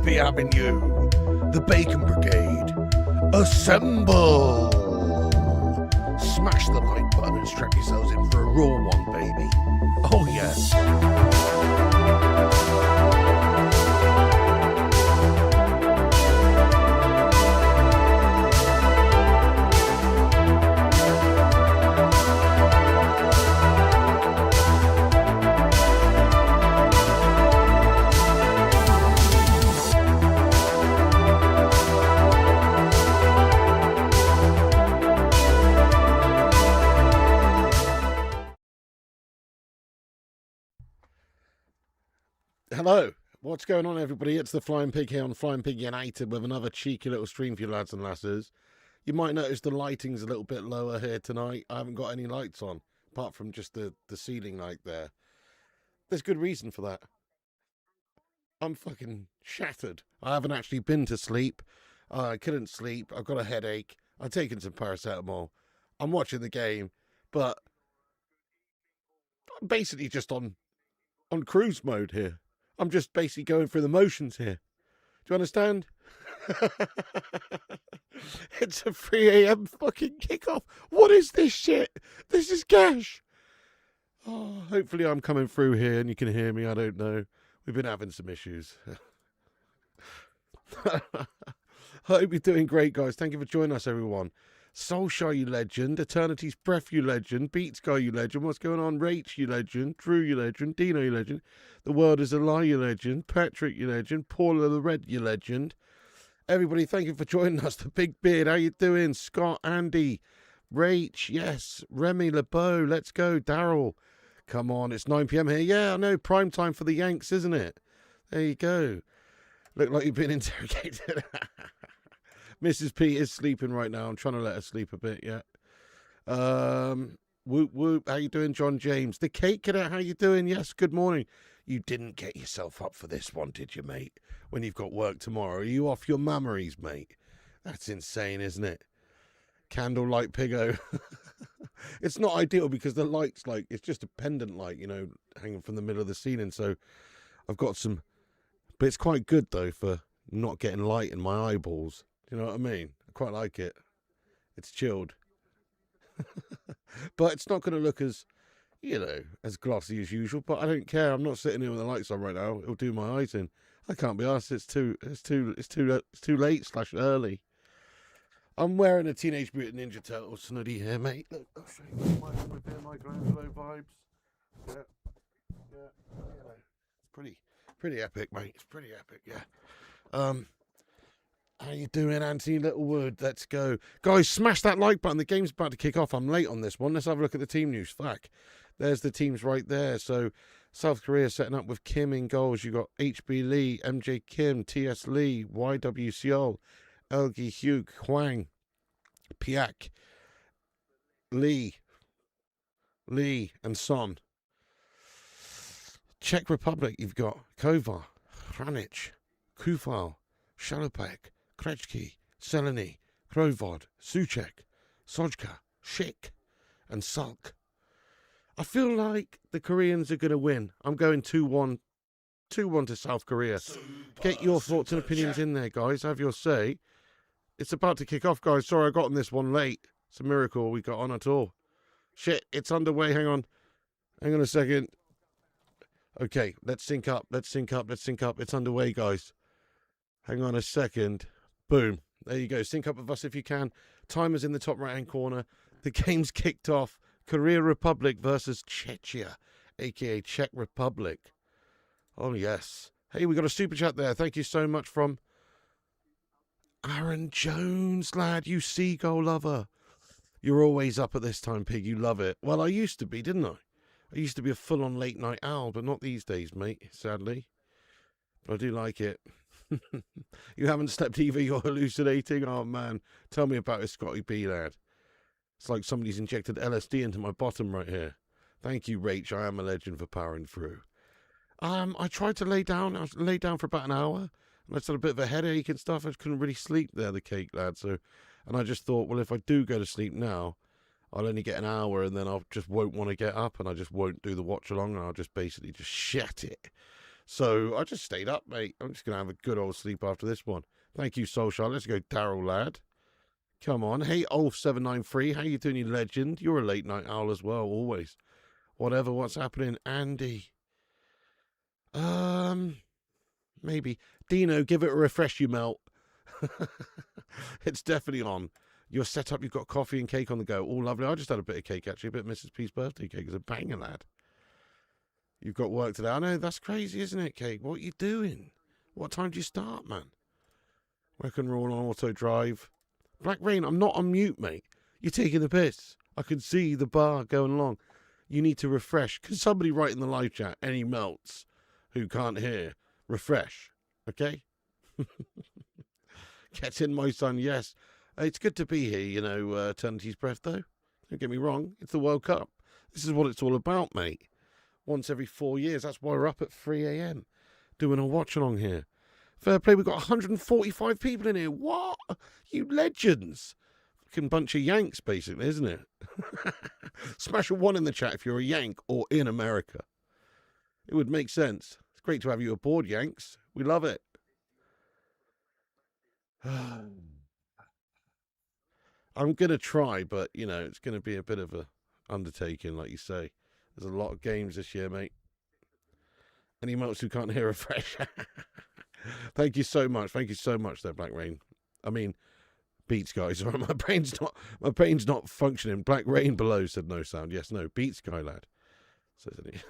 be having you. The Bacon Brigade, assemble! Smash the like button and strap yourselves in for a raw one, baby. Oh yes. Hello, what's going on, everybody? It's the Flying Pig here on Flying Pig United with another cheeky little stream for you lads and lasses. You might notice the lighting's a little bit lower here tonight. I haven't got any lights on, apart from just the ceiling light there. There's good reason for that. I'm fucking shattered. I haven't actually been to sleep. I couldn't sleep. I've got a headache. I've taken some paracetamol. I'm watching the game, but I'm basically just on cruise mode here. I'm just basically going through the motions here. Do you understand? It's a 3 a.m. fucking kickoff. What is this shit? This is gash. Oh, hopefully I'm coming through here and you can hear me. I don't know. We've been having some issues. I hope you're doing great, guys. Thank you for joining us, everyone. Soulshire, you legend. Eternity's Breath, you legend. Beats Guy, you legend. What's going on? Rach, you legend. Drew, you legend. Dino, you legend. The World is a Lie, you legend. Patrick, you legend. Paula the Red, you legend. Everybody, thank you for joining us. The Big Beard, how you doing? Scott, Andy, Rach, yes. Remy LeBeau, let's go. Daryl, come on. It's 9 p.m. here. Yeah, I know. Prime time for the Yanks, isn't it? There you go. Look like you've been interrogated. Mrs. P is sleeping right now. I'm trying to let her sleep a bit, yeah. Whoop, whoop. How you doing, John James? The Cake Cadet, how you doing? Yes, good morning. You didn't get yourself up for this one, did you, mate? When you've got work tomorrow. Are you off your mummeries, mate? That's insane, isn't it? Candlelight Piggo. It's not ideal because the light's like, it's just a pendant light, you know, hanging from the middle of the ceiling. So I've got some, but it's quite good, though, for not getting light in my eyeballs. Do you know what I mean? I quite like it. It's chilled. But it's not going to look as, you know, as glossy as usual. But I don't care. I'm not sitting here with the lights on right now. It'll do my eyes in. I can't be asked. It's too late / early. I'm wearing a Teenage Mutant Ninja Turtles hoodie here, mate. Look, I'll show you my Michelangelo vibes. Yeah. You know, it's pretty epic, mate. It's pretty epic, yeah. How you doing, Anthony Littlewood? Let's go. Guys, smash that like button. The game's about to kick off. I'm late on this one. Let's have a look at the team news. Fuck. There's the teams right there. So, South Korea setting up with Kim in goals. You got HB Lee, MJ Kim, TS Lee, YW Seoul, Elgi Hugh, Hwang, Piak, Lee, and Son. Czech Republic, you've got Kovar, Hranic, Kufal, Shalopek, Krechki, Seleny, Krovod, Suchek, Sojka, Shik, and Sulk. I feel like the Koreans are going to win. I'm going 2-1 to South Korea. Get your thoughts and opinions in there, guys. Have your say. It's about to kick off, guys. Sorry I got on this one late. It's a miracle we got on at all. Shit, it's underway. Hang on a second. Okay, let's sync up. It's underway, guys. Hang on a second. Boom. There you go. Sync up with us if you can. Timer's in the top right-hand corner. The game's kicked off. Korea Republic versus Czechia, a.k.a. Czech Republic. Oh, yes. Hey, we got a super chat there. Thank you so much from Aaron Jones, lad. You seagull lover. You're always up at this time, Pig. You love it. Well, I used to be, didn't I? I used to be a full-on late-night owl, but not these days, mate, sadly. But I do like it. You haven't slept either, you're hallucinating. Oh, man. Tell me about it, Scotty B, lad. It's like somebody's injected LSD into my bottom right here. Thank you, Rach. I am a legend for powering through. I tried to lay down. I was laid down for about an hour. And I just had a bit of a headache and stuff. I couldn't really sleep there, the cake, lad. And I just thought, well, if I do go to sleep now, I'll only get an hour and then I just won't want to get up and I just won't do the watch along and I'll just basically just shat it. So I just stayed up, mate. I'm just going to have a good old sleep after this one. Thank you, Solskjaer. Let's go, Daryl, lad. Come on. Hey, Ulf793. How you doing, you legend? You're a late night owl as well, always. Whatever, what's happening? Andy. Maybe. Dino, give it a refresh, you melt. It's definitely on. You're set up, you've got coffee and cake on the go. All lovely. I just had a bit of cake, actually. A bit of Mrs. P's birthday cake. It's a banger, lad. You've got work today. I know, that's crazy, isn't it, Cake? What are you doing? What time do you start, man? Reckon we're all on auto drive. Black Rain, I'm not on mute, mate. You're taking the piss. I can see the bar going along. You need to refresh. Can somebody write in the live chat, any melts who can't hear? Refresh. Okay? Get in, my son, yes. It's good to be here, you know, Eternity's Breath, though. Don't get me wrong. It's the World Cup. This is what it's all about, mate. Once every 4 years. That's why we're up at 3 a.m. doing a watch-along here. Fair play, we've got 145 people in here. What? You legends. Fucking bunch of Yanks, basically, isn't it? Smash a 1 in the chat if you're a Yank or in America. It would make sense. It's great to have you aboard, Yanks. We love it. I'm going to try, but, you know, it's going to be a bit of a undertaking, like you say. There's a lot of games this year, mate. Any melts who can't hear refresh? Thank you so much. Thank you so much there, Black Rain. I mean, Beats, guys. My brain's not functioning. Black Rain below said no sound. Yes, no. Beats, guy, lad. Says he.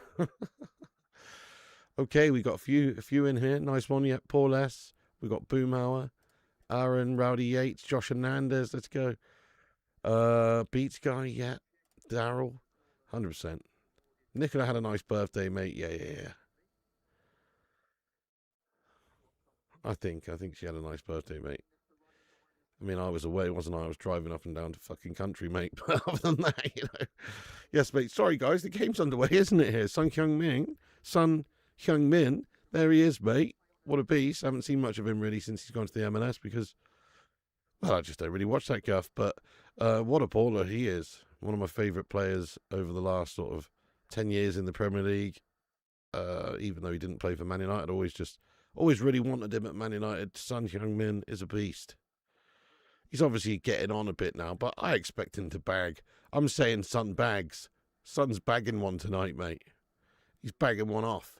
Okay, we got a few in here. Nice one. Yeah, Paul S. We got Boomhauer, Aaron, Rowdy Yates, Josh Hernandez. Let's go. Beats guy, yeah. Daryl, 100%. Nicola had a nice birthday, mate. Yeah. I think she had a nice birthday, mate. I mean, I was away, wasn't I? I was driving up and down to fucking country, mate. But other than that, you know. Yes, mate. Sorry, guys. The game's underway, isn't it here? Sun Hyung-min. There he is, mate. What a beast. I haven't seen much of him, really, since he's gone to the MLS because, well, I just don't really watch that guff. But what a baller he is. One of my favourite players over the last sort of 10 years in the Premier League. Even though he didn't play for Man United, always really wanted him at Man United. Sun Hyung-min is a beast. He's obviously getting on a bit now, but I expect him to bag. I'm saying Sun bags. Sun's bagging one tonight, mate. He's bagging one off.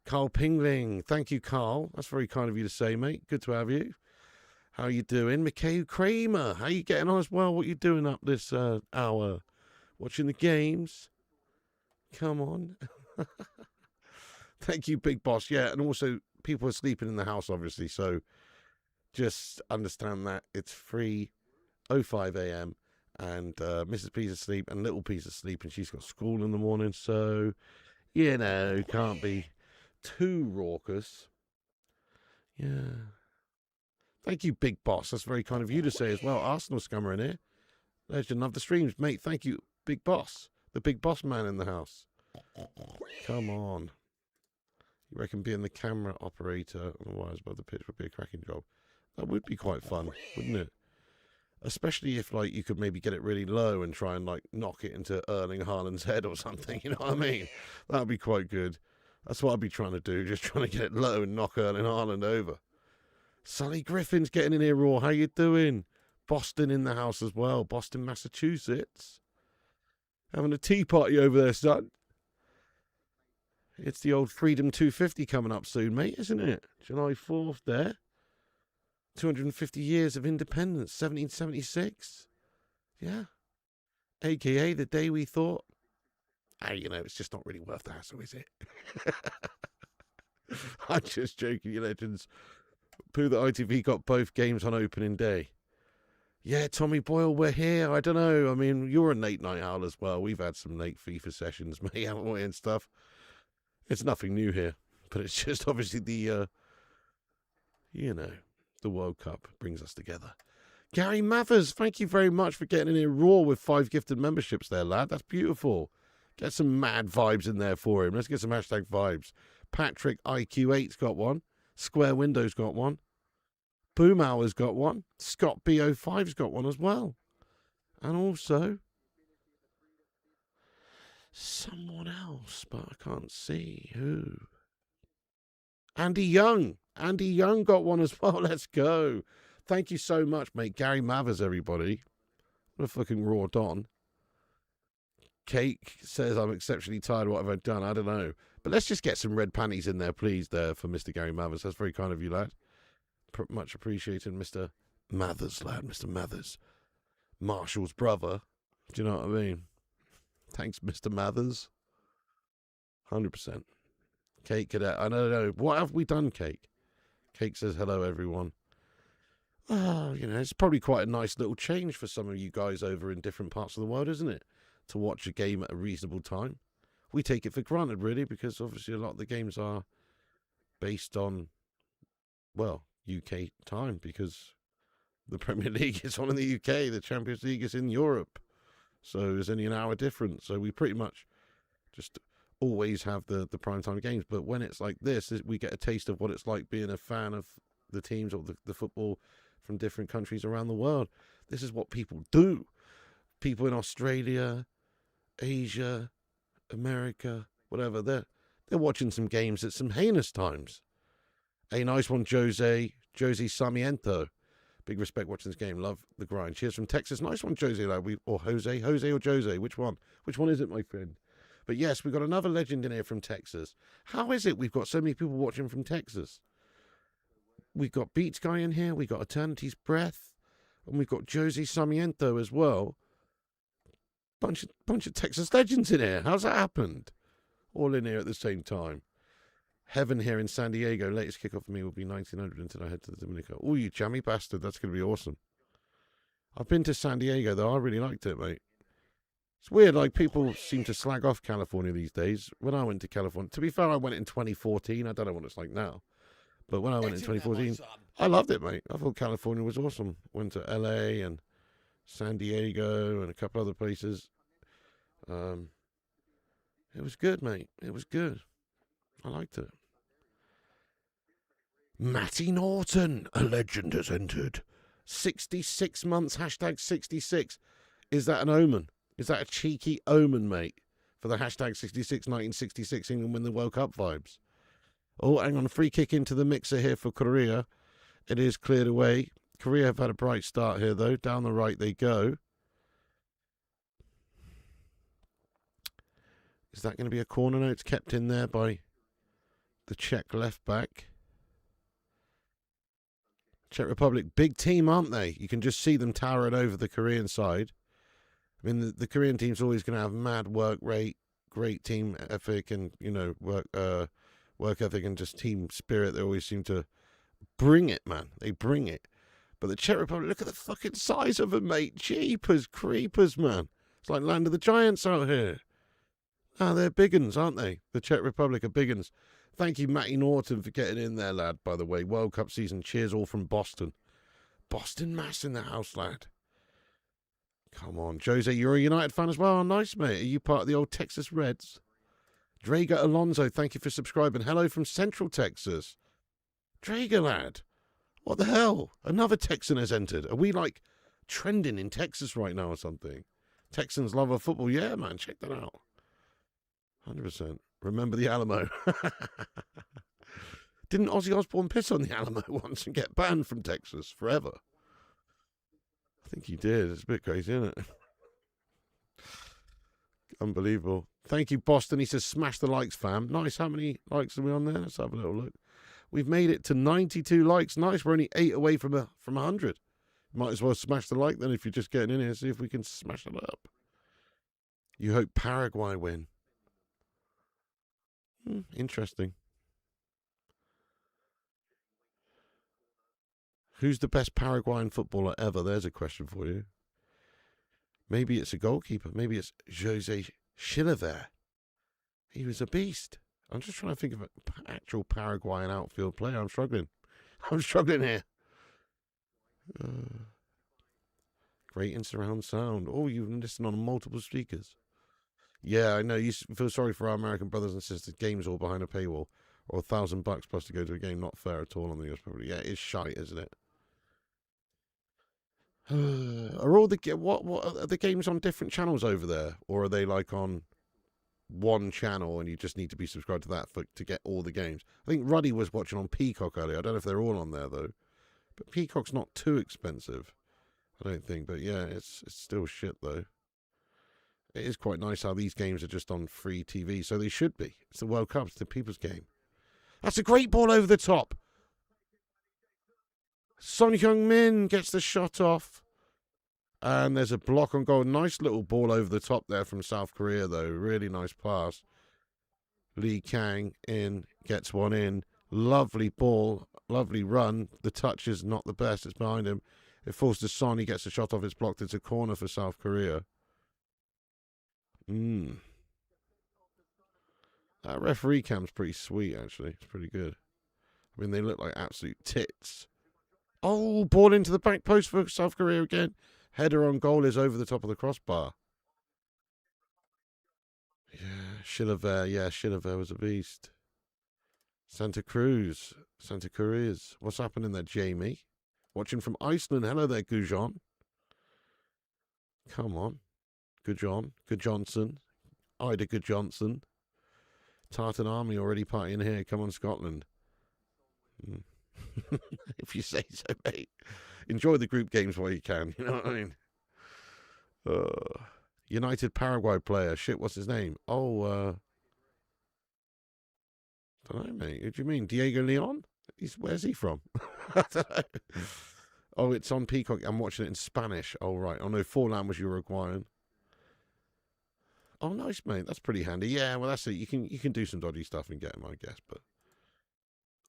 Carl Pingling. Thank you, Carl. That's very kind of you to say, mate. Good to have you. How you doing? Mikhail Kramer. How you getting on as well? What you doing up this hour? Watching the games? Come on. Thank you, Big Boss. Yeah, and also people are sleeping in the house, obviously, so just understand that it's 3:05 a.m. and Mrs. P's asleep and Little P's asleep and she's got school in the morning, so, you know, can't be too raucous. Yeah. Thank you, Big Boss. That's very kind of you to say as well. Arsenal scummer in here. Legend, love the streams. Mate, thank you, Big Boss. The Big Boss man in the house. Come on. You reckon being the camera operator on the wires above the pitch would be a cracking job? That would be quite fun, wouldn't it? Especially if, like, you could maybe get it really low and try and, like, knock it into Erling Haaland's head or something, you know what I mean? That would be quite good. That's what I'd be trying to do, just trying to get it low and knock Erling Haaland over. Sully Griffin's getting in here raw. How you doing? Boston in the house as well. Boston, Massachusetts. Having a tea party over there, son. It's the old Freedom 250 coming up soon, mate, isn't it? July 4th there. 250 years of independence, 1776. Yeah. AKA the day we thought, hey, you know, it's just not really worth the hassle, is it? I'm just joking, you legends. Pooh, the ITV got both games on opening day. Yeah, Tommy Boyle, we're here. I don't know. I mean, you're a late night owl as well. We've had some late FIFA sessions, mate, haven't we, and stuff. It's nothing new here, but it's just obviously the, you know, the World Cup brings us together. Gary Mathers, thank you very much for getting in here raw with 5 gifted memberships there, lad. That's beautiful. Get some mad vibes in there for him. Let's get some hashtag vibes. Patrick IQ8's got one. Square Window's got one. Boom Hour's got one. Scott BO5's got one as well. And also someone else, but I can't see who. Andy Young. Andy Young got one as well. Let's go. Thank you so much, mate. Gary Mathers, everybody. What a fucking raw don. Cake says, I'm exceptionally tired. What have I done? I don't know. But let's just get some red panties in there, please, there for Mr. Gary Mathers. That's very kind of you, lad. Much appreciated, Mr. Mathers, lad. Mr. Mathers. Marshall's brother. Do you know what I mean? Thanks, Mr. Mathers. 100%. Cake Cadet. I don't know. What have we done, Cake? Cake says, hello, everyone. Oh, it's probably quite a nice little change for some of you guys over in different parts of the world, isn't it? To watch a game at a reasonable time. We take it for granted, really, because obviously a lot of the games are based on, well, UK time, because the Premier League is on in the UK, the Champions League is in Europe. So there's only an hour difference. So we pretty much just always have the primetime games. But when it's like this, we get a taste of what it's like being a fan of the teams or the football from different countries around the world. This is what people do. People in Australia, Asia, America, whatever, they're watching some games at some heinous times. A nice one, Jose Sarmiento. Big respect watching this game. Love the grind. Cheers from Texas. Nice one, Jose. Or Jose or Jose. Which one? Which one is it, my friend? But yes, we've got another legend in here from Texas. How is it we've got so many people watching from Texas? We've got Beats Guy in here. We've got Eternity's Breath. And we've got Jose Sarmiento as well. Bunch of Texas legends in here. How's that happened? All in here at the same time. Heaven here in San Diego. Latest kickoff for me will be 1900 until I head to the Dominican. Oh, you jammy bastard. That's going to be awesome. I've been to San Diego, though. I really liked it, mate. It's weird, like, people seem to slag off California these days. When I went to California, to be fair, I went in 2014. I don't know what it's like now. But when I went in 2014, I loved it, mate. I thought California was awesome. Went to LA and San Diego and a couple other places. It was good, mate. It was good. I liked it. Matty Norton, a legend, has entered. 66 months, hashtag 66. Is that an omen? Is that a cheeky omen, mate, for the hashtag 66, 1966 England win the World Cup vibes? Oh, hang on, a free kick into the mixer here for Korea. It is cleared away. Korea have had a bright start here, though. Down the right they go. Is that going to be a corner? No, it's kept in there by the Czech left back. Czech Republic, big team, aren't they? You can just see them towering over the Korean side. I mean, the Korean team's always going to have mad work rate, great team ethic, and work ethic and just team spirit. They always seem to bring it, man. They bring it. But the Czech Republic, look at the fucking size of them, mate. Jeepers creepers, man. It's like Land of the Giants out here. Ah, they're big uns, aren't they? The Czech Republic are big uns. Thank you, Matty Norton, for getting in there, lad, by the way. World Cup season. Cheers all from Boston. Boston Mass in the house, lad. Come on. Jose, you're a United fan as well? Oh, nice, mate. Are you part of the old Texas Reds? Drager Alonso, thank you for subscribing. Hello from Central Texas. Drager, lad. What the hell? Another Texan has entered. Are we, like, trending in Texas right now or something? Texans love our football. Yeah, man. Check that out. 100%. Remember the Alamo. Didn't Ozzy Osbourne piss on the Alamo once and get banned from Texas forever? I think he did. It's a bit crazy, isn't it? Unbelievable. Thank you, Boston. He says, smash the likes, fam. Nice. How many likes are we on there? Let's have a little look. We've made it to 92 likes. Nice. We're only 8 away from 100. Might as well smash the like then if you're just getting in here. See if we can smash it up. You hope Paraguay win. Interesting. Who's the best Paraguayan footballer ever? There's a question for you. Maybe it's a goalkeeper. Maybe it's Jose Chilavert. He was a beast. I'm just trying to think of an actual Paraguayan outfield player. I'm struggling. Here. Great in surround sound. Oh, you listen on multiple speakers. Yeah, I know. You feel sorry for our American brothers and sisters. Games all behind a paywall. Or $1,000 plus to go to a game. Not fair at all on the US public. Yeah, it's shite, isn't it? Are all the what are the games on different channels over there, or are they like on one channel and you just need to be subscribed to that to get all the games. I think Ruddy was watching on Peacock earlier. I don't know if they're all on there though, but Peacock's not too expensive, I don't think. But yeah, it's still shit though. It is quite nice how these games are just on free TV, so they should be. It's the World Cup, it's the people's game. That's a great ball over the top. Son Heung-min gets the shot off. And there's a block on goal. Nice little ball over the top there from South Korea, though. Really nice pass. Lee Kang in, gets one in. Lovely ball, lovely run. The touch is not the best. It's behind him. It falls to Son. He gets the shot off. It's blocked. It's a corner for South Korea. That referee cam's pretty sweet, actually. It's pretty good. I mean, they look like absolute tits. Oh, ball into the back post for South Korea again. Header on goal is over the top of the crossbar. Yeah, Chilavert. Yeah, Chilavert was a beast. Santa Cruz. What's happening there, Jamie? Watching from Iceland. Hello there, Gujon. Come on. Good Johnson. Ida Good Johnson. Tartan Army already partying here. Come on, Scotland. If you say so, mate. Enjoy the group games while you can. You know what I mean? United Paraguay player. Shit, what's his name? Oh, don't know, mate. What do you mean? Diego Leon? Where's he from? I don't know. Oh, it's on Peacock. I'm watching it in Spanish. Oh, right. Oh, no, Forlan was Uruguayan. Oh, nice, mate. That's pretty handy. Yeah, well, that's it. You can do some dodgy stuff and get them, I guess. But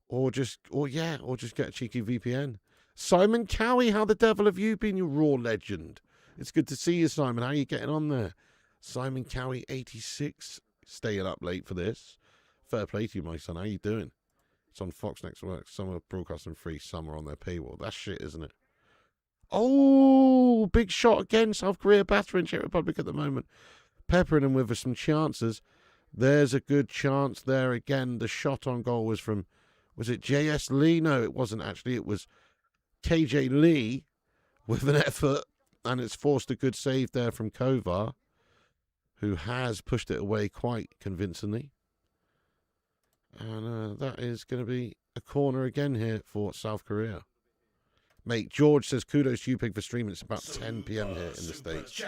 or just get a cheeky VPN. Simon Cowie, how the devil have you been, you Raw legend? It's good to see you, Simon. How are you getting on there? Simon Cowie, 86. Staying up late for this. Fair play to you, my son. How you doing? It's on Fox next week. Some are broadcasting free, some are on their paywall. That's shit, isn't it? Oh, big shot again. South Korea battering Czech Republic at the moment. Peppering them with some chances. There's a good chance there again. The shot on goal was from, was it J.S. Lee? No, it wasn't actually. It was KJ Lee with an effort, and it's forced a good save there from Kovar, who has pushed it away quite convincingly. And that is going to be a corner again here for South Korea. Mate, George says, kudos to you, Pig, for streaming. It's about 10 p.m. here in the States.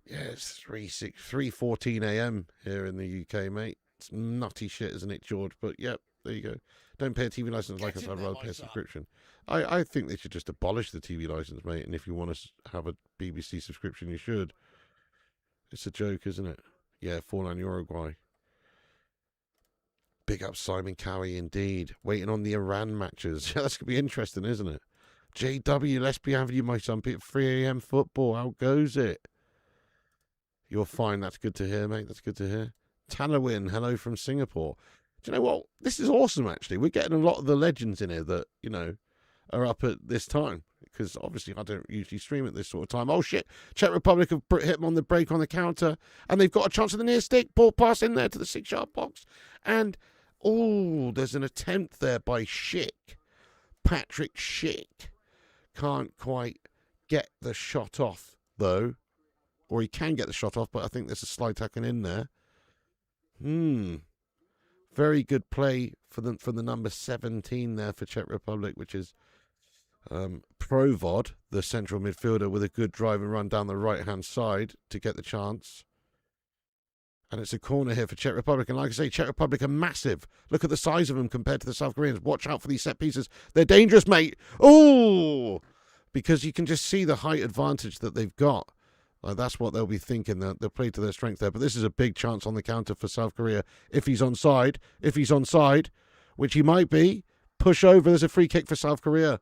Yeah, it's 3:14 a.m. here in the UK, mate. It's nutty shit, isn't it, George? But, yep, there you go. Don't pay a TV license like us, I'd rather pay a subscription. I think they should just abolish the TV license, mate. And if you want to have a BBC subscription, you should. It's a joke, isn't it? Yeah, Forlan Uruguay. Big up Simon Cowie, indeed. Waiting on the Iran matches. That's going to be interesting, isn't it? JW, let's be having you, my son. 3 a.m. football. How goes it? You're fine. That's good to hear, mate. That's good to hear. Talawin, hello from Singapore. Do you know what? This is awesome, actually. We're getting a lot of the legends in here that, you know, are up at this time. Because obviously I don't usually stream at this sort of time. Oh, shit. Czech Republic have hit them on the break on the counter. And they've got a chance of the near stick. Ball pass in there to the 6-yard box. And, oh, there's an attempt there by Schick. Patrick Schick. Can't quite get the shot off, though. Or he can get the shot off, but I think there's a slide tackle in there. Very good play for the number 17 there for Czech Republic, which is Provod, the central midfielder, with a good drive and run down the right-hand side to get the chance. And it's a corner here for Czech Republic. And like I say, Czech Republic are massive. Look at the size of them compared to the South Koreans. Watch out for these set pieces. They're dangerous, mate. Oh! Because you can just see the height advantage that they've got. Like, that's what they'll be thinking. They'll play to their strength there. But this is a big chance on the counter for South Korea. If he's onside, which he might be, push over. There's a free kick for South Korea.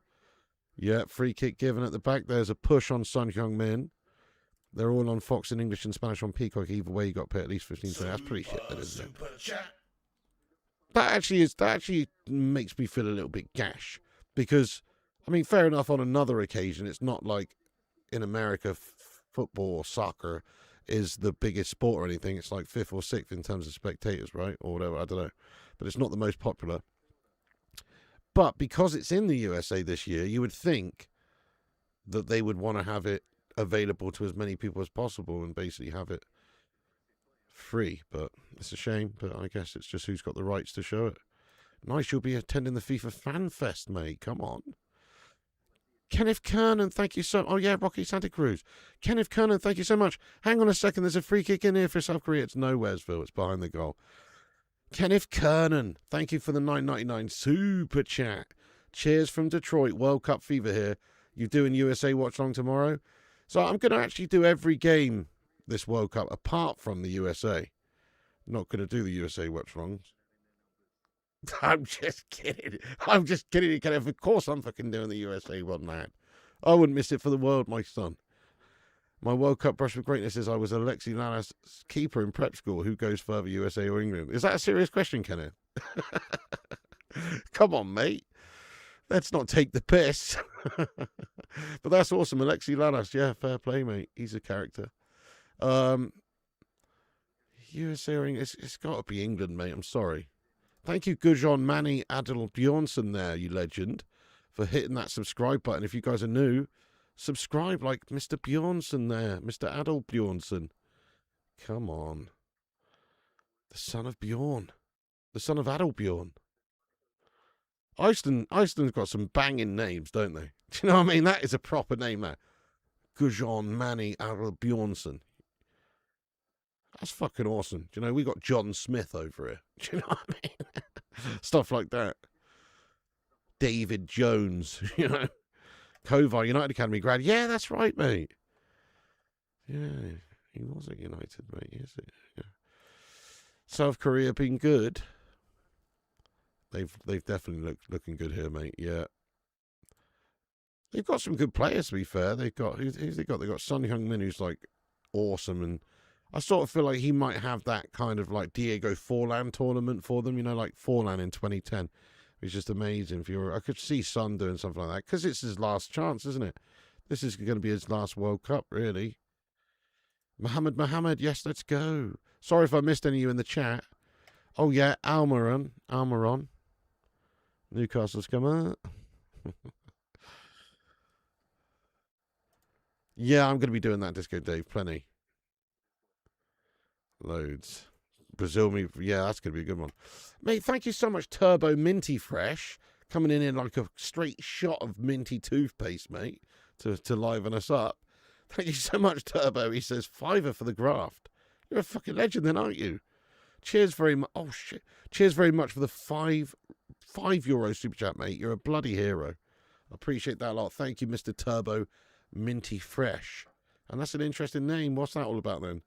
Yeah, free kick given at the back. There's a push on Son Heung-min. They're all on Fox in English and Spanish on Peacock. Either way, you got to pay at least 15. That's pretty shit, that, isn't it? That actually makes me feel a little bit gash. Because, I mean, fair enough, on another occasion, it's not like in America, football or soccer is the biggest sport or anything. It's like 5th or 6th in terms of spectators, right? Or whatever, I don't know. But it's not the most popular. But because it's in the USA this year, you would think that they would want to have it available to as many people as possible and basically have it free, but it's a shame. But I guess it's just who's got the rights to show it. Nice, you'll be attending the FIFA Fan Fest, mate. Come on. Kenneth Kernan, thank you so. Oh yeah, Rocky Santa Cruz. Kenneth Kernan, thank you so much. Hang on a second, there's a free kick in here for South Korea. It's Nowheresville. It's behind the goal. Kenneth Kernan, thank you for the $9.99 super chat. Cheers from Detroit. World Cup fever here. You doing USA Watch Long tomorrow? So I'm going to actually do every game this World Cup apart from the USA. Not going to do the USA Watch Longs. I'm just kidding. I'm just kidding. Of course I'm fucking doing the USA one, man. I wouldn't miss it for the world, my son. My World Cup brush with greatness is I was Alexi Lalas keeper in prep school. Who goes further, USA or England? Is that a serious question, Kenneth? Come on, mate. Let's not take the piss. But that's awesome. Alexi Lalas, yeah, fair play, mate. He's a character. USA or England? It's got to be England, mate. I'm sorry. Thank you, Gujon Manny Adel Bjornsson there, you legend, for hitting that subscribe button. If you guys are new, subscribe like Mr. Bjornsson there, Mr. Adel Bjornsson. Come on. The son of Bjorn. The son of Adel Bjorn. Iceland's got some banging names, don't they? Do you know what I mean? That is a proper name, that. Gujon Manny Adel Bjornsson. That's fucking awesome. Do you know, we got John Smith over here. Do you know what I mean? Stuff like that. David Jones, you know. Kovar, United Academy grad. Yeah, that's right, mate. Yeah, he was at United, mate. Is it? Yeah. South Korea been good. They've definitely looking good here, mate. Yeah. They've got some good players, to be fair. They've got who's they got? They've got Son Heung-min, who's like awesome, and I sort of feel like he might have that kind of like Diego Forlan tournament for them, you know, like Forlan in 2010. It's just amazing. I could see Son doing something like that because it's his last chance, isn't it? This is going to be his last World Cup, really. Mohammed, yes, let's go. Sorry if I missed any of you in the chat. Oh yeah, Almiron. Newcastle's come out. Yeah, I'm going to be doing that, Disco Dave, plenty. Loads. Brazil, yeah, that's going to be a good one. Mate, thank you so much, Turbo Minty Fresh, coming in like a straight shot of minty toothpaste, mate, to liven us up. Thank you so much, Turbo. He says, $5 for the graft. You're a fucking legend then, aren't you? Cheers very much. Oh, shit. Cheers very much for the €5 super chat, mate. You're a bloody hero. I appreciate that a lot. Thank you, Mr. Turbo Minty Fresh. And that's an interesting name. What's that all about then?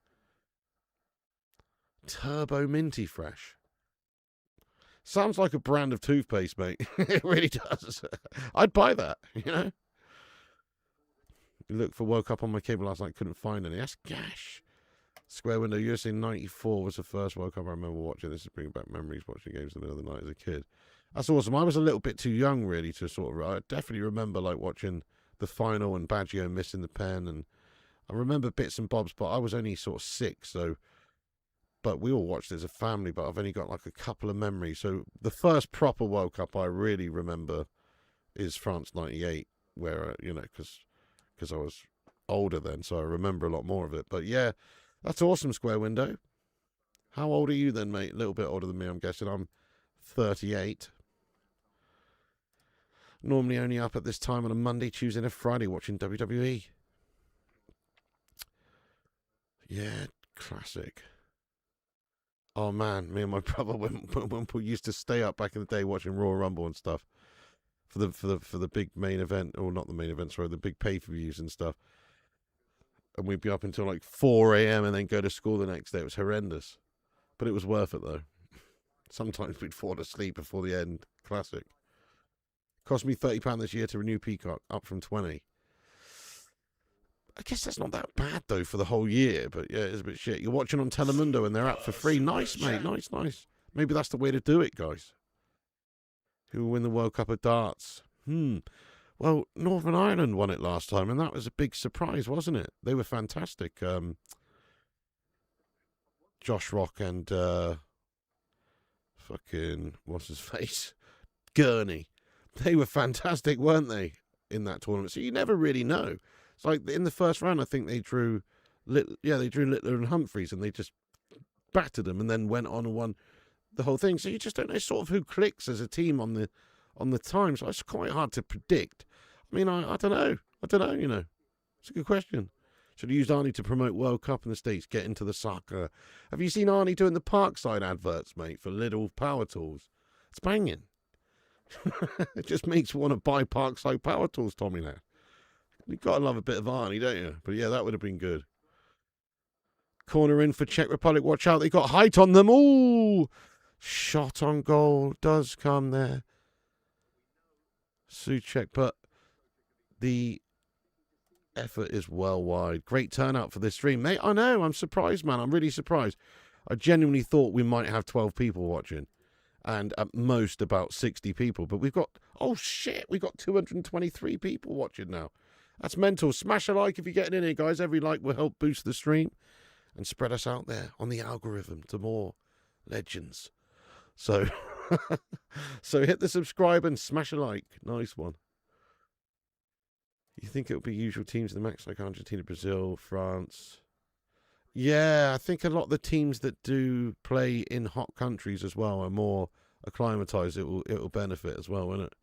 Turbo Minty Fresh. Sounds like a brand of toothpaste, mate. It really does. I'd buy that, you know? Look for World Cup on my cable last night, couldn't find any. That's gash. Square Window USA 94 was the first World Cup I remember watching. This is bringing back memories watching games the other night as a kid. That's awesome. I was a little bit too young, really, to sort of... I definitely remember, like, watching the final and Baggio missing the pen, and I remember bits and bobs, but I was only sort of 6, so... But we all watched it as a family, but I've only got like a couple of memories. So the first proper World Cup I really remember is France 98, where, you know, because I was older then, so I remember a lot more of it. But yeah, that's awesome, Square Window. How old are you then, mate? A little bit older than me, I'm guessing. I'm 38. Normally only up at this time on a Monday, Tuesday, and a Friday watching WWE. Yeah, classic. Oh man, me and my brother when we used to stay up back in the day watching Royal Rumble and stuff for the big main event, or not the main event, sorry, the big pay-per-views and stuff. And we'd be up until like 4 a.m. and then go to school the next day. It was horrendous, but it was worth it though. Sometimes we'd fall asleep before the end. Classic. Cost me £30 this year to renew Peacock, up from 20. I guess that's not that bad, though, for the whole year. But, yeah, it's a bit shit. You're watching on Telemundo and they're up for free. Nice, mate. Nice. Maybe that's the way to do it, guys. Who will win the World Cup of Darts? Well, Northern Ireland won it last time, and that was a big surprise, wasn't it? They were fantastic. Josh Rock and fucking, what's his face? Gurney. They were fantastic, weren't they, in that tournament? So you never really know. It's like in the first round, I think they drew Littler and Humphreys, and they just battered them and then went on and won the whole thing. So you just don't know sort of who clicks as a team on the time. So it's quite hard to predict. I mean, I don't know. You know, it's a good question. Should have used Arnie to promote World Cup in the States, get into the soccer. Have you seen Arnie doing the Parkside adverts, mate, for Lidl power tools? It's banging. It just makes you want to buy Parkside power tools, Tommy, now. You've got to love a bit of Arnie, don't you? But yeah, that would have been good. Corner in for Czech Republic. Watch out. They got height on them. Ooh. Shot on goal does come there. Souček, but the effort is well wide. Great turnout for this stream, mate. I know. I'm surprised, man. I'm really surprised. I genuinely thought we might have 12 people watching. And at most about 60 people. But we've got, oh shit, we've got 223 people watching now. That's mental. Smash a like if you're getting in here, guys. Every like will help boost the stream and spread us out there on the algorithm to more legends. So, so hit the subscribe and smash a like. Nice one. You think it'll be usual teams in the max like Argentina, Brazil, France? Yeah, I think a lot of the teams that do play in hot countries as well are more acclimatized. It'll benefit as well, won't it?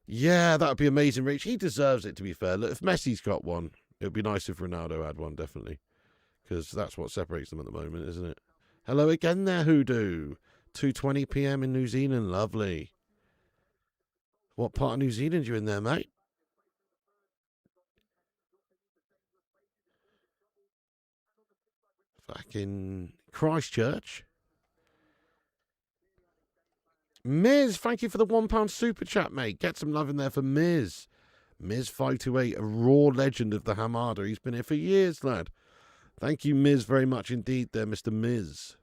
Yeah, that would be amazing, Rich. He deserves it, to be fair. Look, if Messi's got one, it would be nice if Ronaldo had one, definitely. Because that's what separates them at the moment, isn't it? Hello again there, Hoodoo. 2:20 p.m. in New Zealand. Lovely. What part of New Zealand are you in there, mate? Back in Christchurch. Miz, thank you for the £1 super chat, mate. Get some love in there for Miz. Miz528, a raw legend of the Hamada. He's been here for years, lad. Thank you, Miz, very much indeed there, Mr. Miz.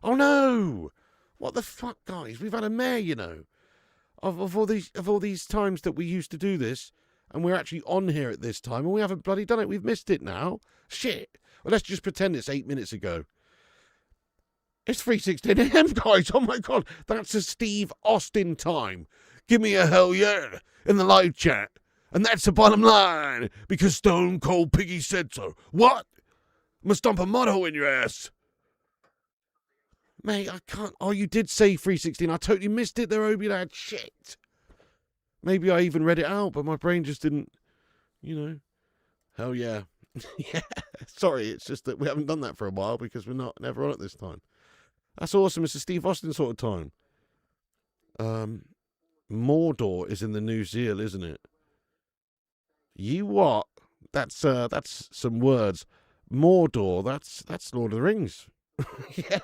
Oh, no! What the fuck, guys? We've had a mayor, you know. Of all these times that we used to do this, and we're actually on here at this time, and we haven't bloody done it. We've missed it now. Shit. Well, let's just pretend it's 8 minutes ago. It's 3:16 a.m., guys. Oh, my God. That's a Steve Austin time. Give me a hell yeah in the live chat. And that's the bottom line, because Stone Cold Piggy said so. What? I'm going to stomp a mud hole in your ass. Mate, I can't. Oh, you did say 3:16. I totally missed it there, Obi lad. Shit. Maybe I even read it out, but my brain just didn't, you know. Hell yeah. Yeah. Sorry, it's just that we haven't done that for a while because we're never on at this time. That's awesome. It's a Steve Austin sort of time. Mordor is in the New Zeal, isn't it? You what? That's some words. Mordor. That's Lord of the Rings. Yeah.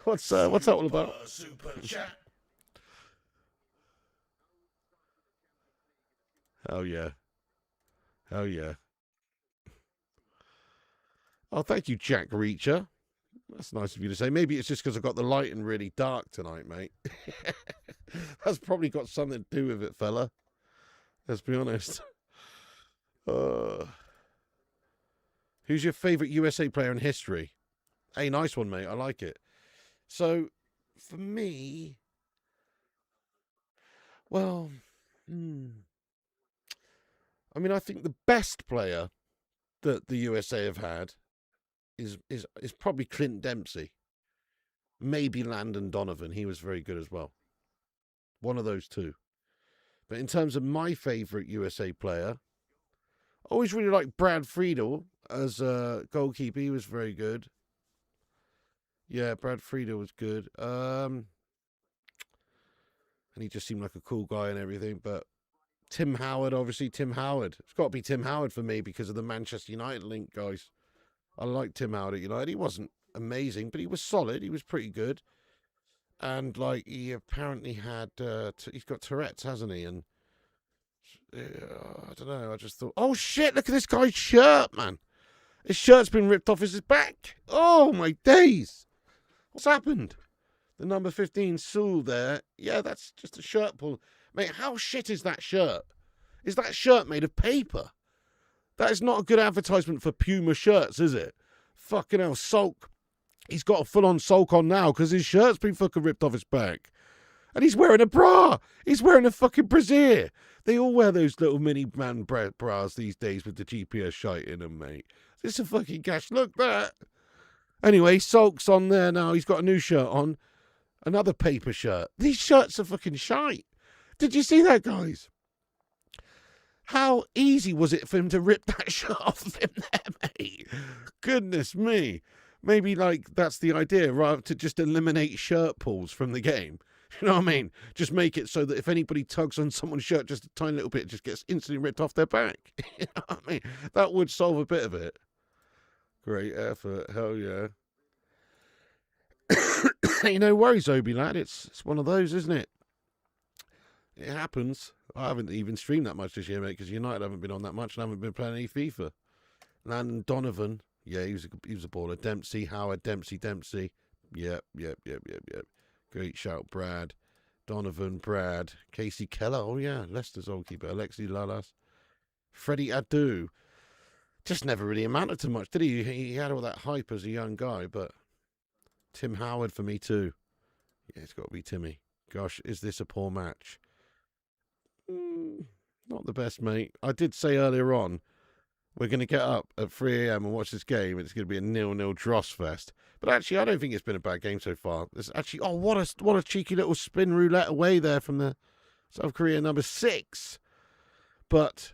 What's that all about? Super chat. Hell yeah. Hell yeah. Oh, thank you, Jack Reacher. That's nice of you to say. Maybe it's just because I've got the lighting really dark tonight, mate. That's probably got something to do with it, fella. Let's be honest. Who's your favourite USA player in history? Hey, nice one, mate. I like it. So, for me, well, I mean, I think the best player that the USA have had is probably Clint Dempsey. Maybe Landon Donovan. He was very good as well. One of those two. But in terms of my favourite USA player, I always really liked Brad Friedel as a goalkeeper. He was very good. Yeah, Brad Friedel was good. And he just seemed like a cool guy and everything. But Tim Howard, obviously, Tim Howard. It's got to be Tim Howard for me because of the Manchester United link, guys. I like Tim Howard at United. He wasn't amazing, but he was solid. He was pretty good. And, like, he apparently had... he's got Tourette's, hasn't he? And I don't know. I just thought, oh, shit, look at this guy's shirt, man. His shirt's been ripped off his back. Oh, my days. What's happened? The number 15 Sewell there. Yeah, that's just a shirt pull. Mate, how shit is that shirt? Is that shirt made of paper? That is not a good advertisement for Puma shirts, is it? Fucking hell, sulk. He's got a full-on sulk on now because his shirt's been fucking ripped off his back. And he's wearing a bra. He's wearing a fucking brassiere. They all wear those little mini man bras these days with the GPS shite in them, mate. This is a fucking gash. Look, that. Anyway, Sulk's on there now. He's got a new shirt on. Another paper shirt. These shirts are fucking shite. Did you see that, guys? How easy was it for him to rip that shirt off of him there, mate? Goodness me. Maybe, like, that's the idea, rather to just eliminate shirt pulls from the game. You know what I mean? Just make it so that if anybody tugs on someone's shirt just a tiny little bit, it just gets instantly ripped off their back. You know what I mean? That would solve a bit of it. Great effort. Hell yeah. Hey, no worries, Obi lad. It's one of those, isn't it? It happens. I haven't even streamed that much this year, mate, because United haven't been on that much and I haven't been playing any FIFA. And Donovan, yeah, he was a baller. Dempsey, Howard, Dempsey. Yep. Great shout, Brad. Donovan, Brad. Casey Keller, oh yeah, Leicester's old keeper. Alexi Lalas. Freddie Adu. Just never really amounted to much, did he? He had all that hype as a young guy, but Tim Howard for me too. Yeah, it's got to be Timmy. Gosh, is this a poor match? Not the best, mate. I did say earlier on, we're going to get up at 3 a.m. and watch this game, and it's going to be a 0-0 dross fest. But actually, I don't think it's been a bad game so far. It's actually, oh, what a cheeky little spin roulette away there from the South Korea number 6. But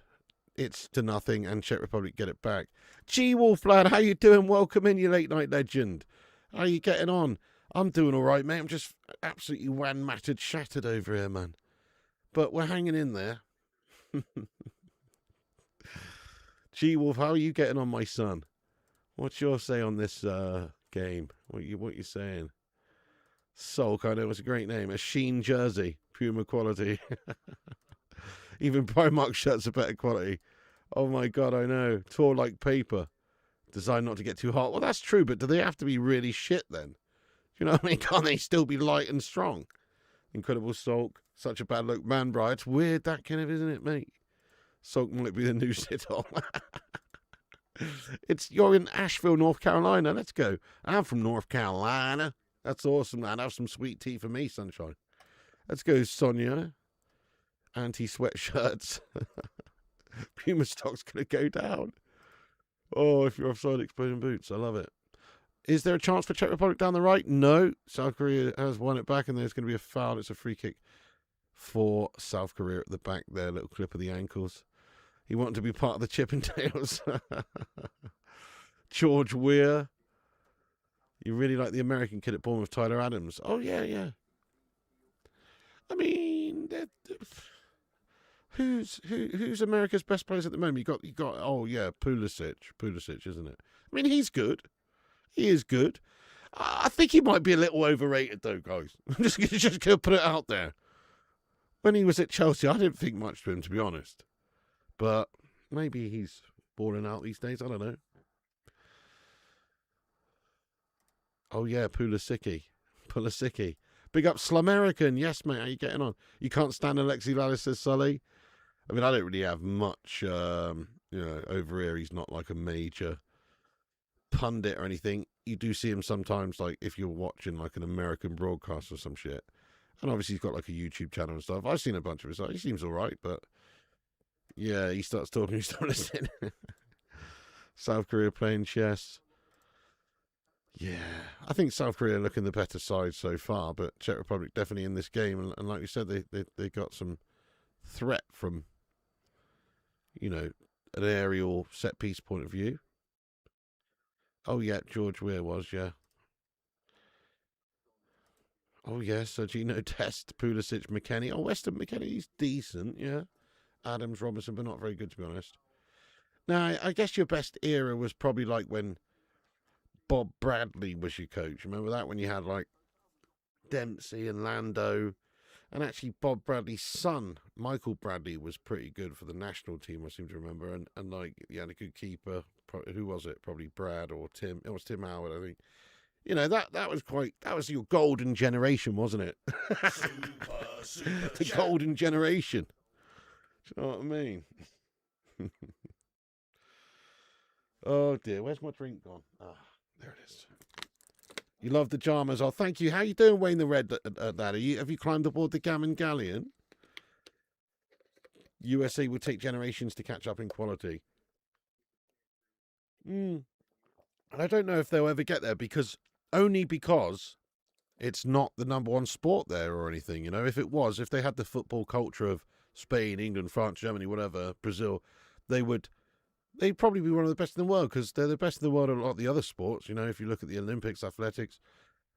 it's to nothing, and Czech Republic get it back. G-Wolf, lad, how you doing? Welcome in, you late night legend. How you getting on? I'm doing all right, mate. I'm just absolutely wan-mattered, shattered over here, man. But we're hanging in there. G-Wolf, how are you getting on, my son? What's your say on this game? What you saying? Sulk, I know, it's a great name. A Sheen jersey, Puma quality. Even Primark shirts are better quality. Oh my God, I know. Tore like paper. Designed not to get too hot. Well, that's true, but do they have to be really shit then? Do you know what I mean? Can't they still be light and strong? Incredible Sulk. Such a bad look. Man, bro, it's weird that kind of, isn't it, mate? Sulk might be the new sit-on. You're in Asheville, North Carolina. Let's go. I'm from North Carolina. That's awesome, man. Have some sweet tea for me, sunshine. Let's go, Sonia. Anti-sweatshirts. Puma stock's going to go down. Oh, if you're offside, exploding boots. I love it. Is there a chance for Czech Republic down the right? No. South Korea has won it back, and there's going to be a foul. It's a free kick for South Korea at the back there. Little clip of the ankles. He wanted to be part of the Chippendales. George Weir. You really like the American kid at Bournemouth, Tyler Adams. Oh, yeah. I mean, who's America's best players at the moment? You got. Oh yeah, Pulisic, isn't it? I mean, he's good. He is good. I think he might be a little overrated, though, guys. I'm just gonna put it out there. When he was at Chelsea, I didn't think much to him, to be honest. But maybe he's balling out these days. I don't know. Oh yeah, Pulisic. Big up Slumerican. Yes, mate. How you getting on? You can't stand Alexi Lalas, says Sully. I mean, I don't really have much, over here. He's not like a major pundit or anything. You do see him sometimes, like, if you're watching, like, an American broadcast or some shit. And obviously he's got, like, a YouTube channel and stuff. I've seen a bunch of his stuff. He seems all right, but yeah, he starts talking, you start listening. South Korea playing chess. Yeah, I think South Korea are looking the better side so far, but Czech Republic definitely in this game. And like you said, they got some threat from, an aerial set-piece point of view. Oh, yeah, George Weir was, yeah. Oh, yes, so Gino Dest, Pulisic, McKennie. Oh, Weston McKennie, he's decent, yeah. Adams, Robinson, but not very good, to be honest. Now, I guess your best era was probably like when Bob Bradley was your coach. Remember that? When you had, like, Dempsey and Lando. And actually, Bob Bradley's son, Michael Bradley, was pretty good for the national team, I seem to remember. And like, he had a good keeper. Who was it? Probably Brad or Tim. It was Tim Howard, I think. That was your golden generation, wasn't it? The golden generation. Do you know what I mean? Oh, dear. Where's my drink gone? Ah, there it is. You love the Jamas. Oh, thank you. How you doing, Wayne the Red, at that? Have you climbed aboard the Gammon Galleon? USA will take generations to catch up in quality. And I don't know if they'll ever get there because it's not the number one sport there or anything. If it was, if they had the football culture of Spain, England, France, Germany, whatever, Brazil, they'd probably be one of the best in the world because they're the best in the world at a lot of the other sports. If you look at the Olympics, athletics,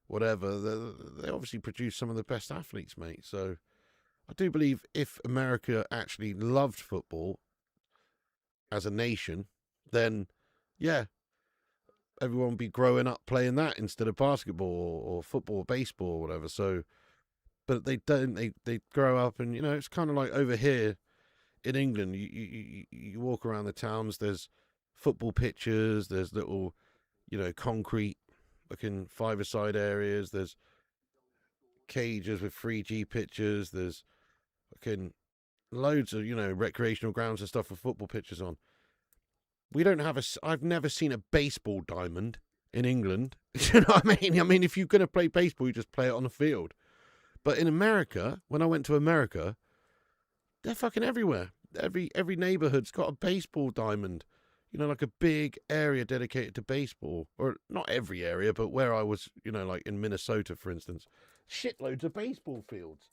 whatever, they obviously produce some of the best athletes, mate. So I do believe if America actually loved football as a nation, then yeah, everyone would be growing up playing that instead of basketball or football or baseball or whatever. So, but they don't. They grow up and it's kind of like over here in England. You walk around the towns. There's football pitches. There's little concrete looking five-a-side areas. There's cages with 3G pitches. There's fucking loads of recreational grounds and stuff for football pitches on. We don't have I've never seen a baseball diamond in England. You know what I mean? I mean, if you're going to play baseball, you just play it on the field. But in America, when I went to America, they're fucking everywhere. Every neighborhood's got a baseball diamond. Like a big area dedicated to baseball. Or not every area, but where I was, like in Minnesota, for instance, shitloads of baseball fields.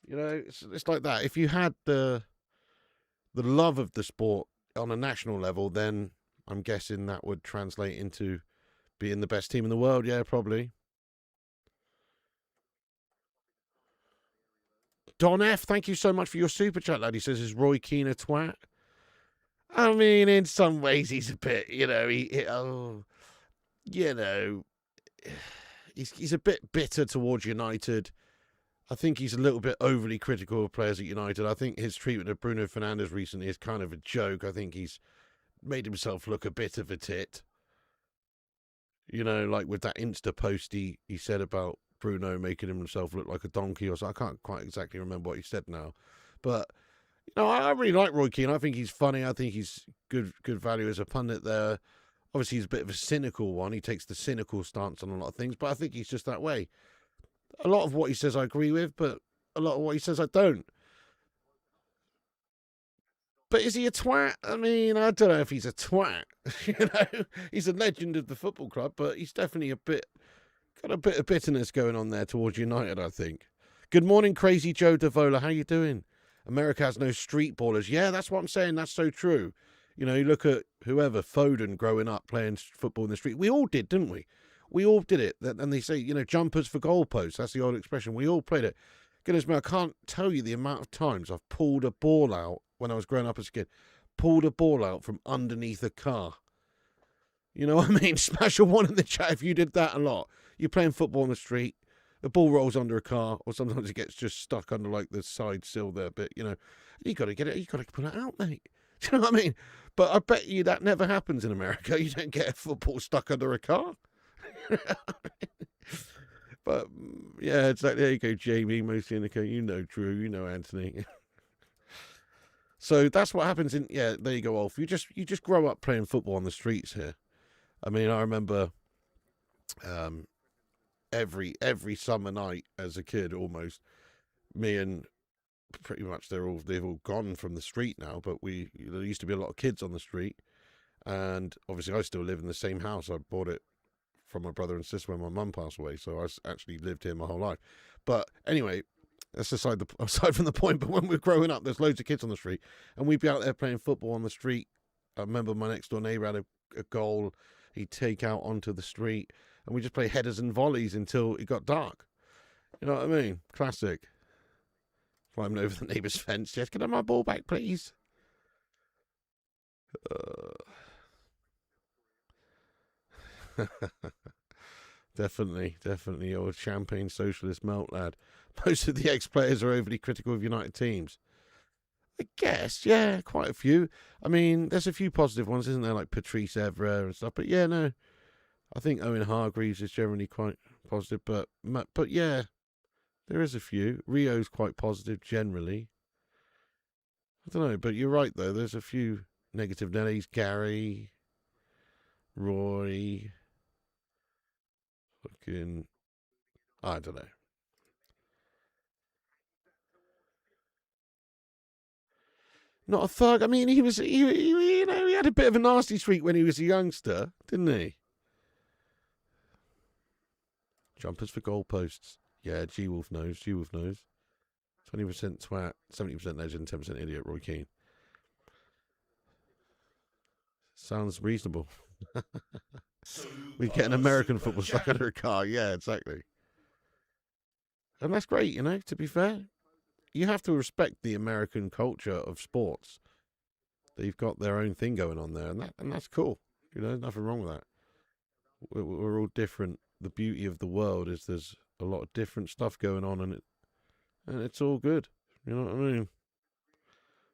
It's like that. If you had the love of the sport on a national level, then I'm guessing that would translate into being the best team in the world. Yeah, probably. Don F, thank you so much for your super chat, lad. He says, is Roy Keane a twat? I mean, in some ways he's a bit, he's a bit bitter towards United. I think he's a little bit overly critical of players at United. I think his treatment of Bruno Fernandes recently is kind of a joke. I think he's made himself look a bit of a tit. Like with that Insta post he said about Bruno making himself look like a donkey or something. I can't quite exactly remember what he said now. But, I really like Roy Keane. I think he's funny. I think he's good value as a pundit there. Obviously, he's a bit of a cynical one. He takes the cynical stance on a lot of things, but I think he's just that way. A lot of what he says I agree with, but a lot of what he says I don't. But is he a twat? I mean, I don't know if he's a twat. He's a legend of the football club, but he's definitely got a bit of bitterness going on there towards United, I think. Good morning, Crazy Joe Davola. How you doing? America has no street ballers. Yeah, that's what I'm saying. That's so true. You look at whoever, Foden growing up playing football in the street. We all did, didn't we? We all did it. And they say, jumpers for goalposts. That's the old expression. We all played it. Goodness me, I can't tell you the amount of times I've pulled a ball out when I was growing up as a kid. Pulled a ball out from underneath a car. You know what I mean? Smash a one in the chat if you did that a lot. You're playing football on the street. The ball rolls under a car, or sometimes it gets just stuck under like the side sill there. But you got to get it. You got to pull it out, mate. Do you know what I mean? But I bet you that never happens in America. You don't get a football stuck under a car. But yeah, it's like, there you go, Jamie, mostly in the car. Drew, Anthony. So that's what happens there you go, Ulf. You just grow up playing football on the streets here. I mean, I remember every summer night as a kid, almost, me and pretty much they've all gone from the street now, but there used to be a lot of kids on the street, and obviously I still live in the same house. I bought it from my brother and sister when my mum passed away, so I actually lived here my whole life. But anyway, that's aside from the point. But when we were growing up, there's loads of kids on the street, and we'd be out there playing football on the street. I remember my next door neighbour had a goal he'd take out onto the street, and we just play headers and volleys until it got dark. You know what I mean? Classic. Climbing over the neighbour's fence. Yes, can I have my ball back, please? Definitely old champagne socialist melt, lad. Most of the ex-players are overly critical of United teams. I guess, yeah, quite a few. I mean, there's a few positive ones, isn't there, like Patrice Evra and stuff. But yeah, no, I think Owen Hargreaves is generally quite positive. But yeah, there is a few. Rio's quite positive generally. I don't know, but you're right though. There's a few negative Nellies. Gary, Roy, fucking, I don't know. Not a thug. I mean, he had a bit of a nasty streak when he was a youngster, didn't he? Jumpers for goalposts. Yeah, G-Wolf knows. G-Wolf knows. 20% twat, 70% legend, 10% idiot, Roy Keane. Sounds reasonable. We get an American football stuck under a car. Yeah, exactly. And that's great, you know, to be fair. You have to respect the American culture of sports. They've got their own thing going on there, and that's cool. You know, nothing wrong with that. We're all different. The beauty of the world is there's a lot of different stuff going on, and it's all good. You know what I mean?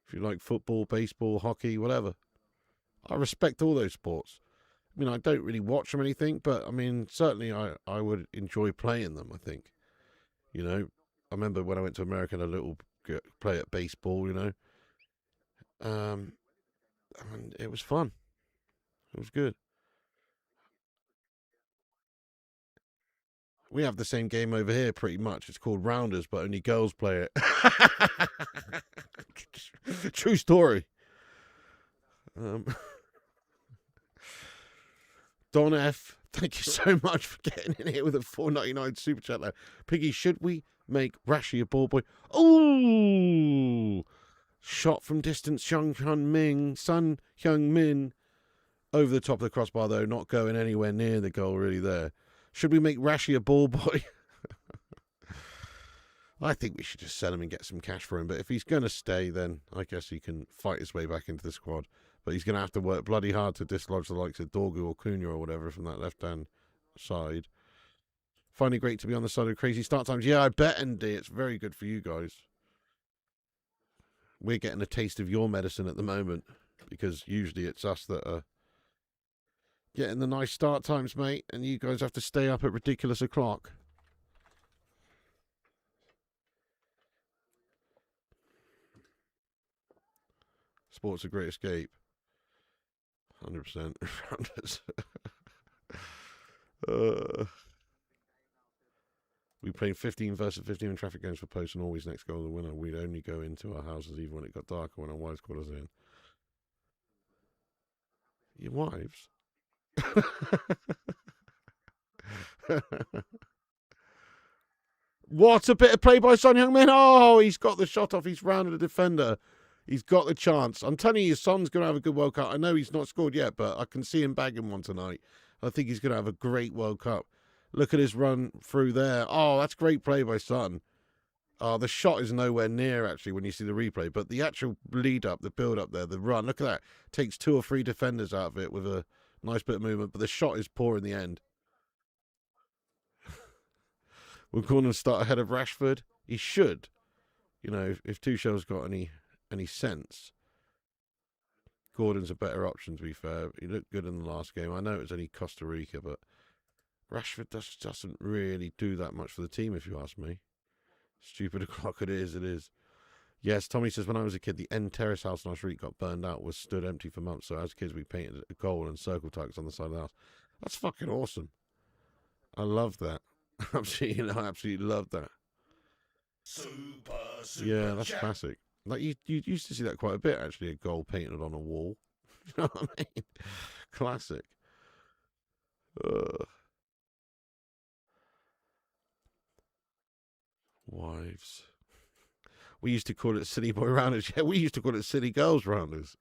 If you like football, baseball, hockey, whatever, I respect all those sports. I mean, I don't really watch them or anything, but I mean, certainly I would enjoy playing them, I think. You know, I remember when I went to America and a little play at baseball, you know. And it was fun. It was good. We have the same game over here, pretty much. It's called Rounders, but only girls play it. True story. Don F, thank you so much for getting in here with a $4.99 super chat there. Piggy, should we make Rashi a ball boy? Oh, shot from distance, Sun Hyung-min. Over the top of the crossbar, though, not going anywhere near the goal really there. Should we make Rashi a ball boy? I think we should just sell him and get some cash for him. But if he's going to stay, then I guess he can fight his way back into the squad. But he's going to have to work bloody hard to dislodge the likes of Dorgu or Cunha or whatever from that left-hand side. Finally great to be on the side of crazy start times. Yeah, I bet, ND. It's very good for you guys. We're getting a taste of your medicine at the moment because usually it's us that are getting the nice start times, mate, and you guys have to stay up at ridiculous o'clock. Sport's a great escape. 100%. We played 15 versus 15 in traffic games for post and always next goal the winner. We'd only go into our houses even when it got dark or when our wives called us in. Your wives? What a bit of play by Son Heung-min. Oh, he's got the shot off. He's rounded the defender. He's got the chance. I'm telling you, Son's going to have a good World Cup. I know he's not scored yet, but I can see him bagging one tonight. I think he's going to have a great World Cup. Look at his run through there. Oh, that's great play by Son. Oh, the shot is nowhere near, actually, when you see the replay. But the actual lead-up, the build-up there, the run, look at that. Takes 2 or 3 defenders out of it with a nice bit of movement. But the shot is poor in the end. Will Gordon start ahead of Rashford? He should. You know, if Tuchel's got any sense. Gordon's a better option, to be fair. He looked good in the last game. I know it was only Costa Rica, but Rashford doesn't really do that much for the team, if you ask me. Stupid o'clock it is, it is. Yes, Tommy says, when I was a kid, the end terrace house in our street got burned out, was stood empty for months. So as kids, we painted a goal and circle tucks on the side of the house. That's fucking awesome. I love that. Absolutely, I absolutely love that. Super yeah, that's classic. Like you used to see that quite a bit, actually, a goal painted on a wall. You know what I mean? Classic. Wives. We used to call it City Boy Rounders. Yeah, we used to call it City Girls Rounders.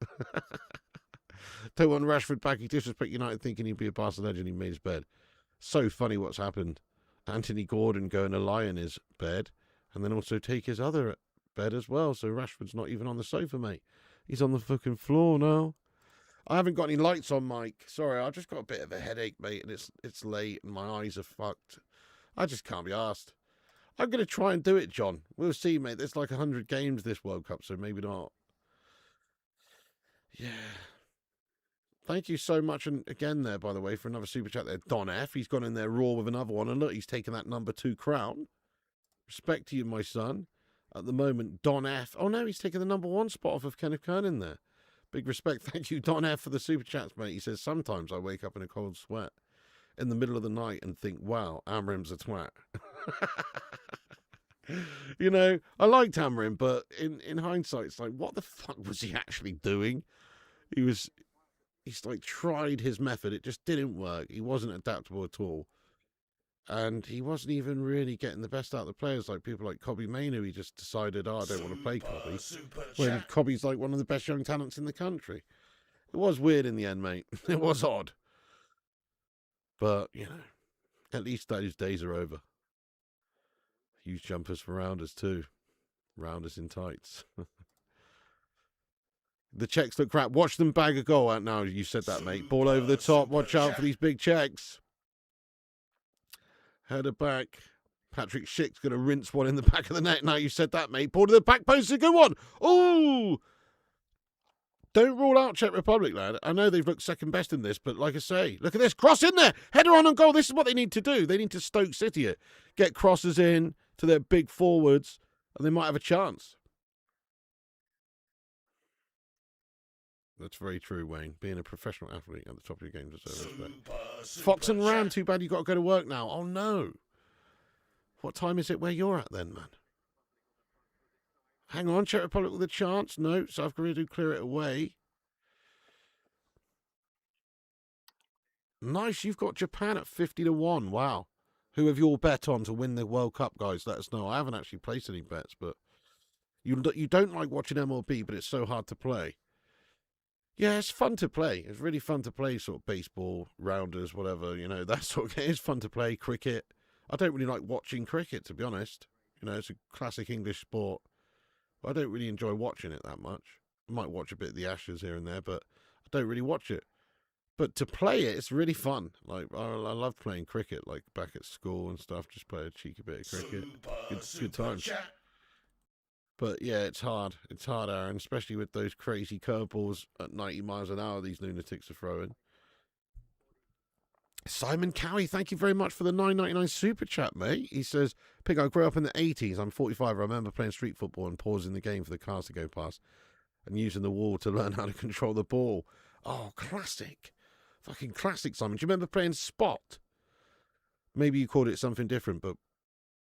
Don't want Rashford back. He disrespect United thinking he'd be a Barca legend. He made his bed. So funny what's happened. Anthony Gordon going to lie in his bed and then also take his other bed as well. So Rashford's not even on the sofa, mate. He's on the fucking floor now. I haven't got any lights on, Mike. Sorry, I've just got a bit of a headache, mate, and it's late and my eyes are fucked. I just can't be arsed. I'm going to try and do it, John. We'll see, mate. There's like 100 games this World Cup, so maybe not. Yeah. Thank you so much, and again there, by the way, for another super chat there. Don F, he's gone in there raw with another one, and look, he's taken that number 2 crown. Respect to you, my son. At the moment, Don F. Oh, no, he's taken the number 1 spot off of Kenneth Kern in there. Big respect. Thank you, Don F, for the super chats, mate. He says, sometimes I wake up in a cold sweat in the middle of the night and think, wow, Amrim's a twat. You know, I liked Amrim, but in hindsight, it's like, what the fuck was he actually doing? He's like tried his method. It just didn't work. He wasn't adaptable at all. And he wasn't even really getting the best out of the players, like people like Kobbie Mainoo. He just decided, I don't want to play Kobbie. When Cobbie's like one of the best young talents in the country. It was weird in the end, mate. It was odd. But, at least those days are over. Huge jumpers for rounders too. Rounders in tights. The Czechs look crap. Watch them bag a goal out now. You said that, mate. Ball over the top. Watch out for these big Czechs. Header back. Patrick Schick's going to rinse one in the back of the net. Now you said that, mate. Ball to the back post. A good one. Ooh. Don't rule out Czech Republic, lad. I know they've looked second best in this, but like I say, look at this. Cross in there. Header on goal. This is what they need to do. They need to Stoke City it. Get crosses in to their big forwards, and they might have a chance. That's very true, Wayne. Being a professional athlete at the top of your game deserves respect. Fox and Ram, too bad you got to go to work now. Oh, no. What time is it where you're at then, man? Hang on, Czech Republic with a chance. No, South Korea do clear it away. Nice, you've got Japan at 50-1. Wow. Who have you all bet on to win the World Cup, guys? Let us know. I haven't actually placed any bets, but you don't like watching MLB, but it's so hard to play. Yeah, it's fun to play. It's really fun to play sort of baseball, rounders, whatever, that sort of game. It's fun to play. Cricket. I don't really like watching cricket, to be honest. It's a classic English sport. I don't really enjoy watching it that much. I might watch a bit of the Ashes here and there, but I don't really watch it. But to play it, it's really fun. Like, I love playing cricket, like back at school and stuff. Just play a cheeky bit of cricket. Good times. But yeah, it's hard. It's hard, Aaron, especially with those crazy curveballs at 90 miles an hour these lunatics are throwing. Simon Cowie, thank you very much for the $9.99 super chat, mate. He says, Pig, I grew up in the 80s. I'm 45. I remember playing street football and pausing the game for the cars to go past and using the wall to learn how to control the ball. Oh, classic. Fucking classic, Simon. Do you remember playing Spot? Maybe you called it something different, but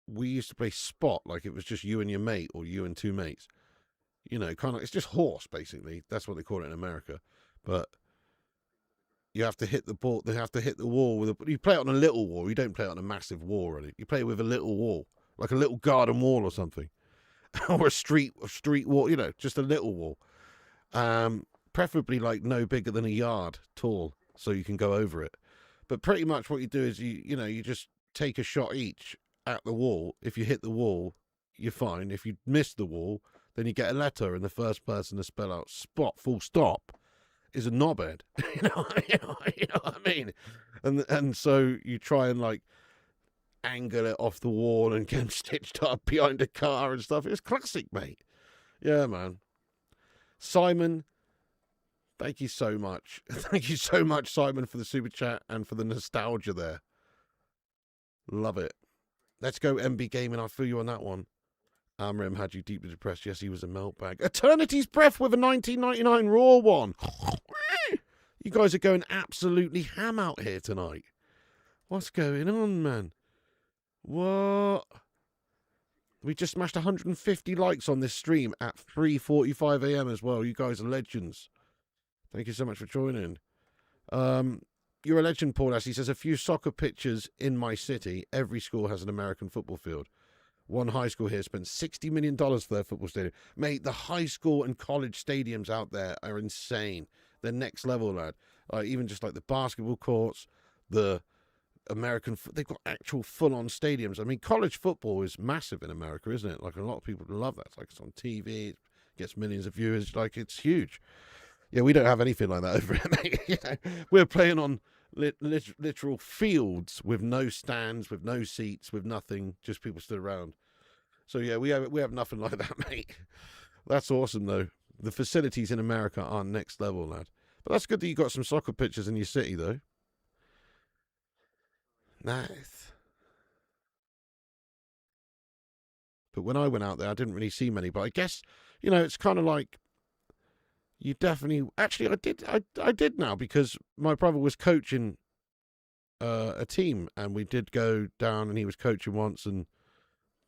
we used to play Spot like it was just you and your mate or you and two mates. Kind of, it's just horse, basically. That's what they call it in America. But you have to hit the ball. They have to hit the wall with you play it on a little wall. You don't play it on a massive wall, really. You play it with a little wall, like a little garden wall or something, or a street wall. Just a little wall. Preferably like no bigger than a yard tall, so you can go over it. But pretty much what you do is you just take a shot each at the wall. If you hit the wall, you're fine. If you miss the wall, then you get a letter, and the first person to spell out Spot full stop is a knobhead. you know what I mean? And so you try and like angle it off the wall and get them stitched up behind a car and stuff. It's classic, mate. Yeah, man. Simon, thank you so much. Thank you so much, Simon, for the super chat and for the nostalgia there. Love it. Let's go MB Gaming. I'll feel you on that one. Amrim had you deeply depressed. Yes, he was a meltbag. Eternity's Breath with a 1999 Raw one. You guys are going absolutely ham out here tonight. What's going on, man? What? We just smashed 150 likes on this stream at 3:45 a.m. as well. You guys are legends. Thank you so much for joining. You're a legend, Paul. As he says, a few soccer pitches in my city. Every school has an American football field. One high school here spent $60 million for their football stadium. Mate, the high school and college stadiums out there are insane. They're next level, lad. Even just like the basketball courts, the American, they've got actual full-on stadiums. I mean, college football is massive in America, isn't it? Like, a lot of people love that. It's like it's on TV, it gets millions of viewers. Like, it's huge. Yeah, we don't have anything like that over here, mate. We're playing on literal fields with no stands, with no seats, with nothing, just people stood around. So yeah, we have nothing like that, mate. That's awesome though. The facilities in America are next level, lad. But that's good that you got some soccer pitches in your city though. Nice. But when I went out there, I didn't really see many. But I guess it's kind of like you definitely. Actually, I did now because my brother was coaching a team, and we did go down, and he was coaching once, and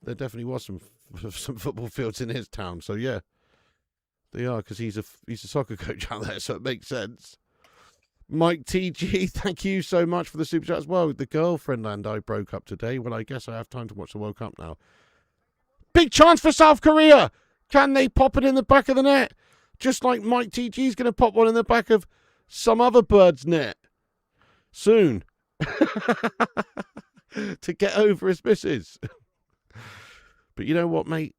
there definitely was some football fields in his town. So yeah, they are because he's a soccer coach out there, so it makes sense. Mike TG, thank you so much for the super chat as well. The girlfriend and I broke up today. Well, I guess I have time to watch the World Cup now. Big chance for South Korea. Can they pop it in the back of the net? Just like Mike TG's going to pop one in the back of some other bird's net. Soon. To get over his missus. But you know what, mate?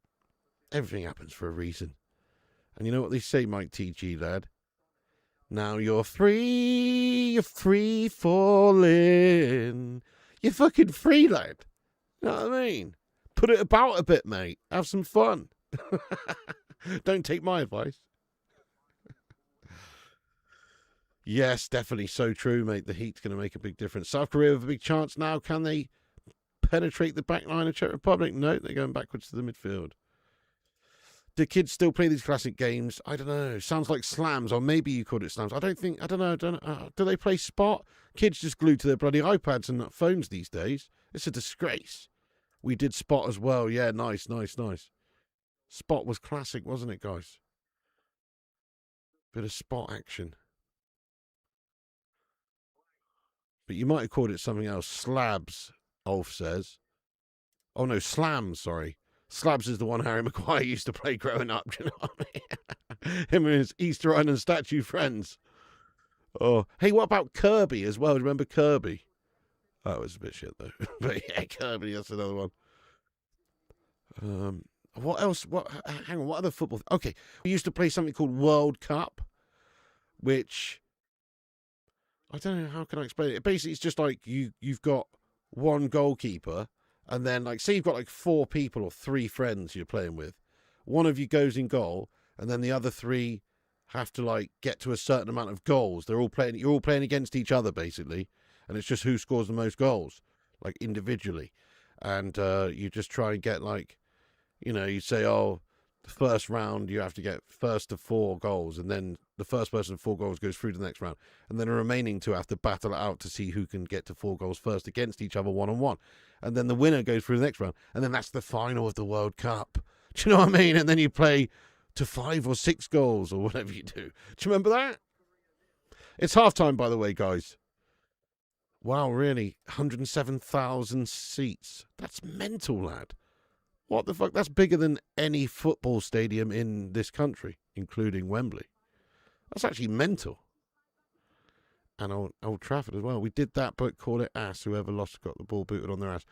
Everything happens for a reason. And you know what they say, Mike TG, lad? Now you're free falling. You're fucking free, lad. You know what I mean? Put it about a bit, mate. Have some fun. Don't take my advice. Yes, definitely so true, mate. The heat's going to make a big difference. South Korea have a big chance now. Can they penetrate the back line of Czech Republic? No, they're going backwards to the midfield. Do kids still play these classic games? I don't know. Sounds like slams, or maybe you called it slams. I don't know. Do they play Spot? Kids just glued to their bloody iPads and phones these days. It's a disgrace. We did Spot as well. Yeah, nice. Spot was classic, wasn't it, guys? Bit of Spot action. But you might have called it something else. Slabs, Ulf says. Oh, no, slams, sorry. Slabs is the one Harry Maguire used to play growing up. Do you know what I mean? Him and his Easter Island statue friends. Oh, hey, what about Kirby as well? Remember Kirby? That was a bit shit, though. But yeah, Kirby, that's another one. What else? Hang on, what other football? Okay, we used to play something called World Cup, which... I don't know, how can I explain it? Basically, it's just like you've got one goalkeeper, and then, like, say you've got, like, 4 people or 3 friends you're playing with. One of you goes in goal, and then the other 3 have to, like, get to a certain amount of goals. You're all playing against each other, basically, and it's just who scores the most goals, like, individually. And you just try and get, like, you know, you say, oh, the first round you have to get first to 4 goals, and then the first person to 4 goals goes through to the next round, and then the remaining 2 have to battle it out to see who can get to 4 goals first against each other one-on-one, and then the winner goes through the next round, and then that's the final of the World Cup. Do you know what I mean? And then you play to 5 or 6 goals or whatever you do. Do you remember that? It's half-time, by the way, guys. Wow, really? 107,000 seats. That's mental, lad. What the fuck? That's bigger than any football stadium in this country, including Wembley. That's actually mental. And Old Trafford as well. We did that, but call it ass. Whoever lost got the ball booted on their ass.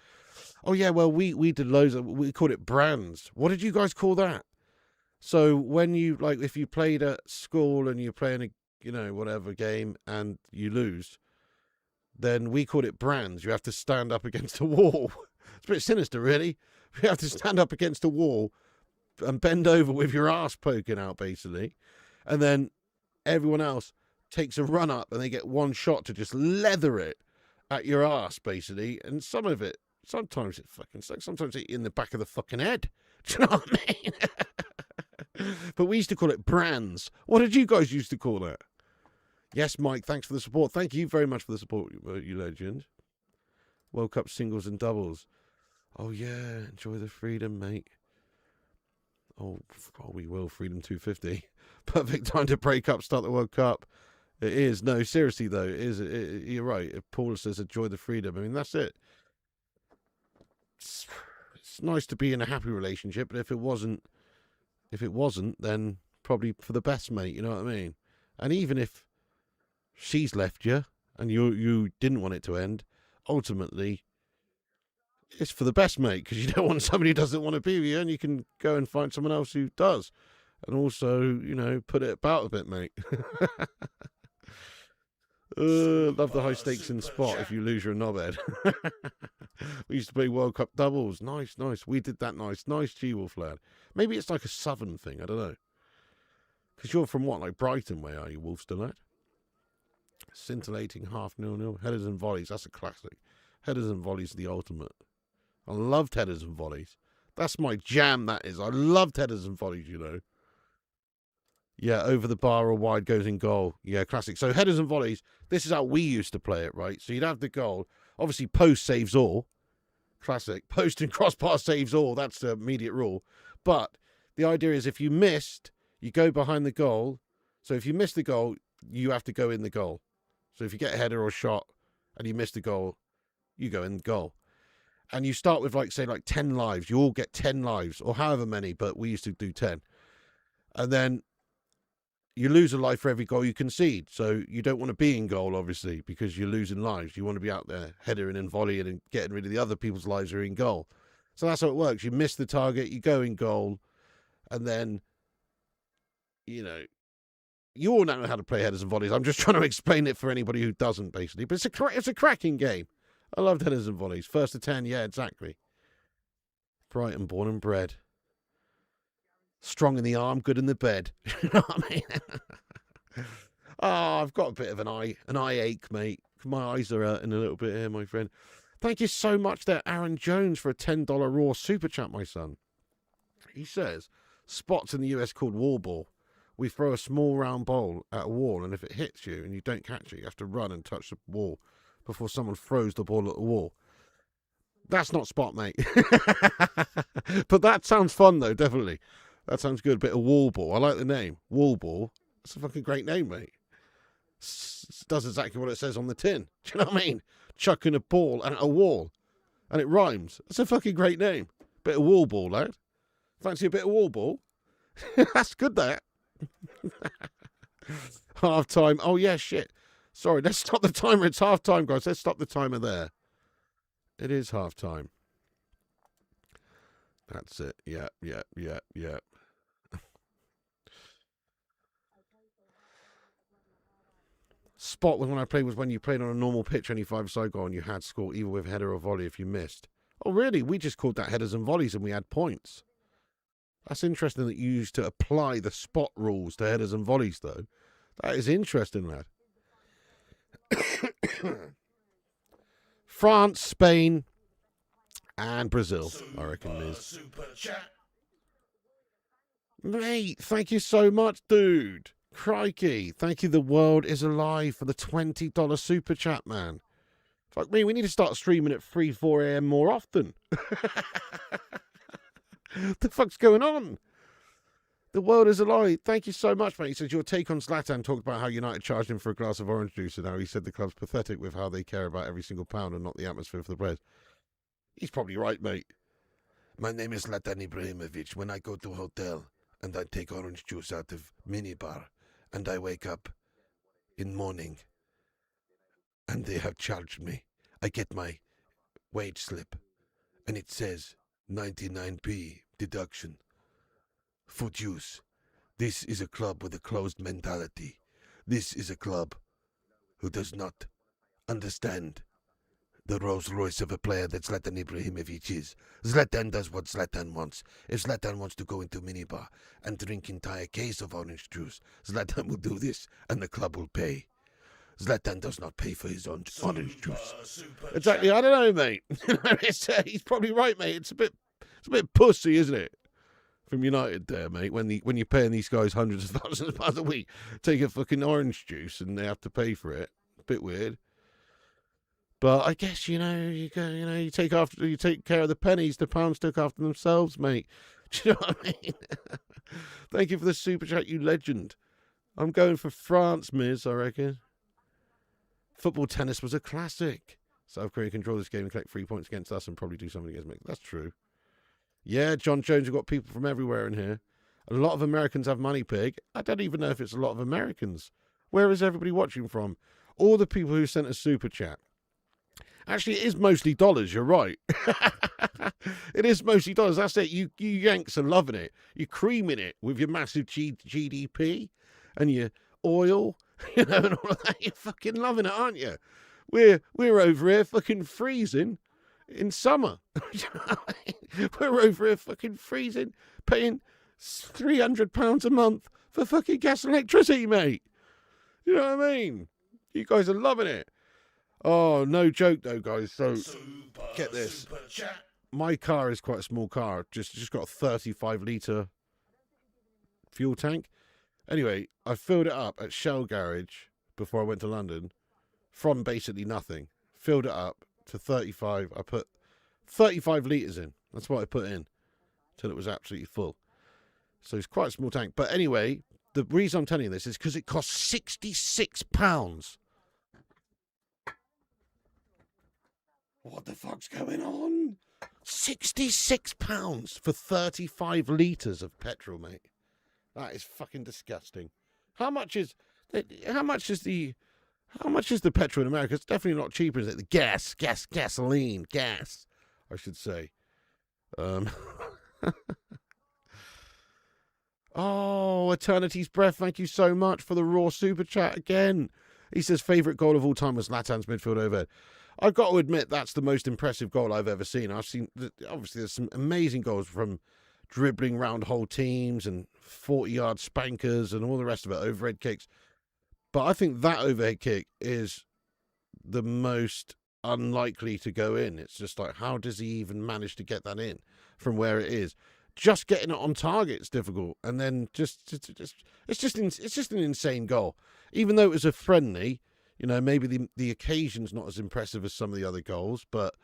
Oh, yeah, well, we did loads of... We called it brands. What did you guys call that? So when you, like, if you played at school and you're playing a, you know, whatever game and you lose, then we called it brands. You have to stand up against a wall. It's a bit sinister, really. You have to stand up against a wall and bend over with your ass poking out, basically. And then everyone else takes a run up and they get one shot to just leather it at your ass, basically. And some of it, sometimes it fucking sucks. Sometimes it's in the back of the fucking head. Do you know what I mean? But we used to call it brands. What did you guys used to call it? Yes, Mike, thanks for the support. Thank you very much for the support, you legend. World Cup singles and doubles. Oh, yeah, enjoy the freedom, mate. Oh, we will. Freedom 250. Perfect time to break up, start the World Cup. It is. No, seriously, though, it is. You're right. If Paul says enjoy the freedom, I mean, that's it. It's nice to be in a happy relationship, but if it wasn't, then probably for the best, mate. You know what I mean? And even if she's left you and you didn't want it to end, ultimately, it's for the best, mate, because you don't want somebody who doesn't want to be with you, and you can go and find someone else who does. And also, you know, put it about a bit, mate. Love the high stakes in Spot if you lose your knobhead. We used to play World Cup doubles. Nice. We did that nice G-Wolf, lad. Maybe it's like a southern thing, I don't know. Because you're from what, like Brighton way, are you, Wolfster, lad? Scintillating 0.5-0. Headers and volleys, that's a classic. Headers and volleys are the ultimate. I loved headers and volleys. That's my jam, that is. I loved headers and volleys, you know. Yeah, over the bar or wide goes in goal. Yeah, classic. So headers and volleys, this is how we used to play it, right? So you'd have the goal. Obviously, post saves all. Classic. Post and crossbar saves all. That's the immediate rule. But the idea is if you missed, you go behind the goal. So if you miss the goal, you have to go in the goal. So if you get a header or a shot and you miss the goal, you go in goal. And you start with, like, say, like 10 lives. You all get 10 lives, or however many, but we used to do 10. And then you lose a life for every goal you concede. So you don't want to be in goal, obviously, because you're losing lives. You want to be out there headering and volleying and getting rid of the other people's lives who are in goal. So that's how it works. You miss the target, you go in goal, and then, you know, you all know how to play headers and volleys. I'm just trying to explain it for anybody who doesn't, basically. But it's a cracking game. I loved headers and volleys. First to 10, yeah, exactly. Brighton, born and bred. Strong in the arm, good in the bed. You know what I mean? Oh, I've got a bit of an eye ache, mate. My eyes are hurting a little bit here, my friend. Thank you so much there, Aaron Jones, for a $10 raw super chat, my son. He says, spots in the US called wall ball. We throw a small round ball at a wall, and if it hits you and you don't catch it, you have to run and touch the wall before someone throws the ball at the wall. That's not spot, mate. But that sounds fun, though, definitely. That sounds good. A bit of wall ball. I like the name. Wall ball. That's a fucking great name, mate. Does exactly what it says on the tin. Do you know what I mean? Chucking a ball at a wall. And it rhymes. That's a fucking great name. Bit of wall ball, lad. Fancy a bit of wall ball? That's good, that. Half time. Oh, yeah, shit. Sorry, let's stop the timer. It's half time, guys. Let's stop the timer there. It is half time. That's it. Yeah. Spot when I played was when you played on a normal pitch, any five-side goal, and you had score either with header or volley if you missed. Oh, really? We just called that headers and volleys, and we had points. That's interesting that you used to apply the spot rules to headers and volleys, though. That is interesting, lad. France, Spain, and Brazil, I reckon, is. Super chat. Mate, thank you so much, dude. Crikey. Thank you, The World Is Alive, for the $20 super chat, man. Fuck me, we need to start streaming at 3, 4 a.m. more often. The fuck's going on? The World Is Alive. Thank you so much, mate. He says, your take on Zlatan talked about how United charged him for a glass of orange juice, and how he said the club's pathetic with how they care about every single pound and not the atmosphere for the players. He's probably right, mate. My name is Zlatan Ibrahimovic. When I go to a hotel and I take orange juice out of minibar, and I wake up in morning and they have charged me, I get my wage slip and it says 99p deduction for juice. This is a club with a closed mentality. This is a club who does not understand the Rolls Royce of a player that Zlatan Ibrahimovic is. Zlatan does what Zlatan wants. If Zlatan wants to go into minibar and drink entire case of orange juice, Zlatan will do this and the club will pay. Zlatan does not pay for his own orange juice. Exactly, I don't know, mate. He's probably right, mate. It's a bit pussy, isn't it? From United there, mate, when you're paying these guys hundreds of thousands of pounds a week, take a fucking orange juice and they have to pay for it. A bit weird. But I guess, you take care of the pennies, the pounds took after themselves, mate. Do you know what I mean? Thank you for the super chat, you legend. I'm going for France, Miz, I reckon. Football tennis was a classic. South Korea control this game and collect 3 points against us and probably do something against me. That's true. Yeah, John Jones, we've got people from everywhere in here. A lot of Americans have money, pig. I don't even know if it's a lot of Americans. Where is everybody watching from? All the people who sent a super chat. Actually, it is mostly dollars, you're right. It is mostly dollars, that's it. You Yanks are loving it. You're creaming it with your massive GDP and your oil, and all of that. You're fucking loving it, aren't you? We're over here fucking freezing in summer. We're over here fucking freezing, paying £300 a month for fucking gas and electricity, mate. You know what I mean? You guys are loving it. Oh, no joke though, guys. So, get this. My car is quite a small car. Just got a 35-litre fuel tank. Anyway, I filled it up at Shell Garage before I went to London from basically nothing. Filled it up to 35. I put 35 litres in. That's what I put in till it was absolutely full. So it's quite a small tank. But anyway, the reason I'm telling you this is because it costs £66 What the fuck's going on? £66 for 35 litres of petrol, mate. That is fucking disgusting. How much is how much is the petrol in America? It's definitely not cheaper, is it? The gasoline, I should say. Oh, Eternity's Breath, thank you so much for the raw super chat again. He says favourite goal of all time was Latan's midfield overhead. I've got to admit that's the most impressive goal I've ever seen. Obviously, there's some amazing goals from dribbling round whole teams and 40-yard spankers and all the rest of it, overhead kicks. But I think that overhead kick is the most unlikely to go in. It's just like, how does he even manage to get that in from where it is? Just getting it on target is difficult, and then it's just an insane goal. Even though it was a friendly, you know, maybe the occasion's not as impressive as some of the other goals, but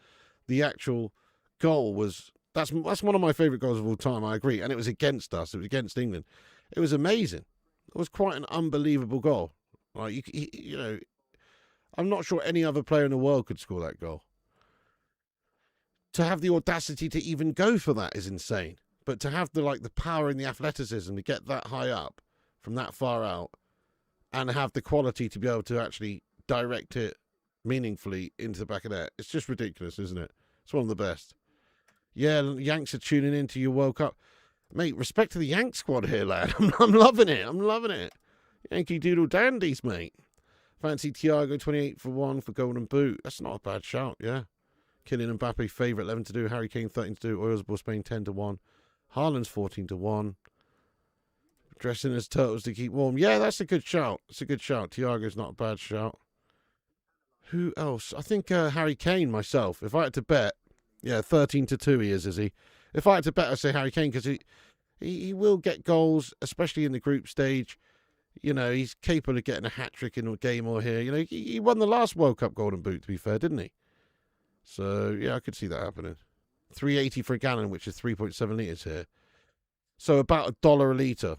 the actual goal was that's one of my favourite goals of all time. I agree, and it was against us. It was against England. It was amazing. It was quite an unbelievable goal. Like you know, I'm not sure any other player in the world could score that goal. To have the audacity to even go for that is insane. But to have the power and the athleticism to get that high up from that far out and have the quality to be able to actually direct it meaningfully into the back of net, it's just ridiculous, isn't it? It's one of the best. Yeah, Yanks are tuning into your World Cup. Mate, respect to the Yank squad here, lad. I'm loving it. I'm loving it. Yankee Doodle Dandies, mate. Fancy Thiago 28 for 1 for Golden Boot. That's not a bad shout, yeah. Kylian Mbappe, favourite 11 to do. Harry Kane 13 to do. Oils Ball Spain 10 to 1. Haaland's 14 to 1. Dressing as turtles to keep warm. Yeah, that's a good shout. It's a good shout. Thiago's not a bad shout. Who else? I think Harry Kane, myself. If I had to bet, yeah, 13 to 2 he is he? If I had to bet, I'd say Harry Kane because he will get goals, especially in the group stage. You know, he's capable of getting a hat-trick in a game or here. You know, he won the last World Cup Golden Boot, to be fair, didn't he? So, yeah, I could see that happening. 380 for a gallon, which is 3.7 litres here. So about $1 a litre.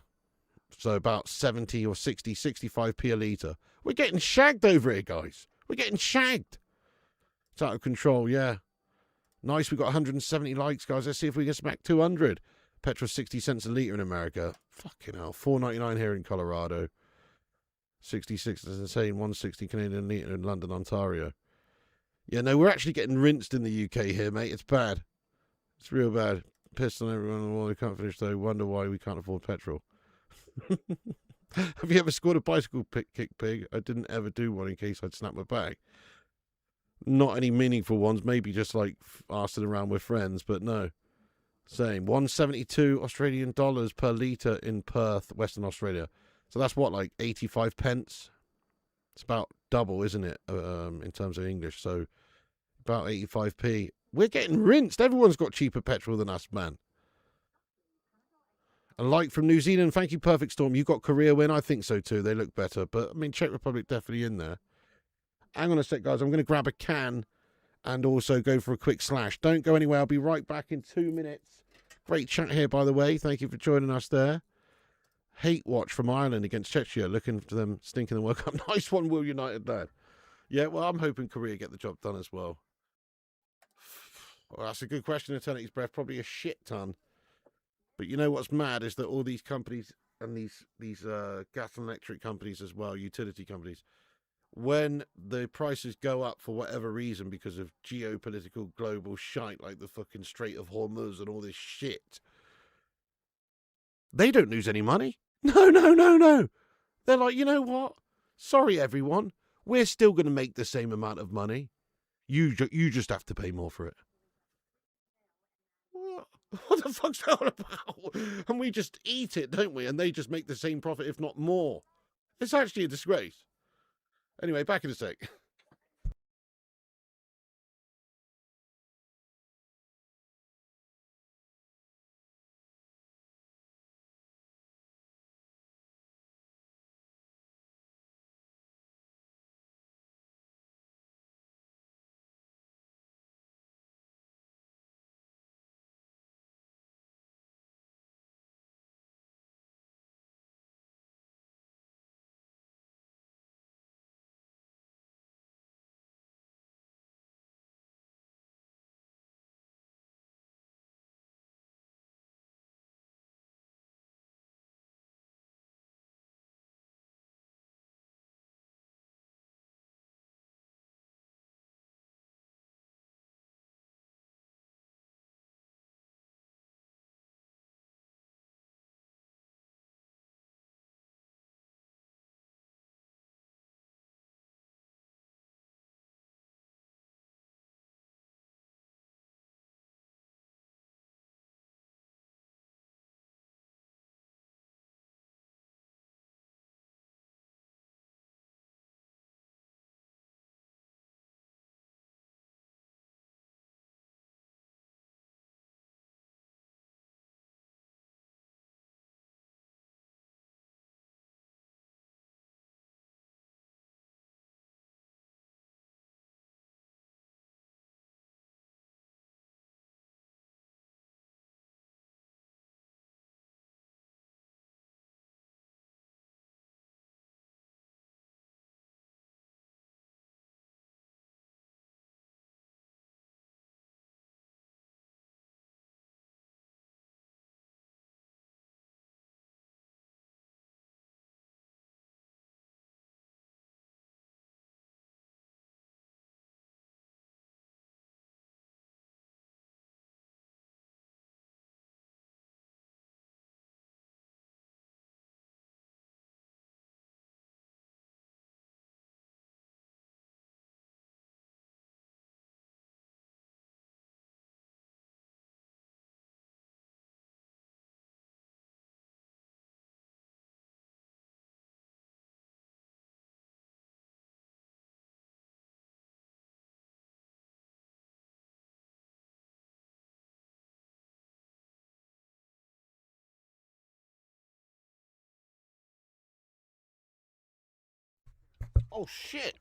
So about 70 or 60, 65p a litre. We're getting shagged over here, guys. We're getting shagged. It's out of control, yeah. Nice, we got 170 likes, guys. Let's see if we can smack 200. Petrol 60 cents a litre in America. Fucking hell. $4.99 here in Colorado. 66 is insane. 160 Canadian litre in London, Ontario. Yeah, no, we're actually getting rinsed in the UK here, mate. It's bad. It's real bad. Pissed on everyone in the world. We can't finish, though. Wonder why we can't afford petrol. Have you ever scored a bicycle kick pig? I didn't ever do one in case I'd snap my back. Not any meaningful ones. Maybe just like arsing around with friends, but no. Same. 172 Australian dollars per litre in Perth, Western Australia. So that's what, like 85 pence? It's about double, isn't it, in terms of English? So about 85p. We're getting rinsed. Everyone's got cheaper petrol than us, man. A like from New Zealand. Thank you, Perfect Storm. You got Korea win? I think so too. They look better. But, I mean, Czech Republic definitely in there. Hang on a sec, guys. I'm going to grab a can and also go for a quick slash. Don't go anywhere. I'll be right back in 2 minutes. Great chat here, by the way. Thank you for joining us there. Hate watch from Ireland against Czechia. Looking for them stinking the World Cup. Nice one, Will United, lad. Yeah, well, I'm hoping Korea get the job done as well. Well, that's a good question, Eternity's Breath. Probably a shit ton. But you know what's mad is that all these companies and these gas and electric companies as well, utility companies, when the prices go up for whatever reason because of geopolitical global shite like the fucking Strait of Hormuz and all this shit, they don't lose any money. No. They're like, you know what? Sorry, everyone. We're still going to make the same amount of money. You just have to pay more for it. What the fuck's that all about? And we just eat it, don't we? And they just make the same profit, if not more. It's actually a disgrace. Anyway, back in a sec. Oh, shit.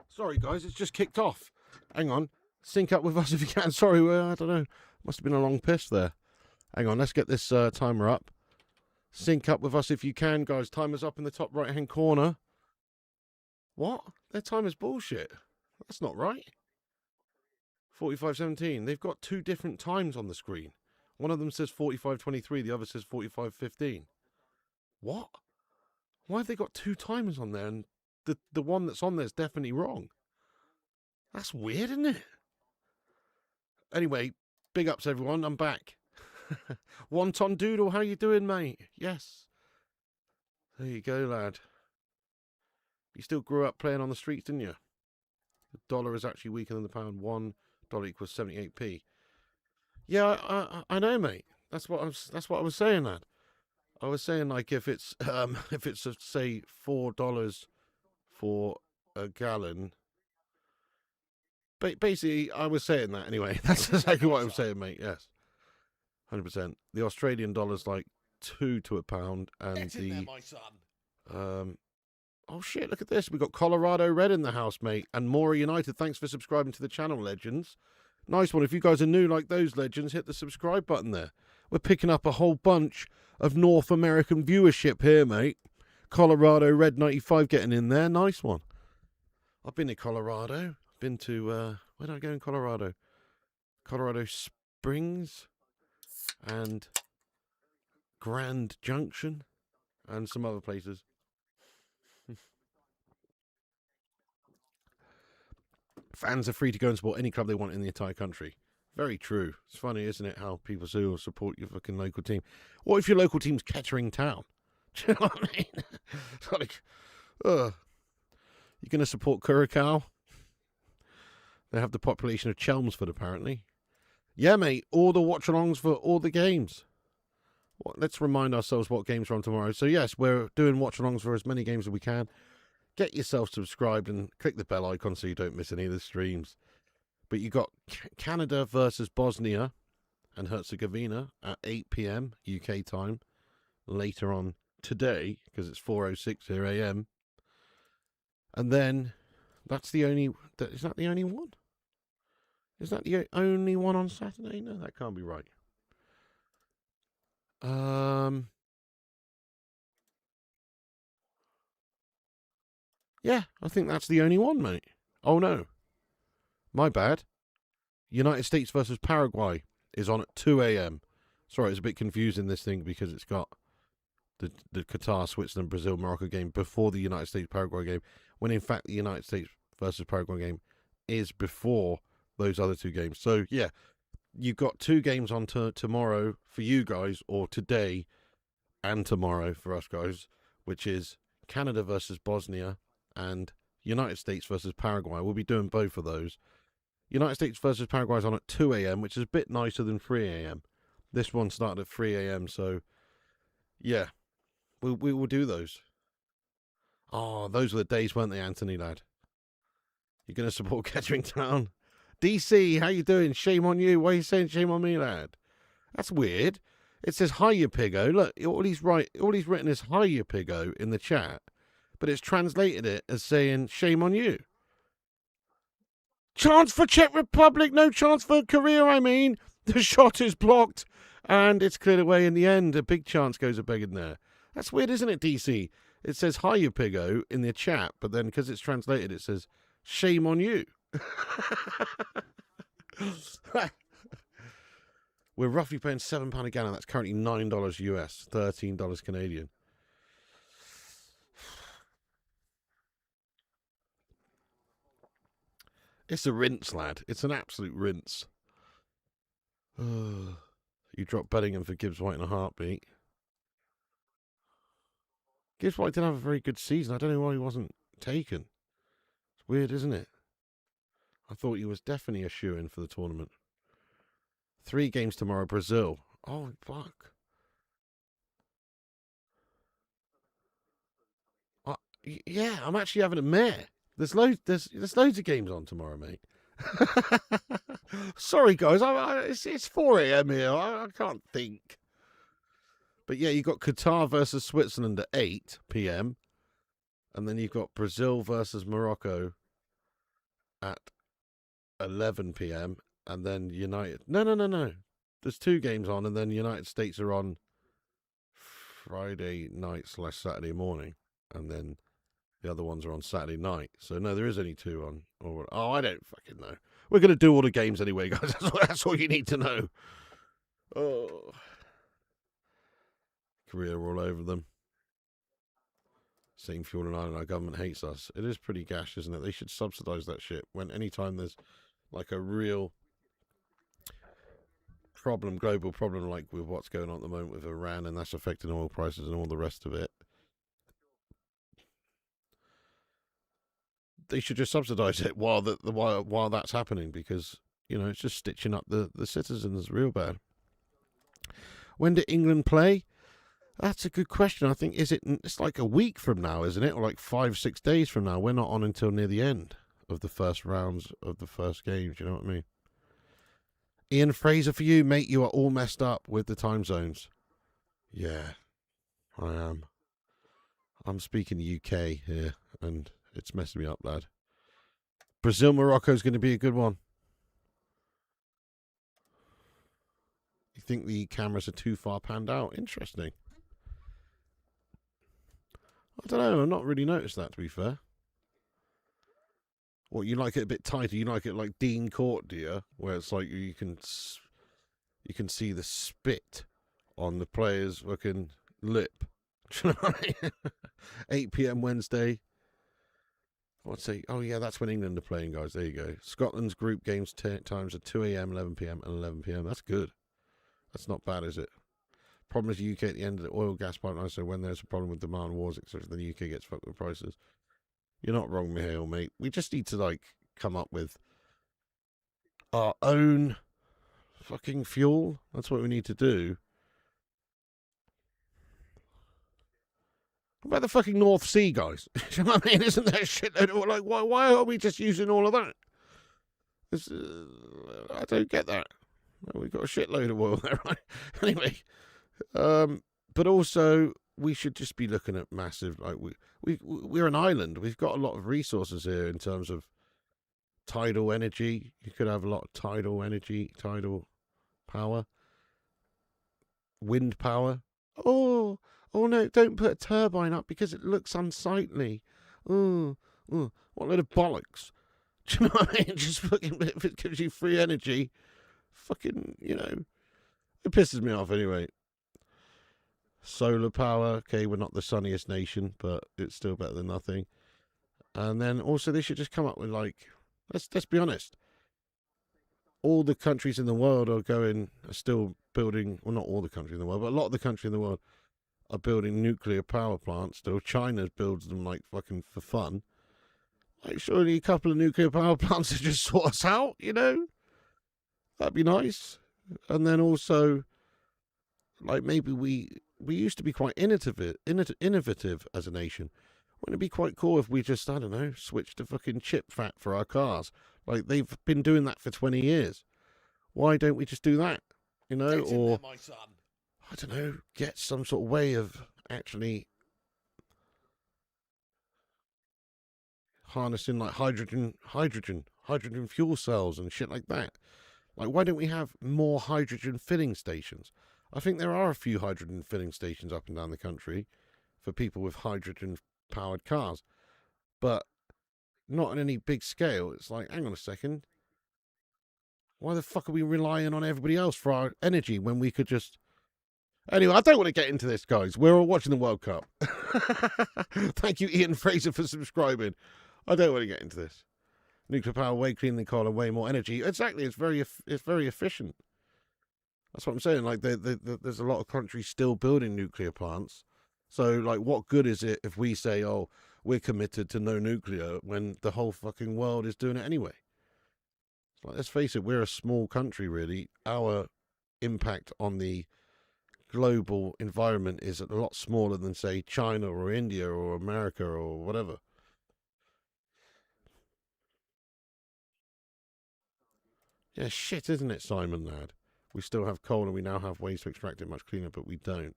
Sorry, guys. It's just kicked off. Hang on. Sync up with us if you can. Sorry, I don't know. Must have been a long piss there. Hang on. Let's get this timer up. Sync up with us if you can, guys. Timer's up in the top right-hand corner. What? Their timer's bullshit. That's not right. 45:17. They've got two different times on the screen. One of them says 45:23. The other says 45:15. What? Why have they got two timers on there and the one that's on there is definitely wrong? That's weird, isn't it? Anyway, big ups, everyone. I'm back. Wonton Doodle, how you doing, mate? Yes. There you go, lad. You still grew up playing on the streets, didn't you? The dollar is actually weaker than the pound. $1 equals 78p. Yeah, I know, mate. That's what I was saying, lad. I was saying, like, if it's say $4 for a gallon. But basically, I was saying that anyway. That's exactly what I was saying, mate. Yes, 100%. The Australian dollar's like 2 to a pound, and Get in there, my son. Oh shit! Look at this. We got Colorado Red in the house, mate, and Mora United. Thanks for subscribing to the channel, legends. Nice one. If you guys are new like those legends, hit the subscribe button there. We're picking up a whole bunch of North American viewership here, mate. Colorado Red 95 getting in there. Nice one. I've been to Colorado. Been to, where did I go in Colorado? Colorado Springs and Grand Junction and some other places. Fans are free to go and support any club they want in the entire country. Very true. It's funny, isn't it, how people say, oh, support your fucking local team. What if your local team's Kettering Town? Do you know what I mean? It's like, you're going to support Curacao? They have the population of Chelmsford, apparently. Yeah, mate, all the watch-alongs for all the games. Let's remind ourselves what games are on tomorrow. So, yes, we're doing watch-alongs for as many games as we can. Get yourself subscribed and click the bell icon so you don't miss any of the streams. But you got Canada versus Bosnia and Herzegovina at 8 p.m. UK time later on today, because it's 4:06 here a.m. And then that's the only... Is that the only one? Is that the only one on Saturday? No, that can't be right. Yeah, I think that's the only one, mate. Oh, no. My bad. United States versus Paraguay is on at 2 a.m. Sorry, it's a bit confusing, this thing, because it's got the Qatar, Switzerland, Brazil, Morocco game before the United States-Paraguay game, when in fact the United States versus Paraguay game is before those other two games. So, yeah, you've got two games on tomorrow for you guys, or today and tomorrow for us guys, which is Canada versus Bosnia and United States versus Paraguay. We'll be doing both of those. United States versus Paraguay is on at 2 a.m., which is a bit nicer than 3 a.m. This one started at 3 a.m., so, yeah, we will do those. Oh, those were the days, weren't they, Anthony, lad? You're going to support Kettering Town? DC, how you doing? Shame on you. Why are you saying shame on me, lad? That's weird. It says, hiya, Piggo. Look, all he's written is hiya, Piggo in the chat, but it's translated it as saying shame on you. Chance for Czech Republic, no chance for Korea, I mean. The shot is blocked, and it's cleared away in the end. A big chance goes a begging there. That's weird, isn't it, DC? It says, hiya, Piggo, in the chat, but then because it's translated, it says, shame on you. We're roughly paying £7 a gallon. That's currently $9 US, $13 Canadian. It's a rinse, lad. It's an absolute rinse. You dropped Bellingham for Gibbs White in a heartbeat. Gibbs White didn't have a very good season. I don't know why he wasn't taken. It's weird, isn't it? I thought he was definitely a shoo-in for the tournament. 3 games tomorrow, Brazil. Oh, fuck. Yeah, I'm actually having a mare. There's loads of games on tomorrow, mate. Sorry, guys. It's 4 a.m. here. I can't think. But yeah, you got Qatar versus Switzerland at 8 p.m. And then you've got Brazil versus Morocco at 11 p.m. And then United. No. There's 2 games on, and then United States are on Friday night / Saturday morning, and then the other ones are on Saturday night. So no, there is only 2 on. I don't fucking know. We're gonna do all the games anyway, guys. That's all you need to know. Oh, Korea all over them. Same fuel and iron. Our government hates us. It is pretty gash, isn't it? They should subsidise that shit. When anytime there's like a real problem, global problem, like with what's going on at the moment with Iran, and that's affecting oil prices and all the rest of it, they should just subsidise it while that's happening, because it's just stitching up the citizens real bad. When did England play? That's a good question. I think it's like a week from now, isn't it? Or like 5-6 days from now. We're not on until near the end of the first rounds of the first games. You know what I mean? Ian Fraser, for you, mate, you are all messed up with the time zones. Yeah, I am. I'm speaking UK here, and it's messing me up, lad. Brazil, Morocco is going to be a good one. You think the cameras are too far panned out? Interesting. I don't know. I've not really noticed that, to be fair. What, you like it a bit tighter? You like it like Dean Court, do you? Where it's like you can see the spit on the player's fucking lip. 8 p.m. Wednesday. What's it? Oh yeah, that's when England are playing, guys. There you go. Scotland's group games times are 2 a.m., 11 p.m. and 11 p.m. That's good. That's not bad, is it? Problem is the UK at the end of the oil gas pipeline, so when there's a problem with demand wars, etc., the UK gets fucked with prices. You're not wrong, Mihail, mate. We just need to come up with our own fucking fuel. That's what we need to do. What about the fucking North Sea, guys? You know what I mean? Isn't there a shitload of, why are we just using all of that? I don't get that. We've got a shitload of oil there, right? Anyway, but also we should just be looking at massive, we're an island. We've got a lot of resources here in terms of tidal energy. You could have a lot of tidal energy, tidal power, wind power. Oh no, don't put a turbine up because it looks unsightly. What a load of bollocks. Do you know what I mean? Just fucking, if it gives you free energy, fucking, it pisses me off anyway. Solar power, okay, we're not the sunniest nation, but it's still better than nothing. And then also they should just come up with let's be honest. All the countries in the world are still building, well, not all the countries in the world, but a lot of the countries in the world are building nuclear power plants still. China builds them fucking for fun. Surely a couple of nuclear power plants to just sort us out, That'd be nice. And then also, maybe we used to be quite innovative as a nation. Wouldn't it be quite cool if we just, I don't know, switched to fucking chip fat for our cars? They've been doing that for 20 years. Why don't we just do that? Or, there, my son. I don't know, get some sort of way of actually harnessing hydrogen fuel cells and shit like that. Why don't we have more hydrogen filling stations? I think there are a few hydrogen filling stations up and down the country for people with hydrogen-powered cars, but not on any big scale. It's hang on a second. Why the fuck are we relying on everybody else for our energy when we could just... Anyway, I don't want to get into this, guys. We're all watching the World Cup. Thank you, Ian Fraser, for subscribing. I don't want to get into this. Nuclear power, way cleaner than coal and way more energy. Exactly, it's very efficient. That's what I'm saying. There's a lot of countries still building nuclear plants. So, what good is it if we say, oh, we're committed to no nuclear when the whole fucking world is doing it anyway? Let's face it, we're a small country, really. Our impact on the global environment is a lot smaller than, say, China or India or America or whatever. Yeah, shit, isn't it, Simon, lad? We still have coal and we now have ways to extract it much cleaner, but we don't.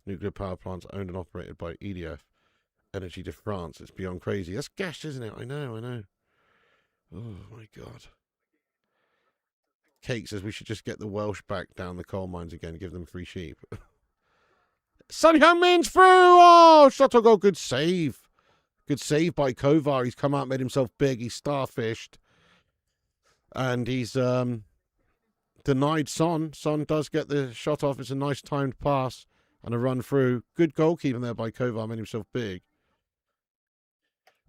Nuclear power plants owned and operated by EDF. energy to France. It's beyond crazy. That's gash, isn't it? I know. Oh, my God. Kate says we should just get the Welsh back down the coal mines again and give them free sheep. Son Heung-min's through! Oh, Shotto, good save. Good save by Kovar. He's come out, made himself big. He's starfished. And he's denied Son. Son does get the shot off. It's a nice timed pass and a run through. Good goalkeeping there by Kovar, made himself big.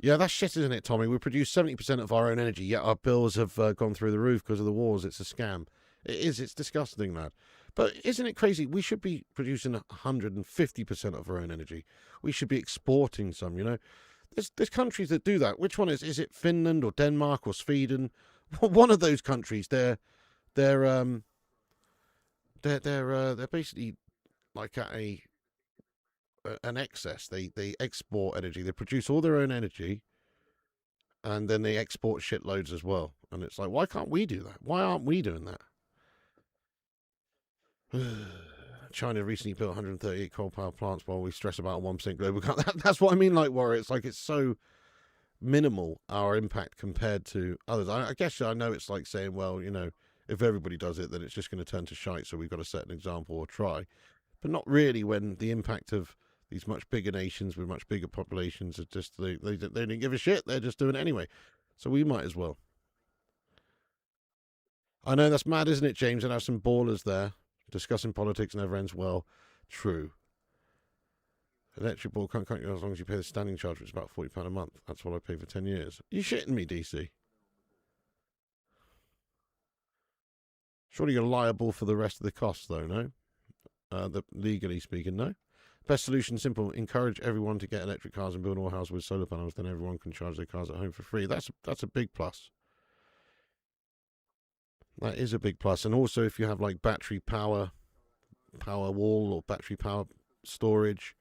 Yeah, that's shit, isn't it, Tommy? We produce 70% of our own energy, yet our bills have gone through the roof because of the wars. It's a scam. It is. It's disgusting, lad. But isn't it crazy? We should be producing 150% of our own energy. We should be exporting some, you know. There's countries that do that. Which one is it Finland or Denmark or Sweden? One of those countries, they're basically like at an excess. They export energy. They produce all their own energy, and then they export shitloads as well. And it's like, why can't we do that? Why aren't we doing that? China recently built 138 coal power plants while we stress about a 1% global carbon. That's what I mean, like, Warrior. It's like it's so minimal, our impact, compared to others. I guess I know it's like saying, well, you know, if everybody does it, then it's just going to turn to shite, so we've got to set an example or try. But not really, when the impact of these much bigger nations with much bigger populations are just, they didn't give a shit. They're just doing it anyway. So we might as well. I know that's mad, isn't it, James? And have some ballers there. Discussing politics never ends well. True. Electric ball can't cut you as long as you pay the standing charge, which is about £40 a month. That's what I pay for 10 years. Are you shitting me, DC? Surely you're liable for the rest of the costs, though, no? Legally speaking, no? Best solution, simple. Encourage everyone to get electric cars and build all houses with solar panels. Then everyone can charge their cars at home for free. That's a big plus. That is a big plus. And also if you have like battery power wall or battery power storage,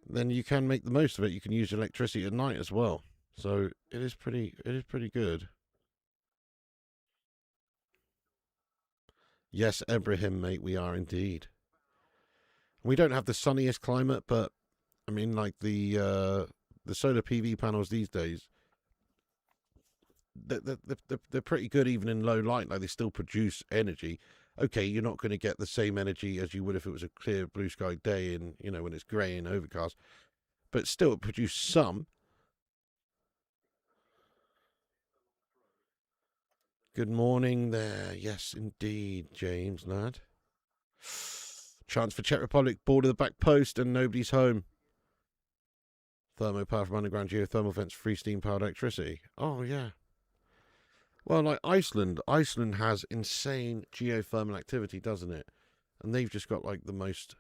then you can make the most of it. You can use electricity at night as well. So it is pretty good. Yes, Ibrahim, mate, we are indeed. We don't have the sunniest climate, but I mean, like the solar PV panels these days, they're pretty good even in low light. Like, they still produce energy. Okay, you're not going to get the same energy as you would if it was a clear blue sky day and, you know, when it's grey and overcast, but still it produces some. Good morning there. Yes, indeed, James, lad. Chance for Czech Republic, board of the back post and nobody's home. Thermo power from underground geothermal vents, free steam powered electricity. Oh, yeah. Well, like Iceland has insane geothermal activity, doesn't it? And they've just got like the most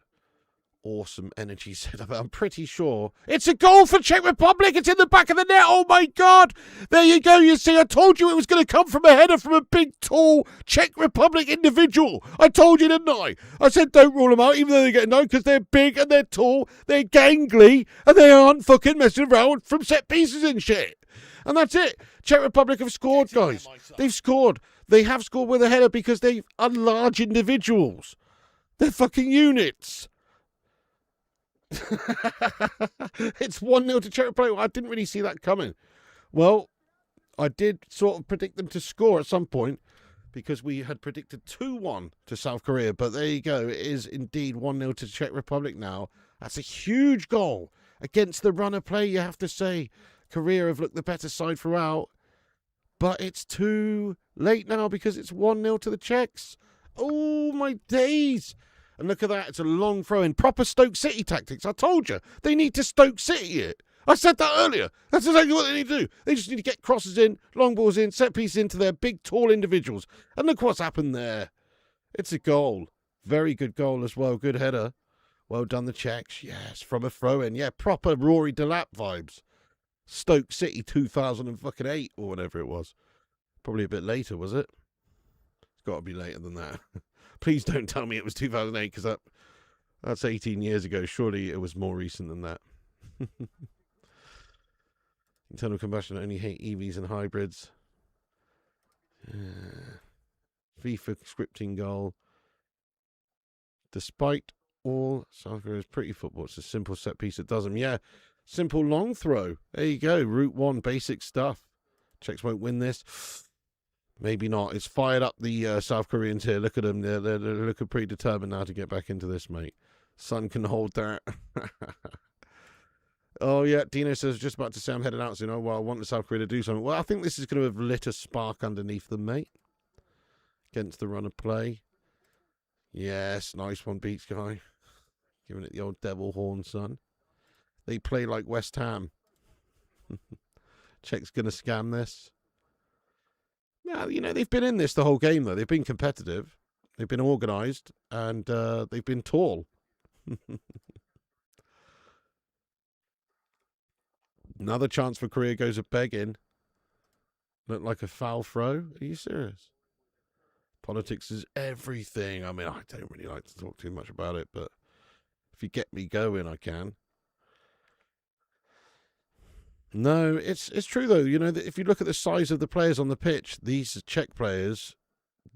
awesome energy setup. I'm pretty sure it's a goal for Czech Republic. It's in the back of the net. Oh my God! There you go. You see, I told you it was going to come from a header from a big, tall Czech Republic individual. I told you, didn't I? I said don't rule them out, even though they get no, because they're big and they're tall, they're gangly, and they aren't fucking messing around from set pieces and shit. And that's it. Czech Republic have scored, guys. They've scored. They have scored with a header because they are large individuals. They're fucking units. It's 1-0 to Czech Republic. I didn't really see that coming. Well, I did sort of predict them to score at some point because we had predicted 2-1 to South Korea. But there you go. It is indeed 1-0 to Czech Republic now. That's a huge goal against the runner play, you have to say. Korea have looked the better side throughout. But it's too late now because it's 1-0 to the Czechs. Oh, my days. And look at that. It's a long throw in. Proper Stoke City tactics. I told you. They need to Stoke City it. I said that earlier. That's exactly what they need to do. They just need to get crosses in, long balls in, set pieces into their big, tall individuals. And look what's happened there. It's a goal. Very good goal as well. Good header. Well done, the Czechs. Yes, from a throw-in. Yeah, proper Rory Delap vibes. Stoke City 2008 or whatever it was. Probably a bit later, was it? It's got to be later than that. Please don't tell me it was 2008 because that's 18 years ago. Surely it was more recent than that. Internal combustion, only hate EVs and hybrids. FIFA scripting goal. Despite all South Korea's pretty football. It's a simple set piece that does them. Yeah, simple long throw. There you go. Route 1, basic stuff. Czechs won't win this. Maybe not. It's fired up the South Koreans here. Look at them. They're looking pretty determined now to get back into this, mate. Son can hold that. Oh, yeah. Dino says, just about to say I'm headed out soon. Oh, well, I want the South Korea to do something. Well, I think this is going to have lit a spark underneath them, mate. Against the run of play. Yes, nice one, Beats Guy. Giving it the old devil horn, son. They play like West Ham. Czech's going to scam this. Now, you know, they've been in this the whole game, though. They've been competitive. They've been organised. And they've been tall. Another chance for Korea goes a begging. Looked like a foul throw. Are you serious? Politics is everything. I mean, I don't really like to talk too much about it, but if you get me going, I can. No, it's true, though. You know, that if you look at the size of the players on the pitch, these Czech players,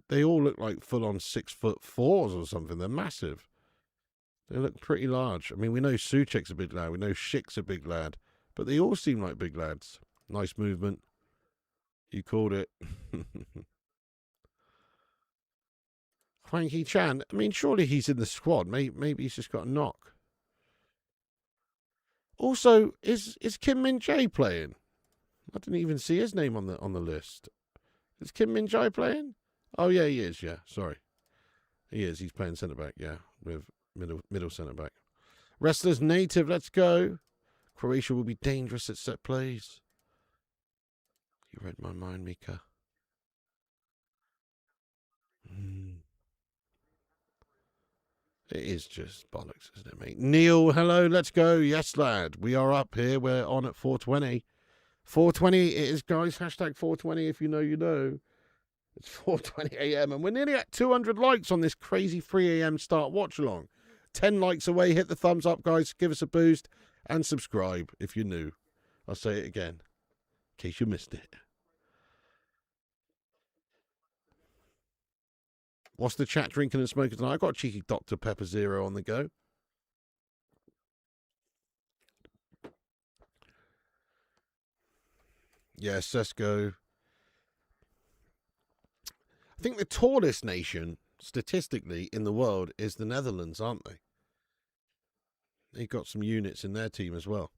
they all look like full-on 6'4" or something. They're massive. They look pretty large. I mean, we know Souček's a big lad. We know Schick's a big lad. But they all seem like big lads. Nice movement. You called it. Hwang Hee-chan, I mean, surely he's in the squad. Maybe he's just got a knock. Also, is Kim Min-jae playing? I didn't even see his name on the list. Is Kim Min-jae playing? Oh, yeah, he is, yeah. Sorry. He is. He's playing centre-back, yeah, with middle centre-back. Wrestlers native, let's go. Croatia will be dangerous at set plays. You read my mind, Mika. It is just bollocks, isn't it, mate? Neil, hello, let's go. Yes, lad. We are up here. We're on at 4:20. 4:20 it is, guys. Hashtag 4:20 if you know, you know. It's 4:20 a.m. and we're nearly at 200 likes on this crazy 3 a.m. start watch-along. 10 likes away. Hit the thumbs up, guys. Give us a boost. And subscribe if you're new. I'll say it again, in case you missed it. What's the chat drinking and smoking tonight? I've got a cheeky Dr. Pepper Zero on the go. Yes, let's go. I think the tallest nation, statistically, in the world is the Netherlands, aren't they? They've got some units in their team as well.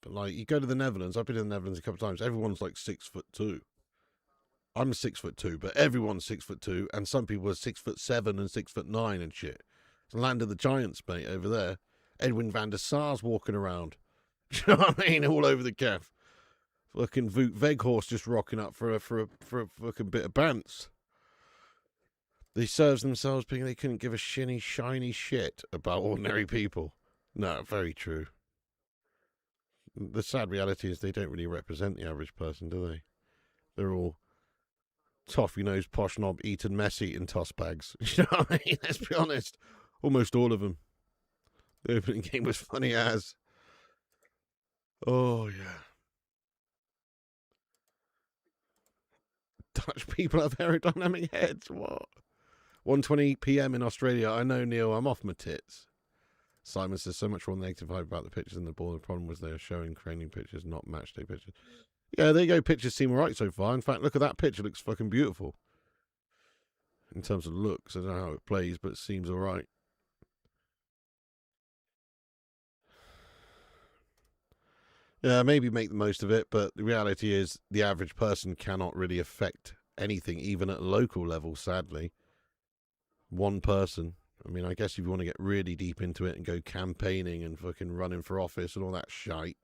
But, like, you go to the Netherlands, I've been in the Netherlands a couple of times, everyone's like 6'2". I'm 6'2", but everyone's 6'2", and some people are 6'7" and 6'9" and shit. It's the land of the giants, mate, over there. Edwin van der Sar's walking around. Do you know what I mean? All over the calf. Fucking Wout Weghorst just rocking up for a fucking bit of bants. They serves themselves being they couldn't give a shiny shit about ordinary people. No, very true. The sad reality is they don't really represent the average person, do they? They're all toffee-nosed posh knob eating mess eating toss bags. You know what I mean? Let's be honest. Almost all of them. The opening game was funny as. Oh, yeah. Dutch people have aerodynamic heads. What? 1:20 p.m. in Australia. I know, Neil. I'm off my tits. Simon says so much more negative hype about the pictures in the ball. The problem was they were showing training pictures, not match day pictures. Yeah, there you go. Pictures seem all right so far. In fact, look at that picture. It looks fucking beautiful. In terms of looks, I don't know how it plays, but it seems all right. Yeah, maybe make the most of it, but the reality is the average person cannot really affect anything, even at a local level, sadly. One person. I mean, I guess if you want to get really deep into it and go campaigning and fucking running for office and all that shite.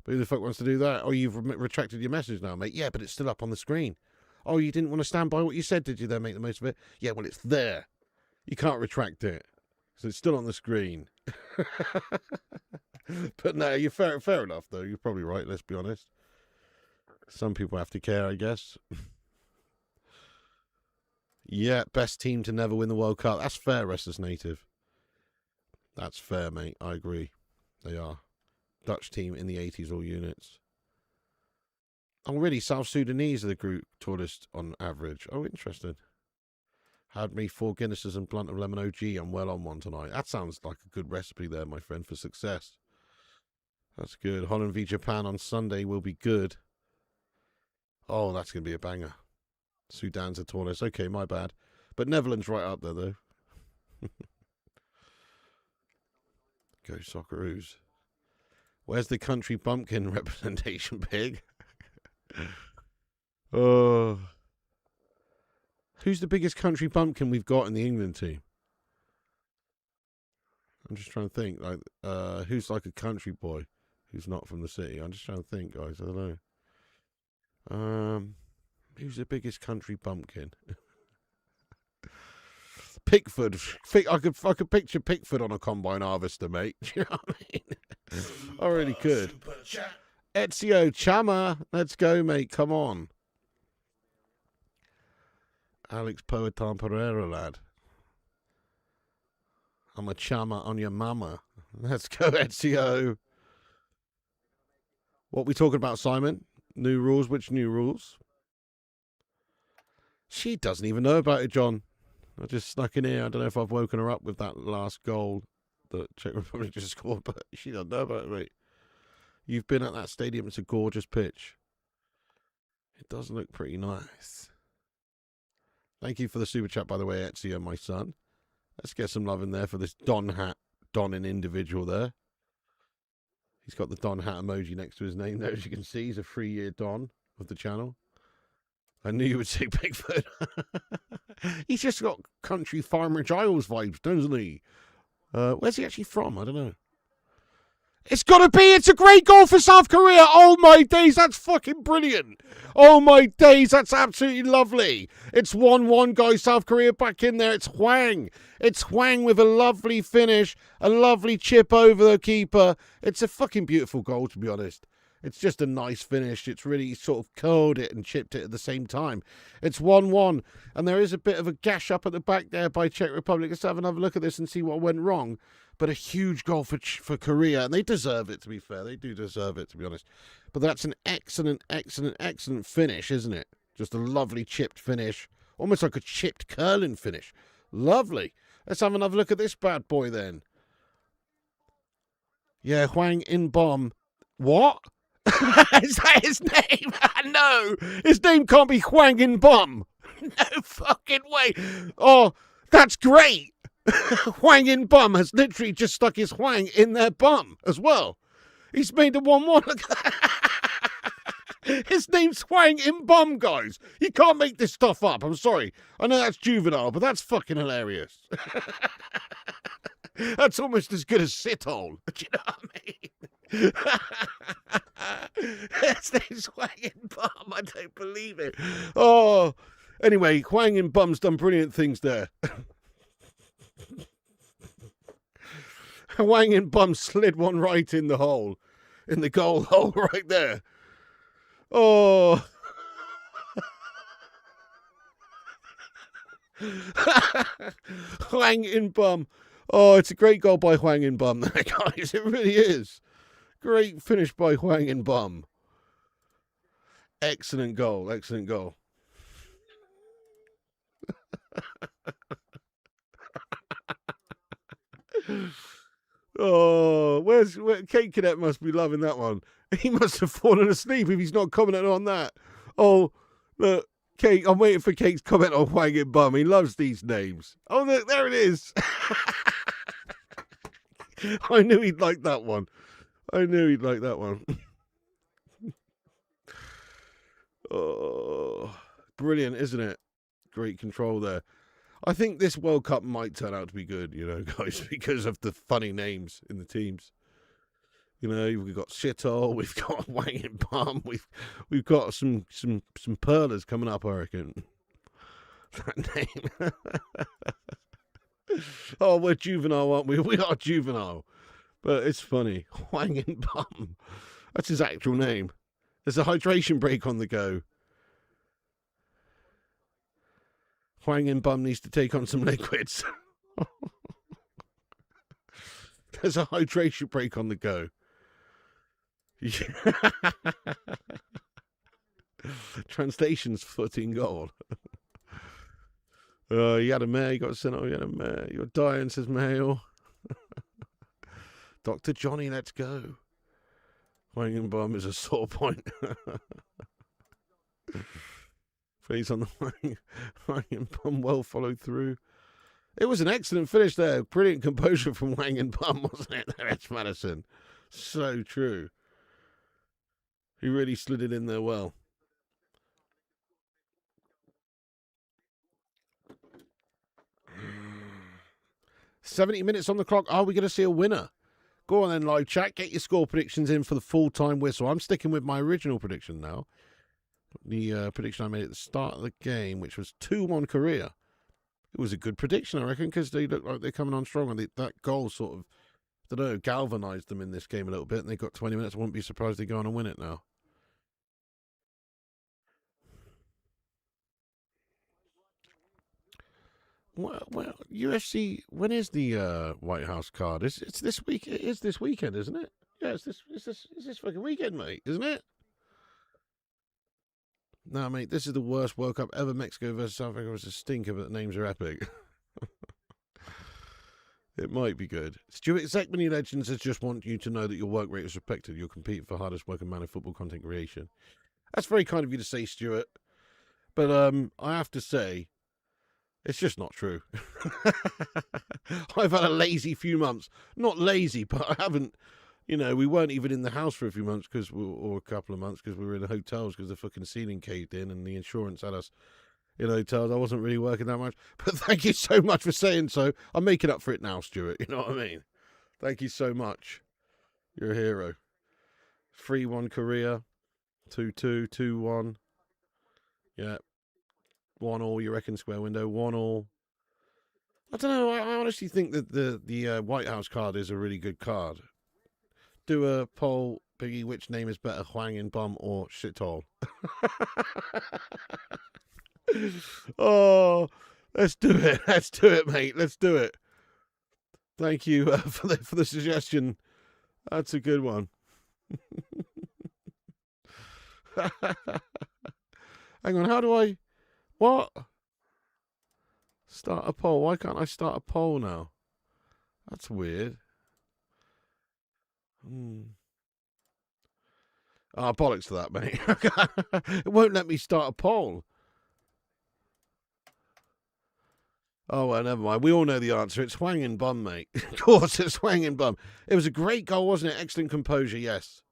But who the fuck wants to do that? Oh, you've retracted your message now, mate. Yeah, but it's still up on the screen. Oh, you didn't want to stand by what you said, did you, then make the most of it? Yeah, well, it's there. You can't retract it. So it's still on the screen. But no, you're fair enough, though. You're probably right, let's be honest. Some people have to care, I guess. Yeah, best team to never win the World Cup. That's fair, Restless Native. That's fair, mate. I agree. They are. Dutch team in the 80s, all units. Oh, really? South Sudanese are the group tallest on average. Oh, interesting. Had me 4 Guinnesses and blunt of lemon OG. I'm well on one tonight. That sounds like a good recipe there, my friend, for success. That's good. Holland v Japan on Sunday will be good. Oh, that's going to be a banger. Sudan's a tallest. Okay, my bad. But Netherlands right up there, though. Go Socceroos. Where's the country bumpkin representation, pig? Oh. Who's the biggest country bumpkin we've got in the England team? I'm just trying to think. Like, who's like a country boy who's not from the city? I'm just trying to think, guys. I don't know. Who's the biggest country bumpkin? Pickford. I could picture Pickford on a combine harvester, mate. Do you know what I mean? I really could. Ezio Chama. Let's go, mate. Come on. Alex Poetan Pereira, lad. I'm a chama on your mama. Let's go, Ezio. What we talking about, Simon? New rules? Which new rules? She doesn't even know about it, John. I just snuck in here. I don't know if I've woken her up with that last goal that Czech Republic just scored, but she doesn't know about it, mate. You've been at that stadium. It's a gorgeous pitch. It does look pretty nice. Thank you for the super chat, by the way, Ezio, my son. Let's get some love in there for this Don hat, Donning individual there. He's got the Don hat emoji next to his name there, as you can see. He's a 3-year Don of the channel. I knew you would say Pickford. He's just got country farmer Giles vibes, doesn't he? Where's he actually from? I don't know. It's got to be. It's a great goal for South Korea. Oh, my days. That's fucking brilliant. Oh, my days. That's absolutely lovely. It's 1-1, guys. South Korea back in there. It's Hwang. It's Hwang with a lovely finish. A lovely chip over the keeper. It's a fucking beautiful goal, to be honest. It's just a nice finish. It's really sort of curled it and chipped it at the same time. It's 1-1. And there is a bit of a gash up at the back there by Czech Republic. Let's have another look at this and see what went wrong. But a huge goal for Korea. And they deserve it, to be fair. They do deserve it, to be honest. But that's an excellent, excellent, excellent finish, isn't it? Just a lovely chipped finish. Almost like a chipped curling finish. Lovely. Let's have another look at this bad boy then. Yeah, Hwang In Bom. What? Is that his name? No, his name can't be Hwang In Bum. No fucking way. Oh, that's great. Hwang In Bum has literally just stuck his Hwang in their bum as well. He's made the 1-1. His name's Hwang In Bum, guys. You can't make this stuff up. I'm sorry. I know that's juvenile, but that's fucking hilarious. That's almost as good as shithole. Do you know what I mean? His name's Hwang In Bum. I don't believe it. Oh, anyway, Hwang In Bum's done brilliant things there. Hwang In Bum slid one right in the hole, in the goal hole right there. Oh. Hwang In Bum. Oh, it's a great goal by Hwang In Bum there, guys. It really is. Great finish by Hwang In Bum. Excellent goal. Excellent goal. Oh, Kate Cadet must be loving that one. He must have fallen asleep if he's not commenting on that. Oh, look, Kate, I'm waiting for Kate's comment on Hwang In Bum. He loves these names. Oh, look, there it is. I knew he'd like that one. I knew he'd like that one. Oh, brilliant, isn't it? Great control there. I think this World Cup might turn out to be good, you know, guys, because of the funny names in the teams. You know, we've got Shithole, we've got Hwang In Bum, we've got some pearlers coming up, I reckon. That name. Oh, we're juvenile, aren't we? We are juvenile. But it's funny. Hwang In Bum. That's his actual name. There's a hydration break on the go. Hwang In Bum needs to take on some liquids. There's a hydration break on the go. Translation's foot in goal. He had a mare. He got sent off. He had a mare. You're dying, says Mayo. Dr. Johnny, let's go. Wang Bum is a sore point. Face on the Wang Bum, well followed through. It was an excellent finish there. Brilliant composure from Wang Bum, wasn't it? That's Madison. So true. He really slid it in there well. "70 minutes on the clock. Are we going to see a winner?" Go on then, live chat. Get your score predictions in for the full-time whistle. I'm sticking with my original prediction now. The prediction I made at the start of the game, which was 2-1 Korea. It was a good prediction, I reckon, because they look like they're coming on strong. And that goal sort of, I don't know, galvanised them in this game a little bit. And they got 20 minutes. I wouldn't be surprised they go on and win it now. Well, UFC. When is the White House card? It's this week. It is this weekend, isn't it? Yeah, it's this fucking weekend, mate, isn't it? No, mate, this is the worst World Cup ever. Mexico versus South Africa was a stinker, but the names are epic. It might be good. Stuart Zekmany Legends says, "Just want you to know that your work rate is respected. You're competing for hardest working man in football content creation." That's very kind of you to say, Stuart. But I have to say, it's just not true. I've had a lazy few months. Not lazy, but I haven't, we weren't even in the house for a few months or a couple of months because we were in hotels because the fucking ceiling caved in and the insurance had us in hotels. I wasn't really working that much. But thank you so much for saying so. I'm making up for it now, Stuart. You know what I mean? Thank you so much. You're a hero. 3-1 Korea. 2-2, 2-1. Yeah. 1-1, you reckon, square window? 1-1. I don't know. I honestly think that the White House card is a really good card. Do a poll, Biggie. Which name is better, Huang and Bum or Shithole? Oh, let's do it. Let's do it, mate. Let's do it. Thank you for the suggestion. That's a good one. Hang on. How do I? What? Start a poll. Why can't I start a poll now? That's weird. Bollocks to that, mate. It won't let me start a poll. Oh, well, never mind. We all know the answer. It's Huang and Bum, mate. Of course, it's Huang and Bum. It was a great goal, wasn't it? Excellent composure, yes.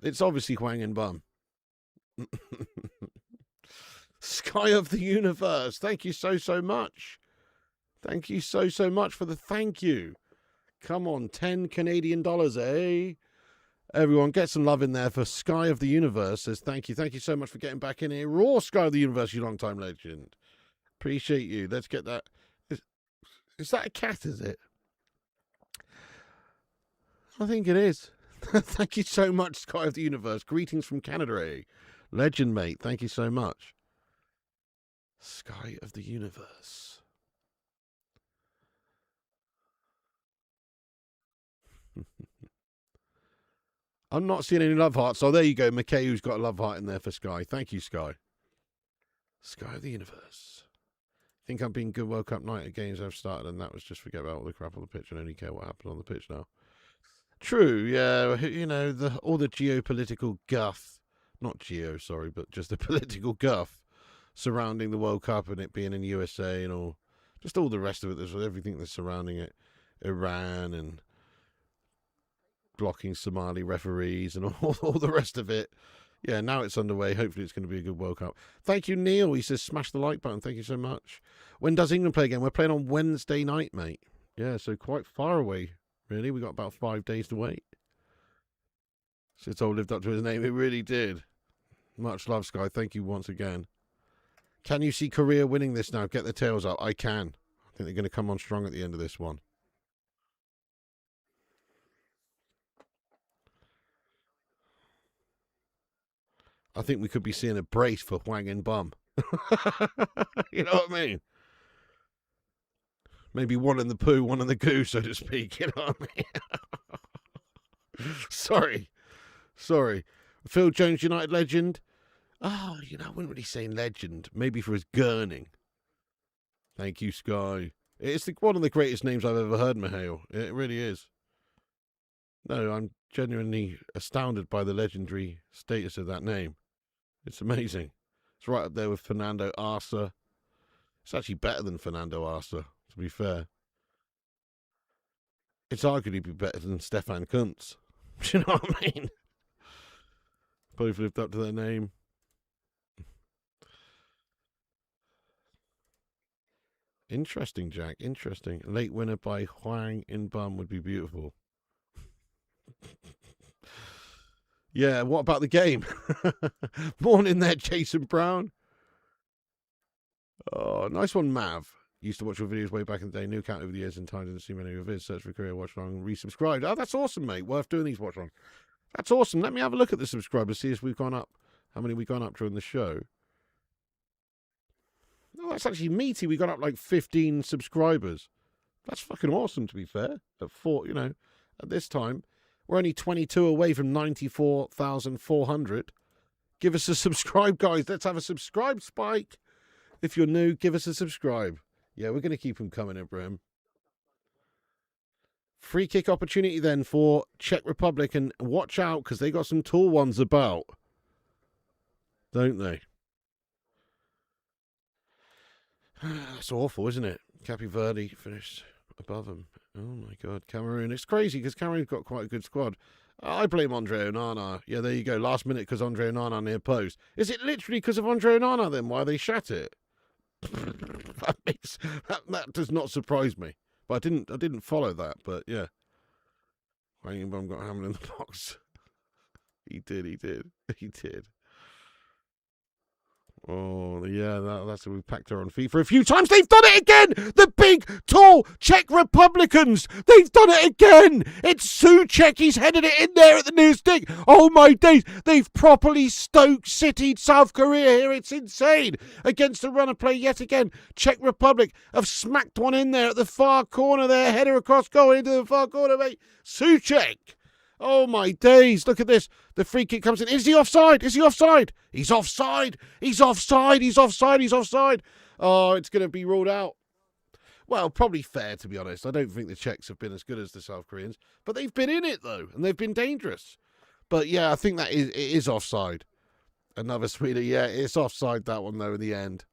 It's obviously Huang and Bum. Sky of the Universe. Thank you so much. Thank you so much for the thank you. Come on, 10 Canadian dollars, eh? Everyone, get some love in there for Sky of the Universe. Says thank you. Thank you so much for getting back in here. Raw Sky of the Universe, you long-time legend. Appreciate you. Let's get that. Is that a cat, is it? I think it is. Thank you so much, Sky of the Universe. Greetings from Canada, eh? Legend, mate. Thank you so much. Sky of the Universe. I'm not seeing any love hearts. So there you go. McKay, who's got a love heart in there for Sky. Thank you, Sky. Sky of the Universe. Think I'm being good World Cup night at games I've started, and that was just forget about all the crap on the pitch and only care what happened on the pitch now. True, yeah. All the geopolitical guff. Not geo, sorry, but just the political guff surrounding the World Cup and it being in USA and all. Just all the rest of it. There's everything that's surrounding it. Iran and blocking Somali referees and all the rest of it. Yeah, now it's underway. Hopefully it's going to be a good World Cup. Thank you, Neil. He says, smash the like button. Thank you so much. When does England play again? We're playing on Wednesday night, mate. Yeah, so quite far away, really. We got about 5 days to wait. So it's all lived up to his name. It really did. Much love, Sky. Thank you once again. Can you see Korea winning this now? Get the tails up. I can. I think they're going to come on strong at the end of this one. I think we could be seeing a brace for Huang and Bum. You know what I mean? Maybe one in the poo, one in the goo, so to speak. You know what I mean? Sorry. Phil Jones, United legend. Oh, I wouldn't really say legend. Maybe for his gurning. Thank you, Sky. It's one of the greatest names I've ever heard, Mihail. It really is. No, I'm genuinely astounded by the legendary status of that name. It's amazing. It's right up there with Fernando Arce. It's actually better than Fernando Arce, to be fair. It's arguably better than Stefan Kuntz. Do you know what I mean? Both lived up to their name. Interesting, Jack. Interesting. Late winner by Huang in Bum would be beautiful. Yeah, what about the game? Morning there, Jason Brown. Oh, nice one, Mav. Used to watch your videos way back in the day. New account over the years and time. Didn't see many of your vids. Search for career watch along and resubscribed. Oh, that's awesome, mate. Worth doing these watch along. That's awesome. Let me have a look at the subscribers, see if we've gone up. How many we've gone up during the show? Oh, that's actually meaty. We got up like 15 subscribers. That's fucking awesome, to be fair. At this time, we're only 22 away from 94,400. Give us a subscribe, guys. Let's have a subscribe spike. If you're new, give us a subscribe. Yeah, we're going to keep them coming, Ibrahim. Free kick opportunity then for Czech Republic. And watch out, because they got some tall ones about. Don't they? That's awful, isn't it? Cape Verde finished above them. Oh, my God. Cameroon. It's crazy, because Cameroon's got quite a good squad. I blame Andre Onana. Yeah, there you go. Last minute because Andre Onana near post. Is it literally because of Andre Onana then why they shat it? that does not surprise me. But I didn't follow that. But yeah, Wang Bum got hammered in the box. He did. Oh, yeah, that's we packed her on FIFA a few times. They've done it again! The big, tall Czech Republicans! They've done it again! It's Souček. He's headed it in there at the near stick. Oh, my days. They've properly Stoke-City'd South Korea here. It's insane. Against the runner play yet again. Czech Republic have smacked one in there at the far corner there. Header across goal into the far corner, mate. Souček. Oh, my days. Look at this. The free kick comes in. Is he offside? He's offside. He's offside. Oh, it's going to be ruled out. Well, probably fair, to be honest. I don't think the Czechs have been as good as the South Koreans. But they've been in it, though. And they've been dangerous. But, yeah, I think it is offside. Another sweeter. Yeah, it's offside, that one, though, in the end.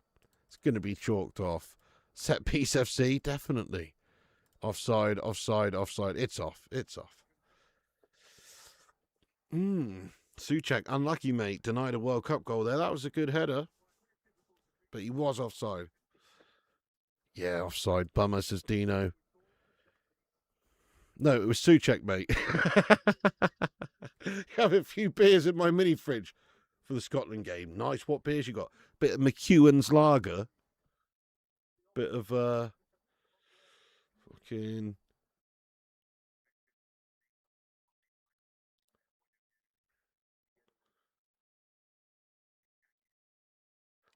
It's going to be chalked off. Set piece FC, definitely. Offside. It's off. Souček, unlucky, mate. Denied a World Cup goal there. That was a good header. But he was offside. Yeah, offside. Bummer, says Dino. No, it was Souček, mate. Have a few beers in my mini fridge for the Scotland game. Nice. What beers you got? Bit of McEwen's Lager. Bit of, fucking...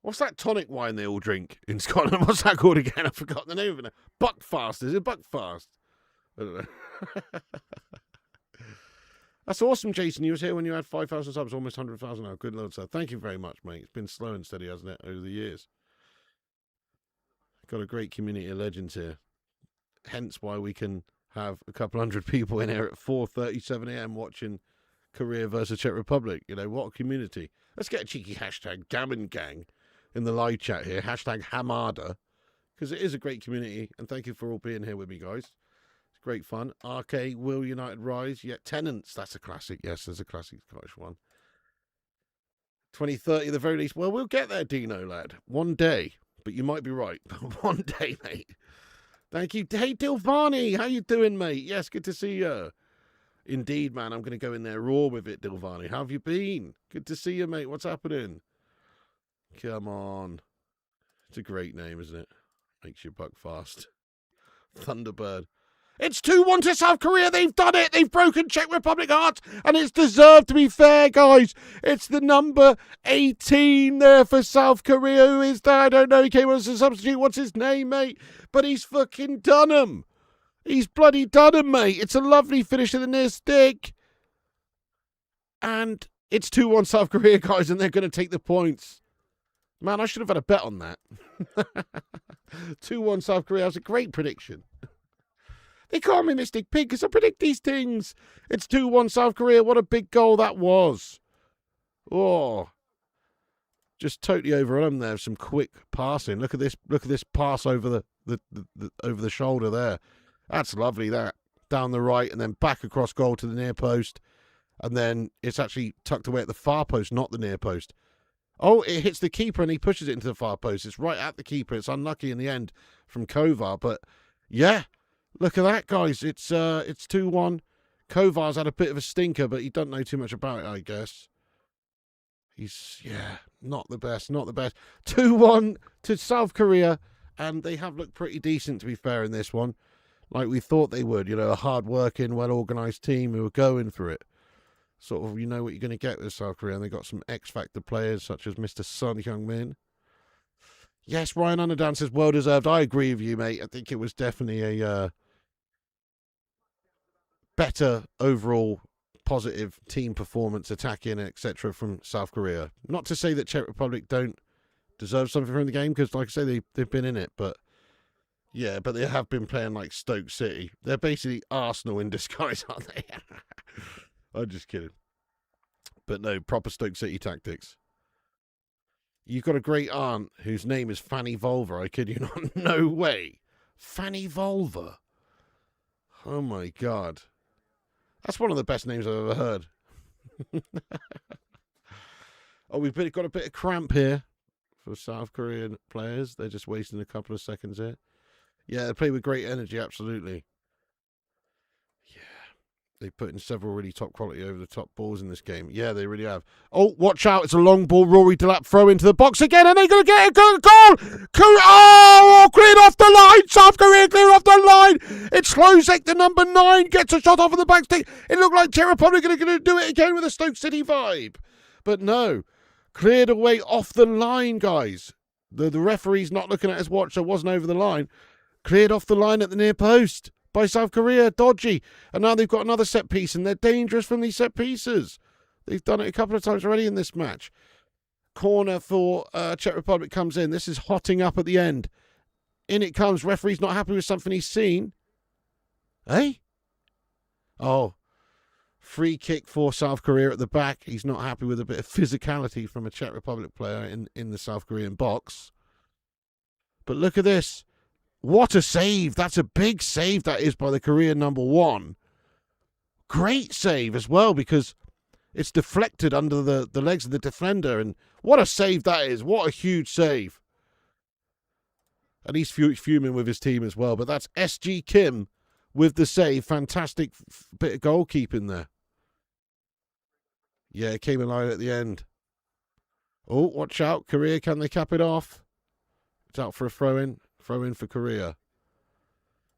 What's that tonic wine they all drink in Scotland? What's that called again? I forgot the name of it. Buckfast. Is it Buckfast? I don't know. That's awesome, Jason. You was here when you had 5,000 subs, almost 100,000 now. Good Lord, sir. Thank you very much, mate. It's been slow and steady, hasn't it, over the years? Got a great community of legends here. Hence why we can have a couple hundred people in here at 4:37 a.m. watching Korea versus Czech Republic. You know, what a community. Let's get a cheeky hashtag Gammon Gang in the live chat here. Hashtag Hamada. Because it is a great community. And thank you for all being here with me, guys. It's great fun. RK, Will United Rise. Yeah, Tenants. That's a classic. Yes, there's a classic Scottish one. 2030 at the very least. Well, we'll get there, Dino, lad. One day. But you might be right. One day, mate. Thank you. Hey, Dilvani. How you doing, mate? Yes, good to see you. Indeed, man. I'm going to go in there raw with it, Dilvani. How have you been? Good to see you, mate. What's happening? Come on. It's a great name, isn't it? Makes you buck fast. Thunderbird. It's 2-1 to South Korea. They've done it. They've broken Czech Republic hearts. And it's deserved, to be fair, guys. It's the number 18 there for South Korea. Who is that? I don't know. He came on as a substitute. What's his name, mate? But he's fucking done him. He's bloody done him, mate. It's a lovely finish to the near stick. And it's 2-1 South Korea, guys, and they're going to take the points. Man, I should have had a bet on that. 2-1 South Korea. That was a great prediction. They call me Mystic Pig because I predict these things. It's 2-1 South Korea. What a big goal that was. Oh. Just totally overrun them there. Some quick passing. Look at this pass over the shoulder there. That's lovely, that. Down the right and then back across goal to the near post. And then it's actually tucked away at the far post, not the near post. Oh, it hits the keeper and he pushes it into the far post. It's right at the keeper. It's unlucky in the end from Kovar. But, yeah. Look at that, guys. It's 2-1. Kovar's had a bit of a stinker, but he doesn't know too much about it, I guess. He's, not the best, 2-1 to South Korea, and they have looked pretty decent, to be fair, in this one. Like we thought they would, a hard-working, well-organised team who are going for it. Sort of, you know what you're going to get with South Korea, and they got some X-Factor players, such as Mr. Son Heung-min. Yes, Ryan Underdown says, well-deserved. I agree with you, mate. I think it was definitely a better overall positive team performance, attacking, etc. from South Korea. Not to say that Czech Republic don't deserve something from the game, because, like I say, they've been in it, but yeah, but they have been playing like Stoke City. They're basically Arsenal in disguise, aren't they? I'm just kidding. But no, proper Stoke City tactics. You've got a great aunt whose name is Fanny Volva. I kid you not. No way. Fanny Volva. Oh, my God. That's one of the best names I've ever heard. Oh, we've got a bit of cramp here for South Korean players. They're just wasting a couple of seconds here. Yeah, they play with great energy, absolutely. Yeah. They put in several really top quality over-the-top balls in this game. Yeah, they really have. Oh, watch out. It's a long ball. Rory Delap throw into the box again, and they're going to get a goal. Oh, cleared off the line. South Korea clear off the line. It's Slozek, the number 9, gets a shot off of the back stick. It looked like Czech Republic are going to do it again with a Stoke City vibe. But no. Cleared away off the line, guys. The referee's not looking at his watch, so it wasn't over the line. Cleared off the line at the near post by South Korea. Dodgy. And now they've got another set piece, and they're dangerous from these set pieces. They've done it a couple of times already in this match. Corner for Czech Republic comes in. This is hotting up at the end. In it comes. Referee's not happy with something he's seen. Eh? Oh. Free kick for South Korea at the back. He's not happy with a bit of physicality from a Czech Republic player in the South Korean box. But look at this. What a save. That's a big save that is by the Korean number 1. Great save as well, because it's deflected under the legs of the defender. And what a save that is. What a huge save. And he's fuming with his team as well. But that's SG Kim with the save. Fantastic bit of goalkeeping there. Yeah, it came alive at the end. Oh, watch out. Korea, can they cap it off? It's out for a throw-in. Throw-in for Korea.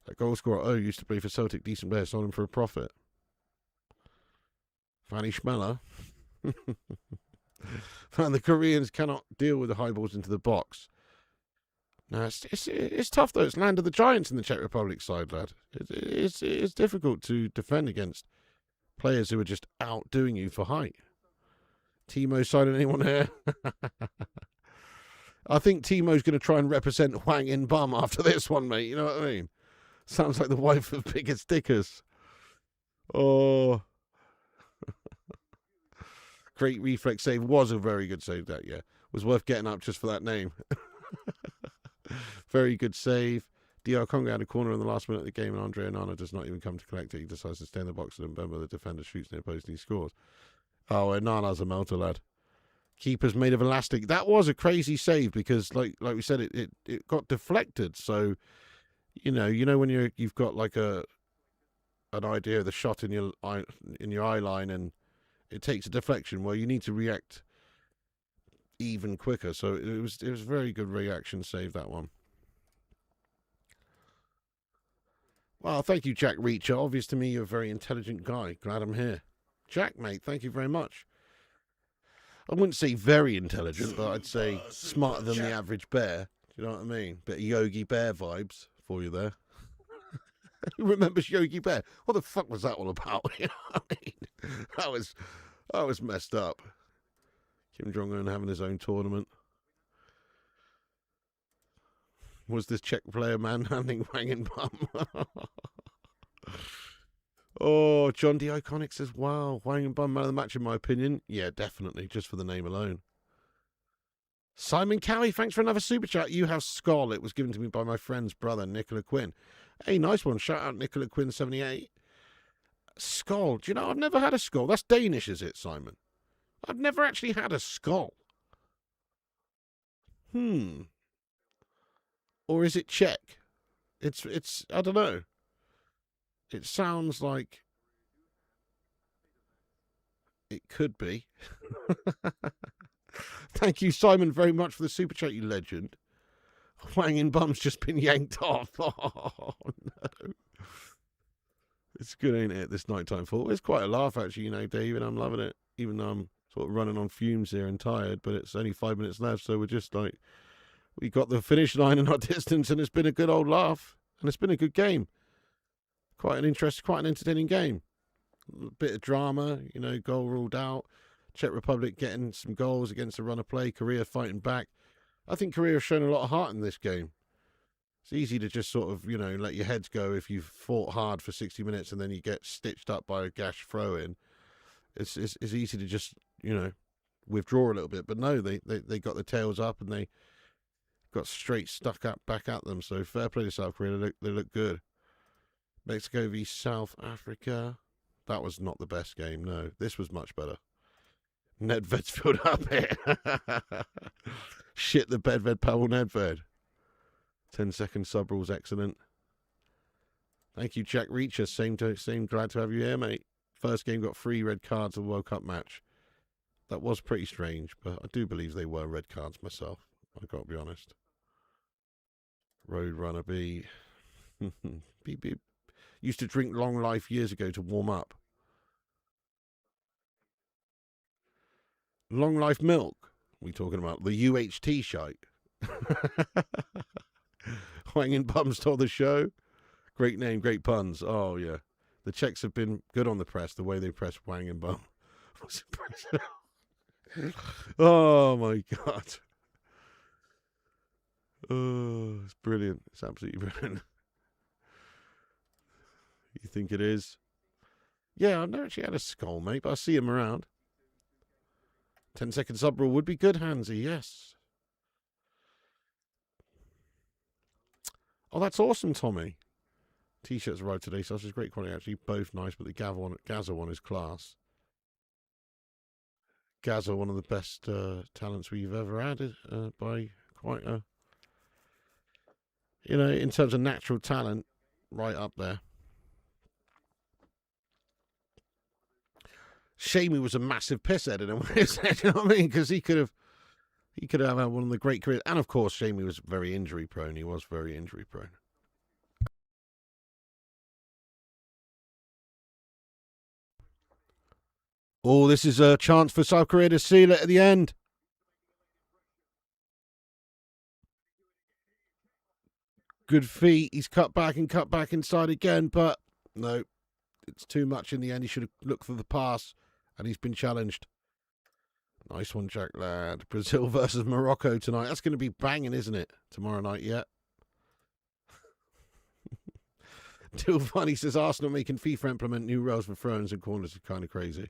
That goal scorer, used to play for Celtic. Decent player, sold him for a profit. Fanny Schmeller. And the Koreans cannot deal with the high balls into the box. Now, it's tough, though. It's land of the giants in the Czech Republic side, lad. It's difficult to defend against players who are just outdoing you for height. Timo signing anyone here? I think Timo's going to try and represent Wang In Bum after this one, mate. You know what I mean? Sounds like the wife of Biggest Stickers. Oh. Great reflex save. Was a very good save, that, yeah. Was worth getting up just for that name. Very good save. DR Congo had a corner in the last minute of the game, and Andre Onana does not even come to collect it. He decides to stay in the box, and Mbemba, the defender, shoots near post and he scores. Oh, Onana's a melter, lad. Keeper's made of elastic. That was a crazy save because, like we said, it got deflected. So, you know when you've got like an idea of the shot in your eye line, and it takes a deflection. Well, you need to react even quicker. So it was a very good reaction save, that one. Well, thank you, Jack Reacher. Obvious to me, you're a very intelligent guy. Glad I'm here. Jack, mate, thank you very much. I wouldn't say very intelligent, but I'd say smarter than the average bear. Do you know what I mean? Bit of Yogi Bear vibes for you there. Who remembers Yogi Bear? What the fuck was that all about? You know what I mean? That was messed up. Kim Jong-un having his own tournament. Was this Czech player manhandling Wang and Bum? Oh, John D. Iconic says, wow, Wang and Bum man of the match in my opinion. Yeah, definitely, just for the name alone. Simon Cowie, thanks for another super chat. You have Skull. It was given to me by my friend's brother, Nicola Quinn. Hey, nice one. Shout out Nicola Quinn 78. Skull. Do you know, I've never had a skull. That's Danish, is it, Simon? I've never actually had a skull. Or is it Czech? It's I don't know. It sounds like it could be. Thank you, Simon, very much for the super chat, you legend. Wang and Bum's just been yanked off. Oh, no. It's good, ain't it, this nighttime fall? It's quite a laugh, actually, you know, David. I'm loving it, even though I'm sort of running on fumes here and tired, but it's only 5 minutes left, so we're just like, we got the finish line in our distance, and it's been a good old laugh, and it's been a good game. Quite an entertaining game. A bit of drama, you know, goal ruled out. Czech Republic getting some goals against the run of play. Korea fighting back. I think Korea have shown a lot of heart in this game. It's easy to just sort of, you know, let your heads go if you've fought hard for 60 minutes and then you get stitched up by a gash throw-in. It's easy to just, you know, withdraw a little bit. But no, they got the tails up and they got straight stuck up back at them. So fair play to South Korea. They look good. Mexico v South Africa. That was not the best game. No, this was much better. Nedved's filled up here. Shit the Bedved Pavel Nedved. 10-second sub rules, excellent. Thank you, Jack Reacher. Same. Glad to have you here, mate. First game got 3 red cards of the World Cup match. That was pretty strange, but I do believe they were red cards myself. I've got to be honest. Roadrunner B. Beep beep. Used to drink Long Life years ago to warm up. Long Life milk. We talking about the UHT shite. Wang and Bum stole the show. Great name, great puns. Oh yeah, the Czechs have been good on the press. The way they press Wang and Bum was impressive. Oh my god. Oh, it's brilliant. It's absolutely brilliant. You think it is? Yeah, I've never actually had a skull, mate, but I see him around. 10-second sub rule would be good, Hansy, yes. Oh, that's awesome, Tommy. T-shirts arrived today, so that's great quality, actually. Both nice, but the Gaza one is class. Gaza, one of the best talents we've ever had, by quite a... You know, in terms of natural talent, right up there. Shamey was a massive pisshead in a way, you know what I mean? Because he could have had one of the great careers. And of course, Shamey was very injury prone. He was very injury prone. Oh, this is a chance for South Korea to seal it at the end. Good feet. He's cut back inside again, but no, it's too much in the end. He should have looked for the pass, and he's been challenged. Nice one, Jack lad. Brazil versus Morocco tonight. That's going to be banging, isn't it? Tomorrow night, yeah. Dilvani says Arsenal making FIFA implement new rails for throws and corners is kind of crazy.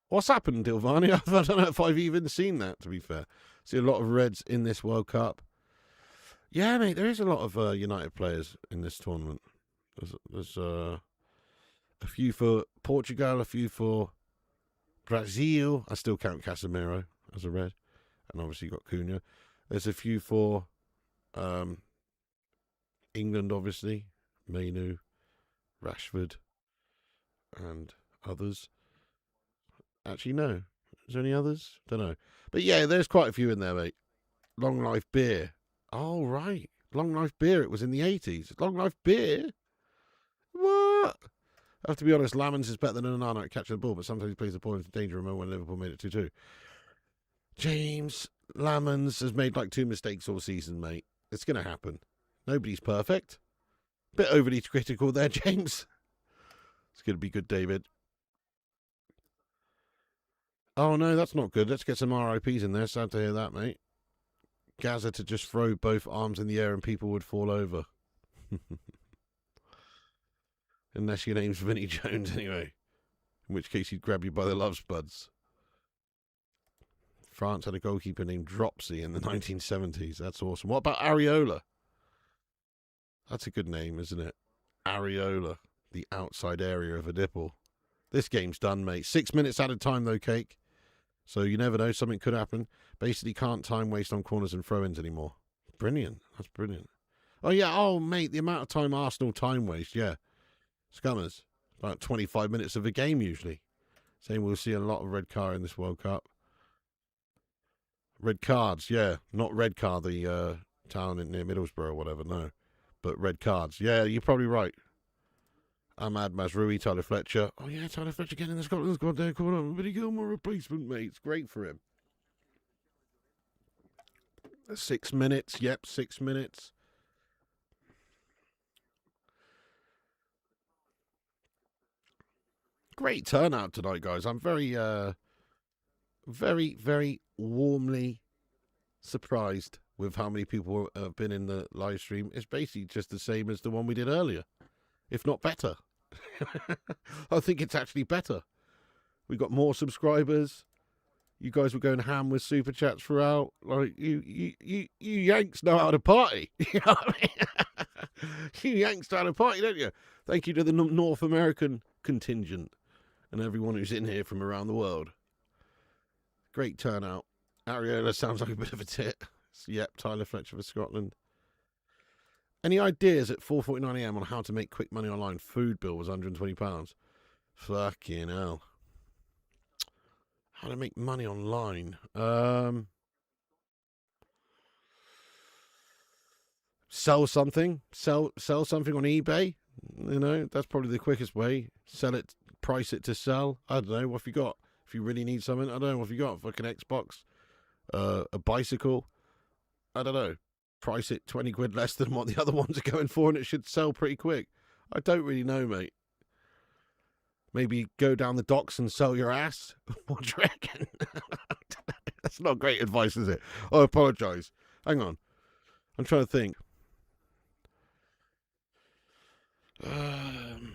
What's happened, Dilvani? I don't know if I've even seen that, to be fair. See a lot of Reds in this World Cup. Yeah, mate, there is a lot of United players in this tournament. There's a few for Portugal, a few for Brazil. I still count Casemiro as a Red. And obviously you've got Cunha. There's a few for England, obviously. Mainu, Rashford, and others. Actually, no. Is there any others? Don't know. But yeah, there's quite a few in there, mate. Long Life Beer. Oh, right. Long Life Beer. It was in the 80s. Long Life Beer? What? I have to be honest, Lamens is better than Onana at catching the ball, but sometimes he plays the ball into danger remote when Liverpool made it 2-2. James Lamens has made like 2 mistakes all season, mate. It's going to happen. Nobody's perfect. Bit overly critical there, James. It's going to be good, David. Oh, no, that's not good. Let's get some RIPs in there. Sad to hear that, mate. Gaza to just throw both arms in the air and people would fall over. Unless your name's Vinnie Jones, anyway. In which case he'd grab you by the love spuds. France had a goalkeeper named Dropsy in the 1970s. That's awesome. What about Areola? That's a good name, isn't it? Areola. The outside area of a nipple. This game's done, mate. 6 minutes at a time, though, Cake. So you never know. Something could happen. Basically can't time waste on corners and throw-ins anymore. Brilliant. That's brilliant. Oh, yeah. Oh, mate, the amount of time Arsenal time waste. Yeah. Scummers. About 25 minutes of a game, usually. Saying we'll see a lot of red card in this World Cup. Red cards, yeah. Not Red Car, the town near Middlesbrough or whatever, no. But red cards. Yeah, you're probably right. Ahmad Mazrui, Tyler Fletcher. Oh, yeah, Tyler Fletcher getting in the Scotland squad there. Come on, Billy Gilmore replacement, mate. It's great for him. 6 minutes. Yep, 6 minutes. Great turnout tonight, guys. I'm very, very warmly surprised with how many people have been in the live stream. It's basically just the same as the one we did earlier, if not better. I think it's actually better. We got more subscribers. You guys were going ham with super chats throughout. Like you Yanks know how to party. You know what I mean? You Yanks know how to party, don't you? Thank you to the North American contingent and everyone who's in here from around the world. Great turnout. Areola sounds like a bit of a tit. Yep, Tyler Fletcher for Scotland. Any ideas at 4:49 AM on how to make quick money online? Food bill was £120. Fucking hell. How to make money online? Sell something. Sell something on eBay. You know, that's probably the quickest way. Sell it, price it to sell. I don't know. What have you got? If you really need something, I don't know. What have you got? Fucking Xbox? A bicycle? I don't know. Price it 20 quid less than what the other ones are going for and it should sell pretty quick. I don't really know, mate. Maybe go down the docks and sell your ass? What do you reckon? That's not great advice, is it? I apologise. Hang on. I'm trying to think.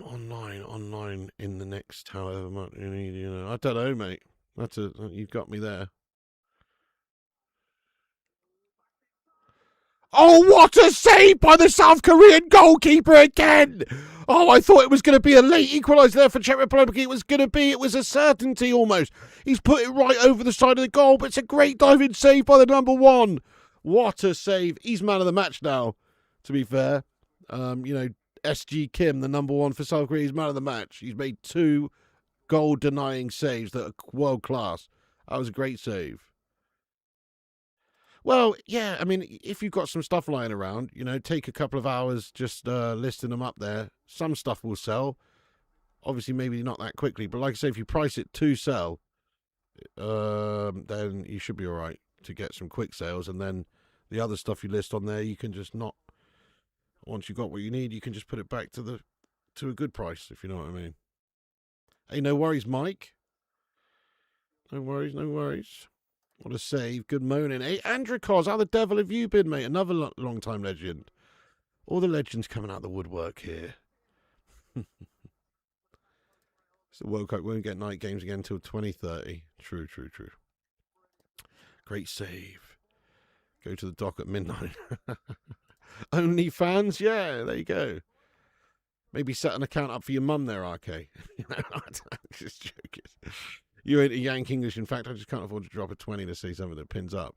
Online in the next however much you need, you know. I don't know, mate. You've got me there. Oh, what a save by the South Korean goalkeeper again! Oh, I thought it was going to be a late equaliser there for Czech Republic. It was a certainty almost. He's put it right over the side of the goal, but it's a great diving save by the number one. What a save. He's man of the match now, to be fair. SG Kim, the number one for South Korea, he's man of the match. He's made 2 goal-denying saves that are world-class. That was a great save. Well, yeah, I mean, if you've got some stuff lying around, you know, take a couple of hours just listing them up there. Some stuff will sell. Obviously, maybe not that quickly, but like I say, if you price it to sell, then you should be all right to get some quick sales. And then the other stuff you list on there, you can just not, once you've got what you need, you can just put it back to a good price, if you know what I mean. Hey, no worries, Mike. No worries. What a save. Good moaning. Hey, Andrew Cos, how the devil have you been, mate? Another long-time legend. All the legends coming out of the woodwork here. So the World Cup won't get night games again until 2030. True. Great save. Go to the dock at midnight. Only fans? Yeah, there you go. Maybe set an account up for your mum there, RK. I'm just joking. You ain't a Yank English. In fact, I just can't afford to drop a 20 to see something that pins up.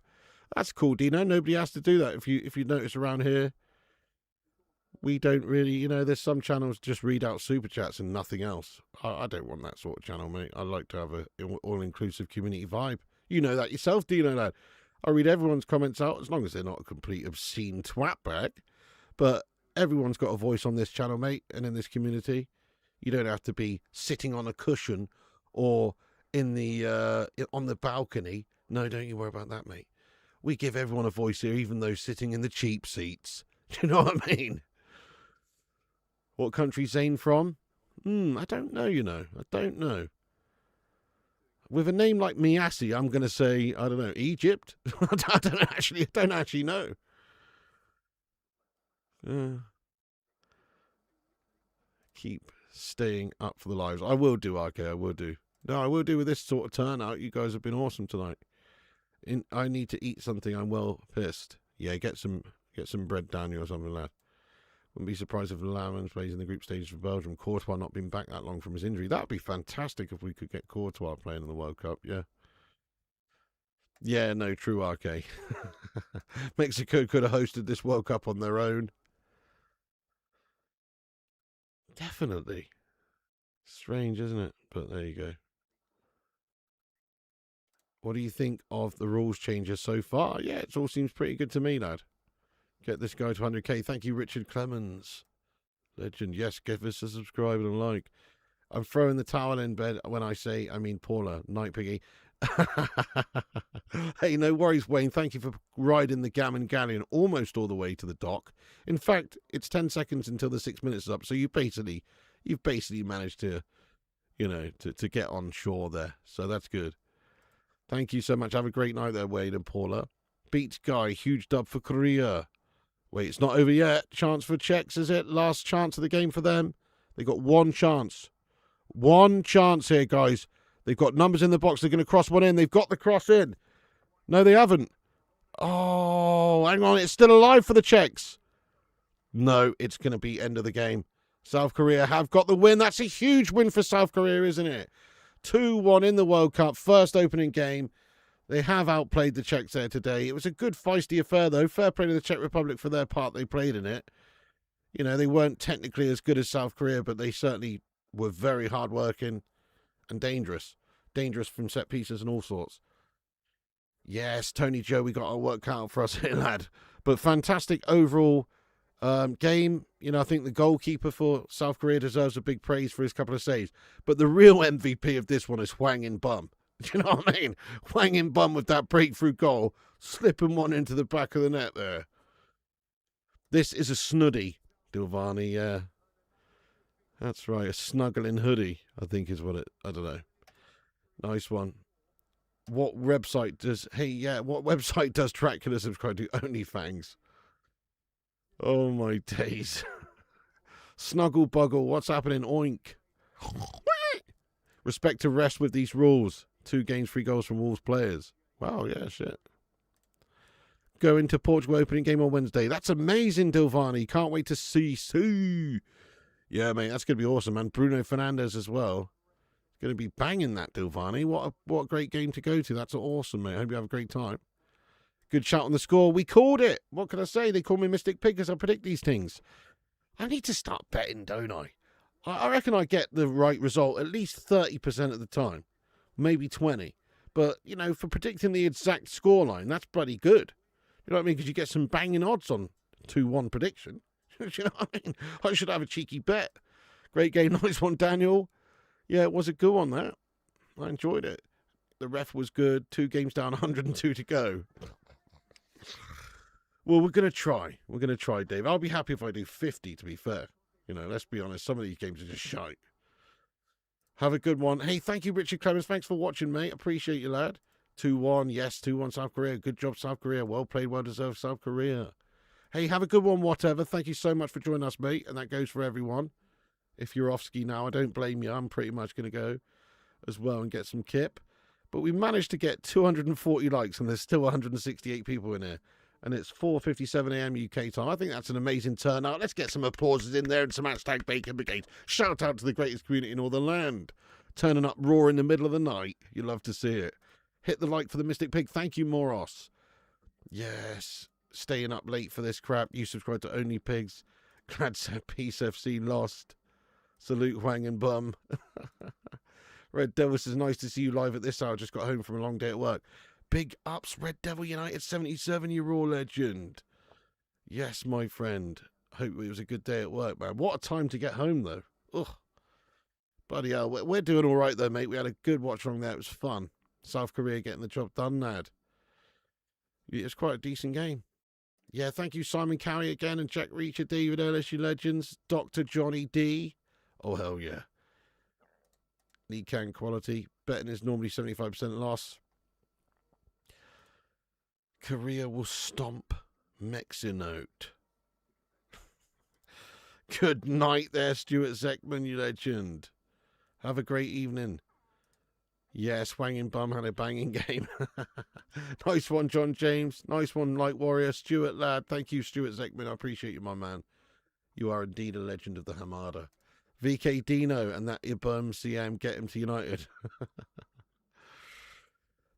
That's cool, Dino. Nobody has to do that. If you notice around here, we don't really, you know, there's some channels just read out super chats and nothing else. I don't want that sort of channel, mate. I like to have a all-inclusive community vibe. You know that yourself, Dino, lad. I read everyone's comments out, as long as they're not a complete obscene twat bag. But everyone's got a voice on this channel, mate, and in this community. You don't have to be sitting on a cushion or in the on the balcony. No, don't you worry about that, mate. We give everyone a voice here, even those sitting in the cheap seats. Do you know what I mean? What country Zane from? I don't know, you know. I don't know. With a name like Miyasi, I'm going to say, I don't know, Egypt? I don't actually know. Keep staying up for the lives. I will do, RK, I will do. No, I will do with this sort of turnout. You guys have been awesome tonight. I need to eat something. I'm well pissed. Yeah, get some bread, Daniel, or something like that. Wouldn't be surprised if Lamans plays in the group stage for Belgium. Courtois not been back that long from his injury. That would be fantastic if we could get Courtois playing in the World Cup, yeah. Yeah, no, true, RK. Mexico could have hosted this World Cup on their own. Definitely. Strange, isn't it? But there you go. What do you think of the rules changes so far? Yeah, it all seems pretty good to me, lad. Get this guy to 100k. Thank you, Richard Clemens. Legend. Yes, give us a subscribe and a like. I'm throwing the towel in bed when I say, I mean Paula, Night Piggy. Hey, no worries, Wayne. Thank you for riding the Gammon Galleon almost all the way to the dock. In fact, it's 10 seconds until the 6 minutes is up, so you've basically managed to, you know, to get on shore there. So that's good. Thank you so much. Have a great night there, Wade and Paula. Beats Guy, huge dub for Korea. Wait, it's not over yet. Chance for Czechs, is it? Last chance of the game for them. They got one chance. One chance here, guys. They've got numbers in the box. They're going to cross one in. They've got the cross in. No, they haven't. Oh, hang on. It's still alive for the Czechs. No, it's going to be end of the game. South Korea have got the win. That's a huge win for South Korea, isn't it? 2-1 in the World Cup. First opening game. They have outplayed the Czechs there today. It was a good feisty affair, though. Fair play to the Czech Republic for their part they played in it. You know, they weren't technically as good as South Korea, but they certainly were very hard-working and dangerous. Dangerous from set pieces and all sorts. Yes, Tony Joe, we got our work cut out for us here, lad. But fantastic overall game. You know, I think the goalkeeper for South Korea deserves a big praise for his couple of saves. But the real MVP of this one is Hwang In-bum. Do you know what I mean? Hwang In-bum with that breakthrough goal, slipping one into the back of the net there. This is a snuddy, Dilvani, yeah. That's right, a snuggling hoodie, I think is what it, I don't know. Nice one. What website does Dracula subscribe to? OnlyFans. Oh my days. Snuggle Buggle, what's happening? Oink. Respect to rest with these rules. 2 games, 3 goals from Wolves players. Wow, yeah, shit. Going to Portugal opening game on Wednesday. That's amazing, Dilvani. Can't wait to see Sue. Yeah, mate, that's going to be awesome, man. Bruno Fernandes as well. Going to be banging that, Dilvani. What a great game to go to. That's awesome, mate. I hope you have a great time. Good shout on the score. We called it. What can I say? They call me Mystic Pig because I predict these things. I need to start betting, don't I? I reckon I get the right result at least 30% of the time. Maybe 20. But, you know, for predicting the exact scoreline, that's bloody good. You know what I mean? Because you get some banging odds on 2-1 prediction. You know what I mean? I should have a cheeky bet. Great game. Nice one, Daniel. Yeah, it was a good one, that. I enjoyed it. The ref was good. 2 games down, 102 to go. Well, we're going to try. We're going to try, Dave. I'll be happy if I do 50, to be fair. You know, let's be honest. Some of these games are just shite. Have a good one. Hey, thank you, Richard Clemens. Thanks for watching, mate. Appreciate you, lad. 2-1. Yes, 2-1 South Korea. Good job, South Korea. Well played, well deserved, South Korea. Hey, have a good one, whatever. Thank you so much for joining us, mate. And that goes for everyone. If you're off ski now, I don't blame you. I'm pretty much going to go as well and get some kip. But we managed to get 240 likes and there's still 168 people in here. And it's 4:57 a.m. UK time. I think that's an amazing turnout. Let's get some applauses in there and some hashtag Bacon Brigade. Shout out to the greatest community in all the land. Turning up raw in the middle of the night. You love to see it. Hit the like for the Mystic Pig. Thank you, Moros. Yes. Staying up late for this crap. You subscribe to Only Pigs. Glad said Peace FC lost. Salute Hwang In-bum. Red Devil says, nice to see you live at this hour. Just got home from a long day at work. Big ups, Red Devil United 77, you raw legend. Yes, my friend. Hope it was a good day at work, man. What a time to get home, though. Ugh. Bloody hell. We're doing all right, though, mate. We had a good watch along there. It was fun. South Korea getting the job done, Nad. It was quite a decent game. Yeah, thank you, Simon Carey again, and Jack Reacher, David Ellis, you legends. Dr. Johnny D. Oh, hell yeah. Nikan quality. betting is normally 75% loss. Korea will stomp Mexinote. Good night there, Stuart Zeckman, you legend. Have a great evening. Yes, Wangin Bum had a banging game. Nice one, John James. Nice one, Light Warrior. Stuart, lad. Thank you, Stuart Zeckman. I appreciate you, my man. You are indeed a legend of the Hamada. VK Dino and that Ibum CM, get him to United.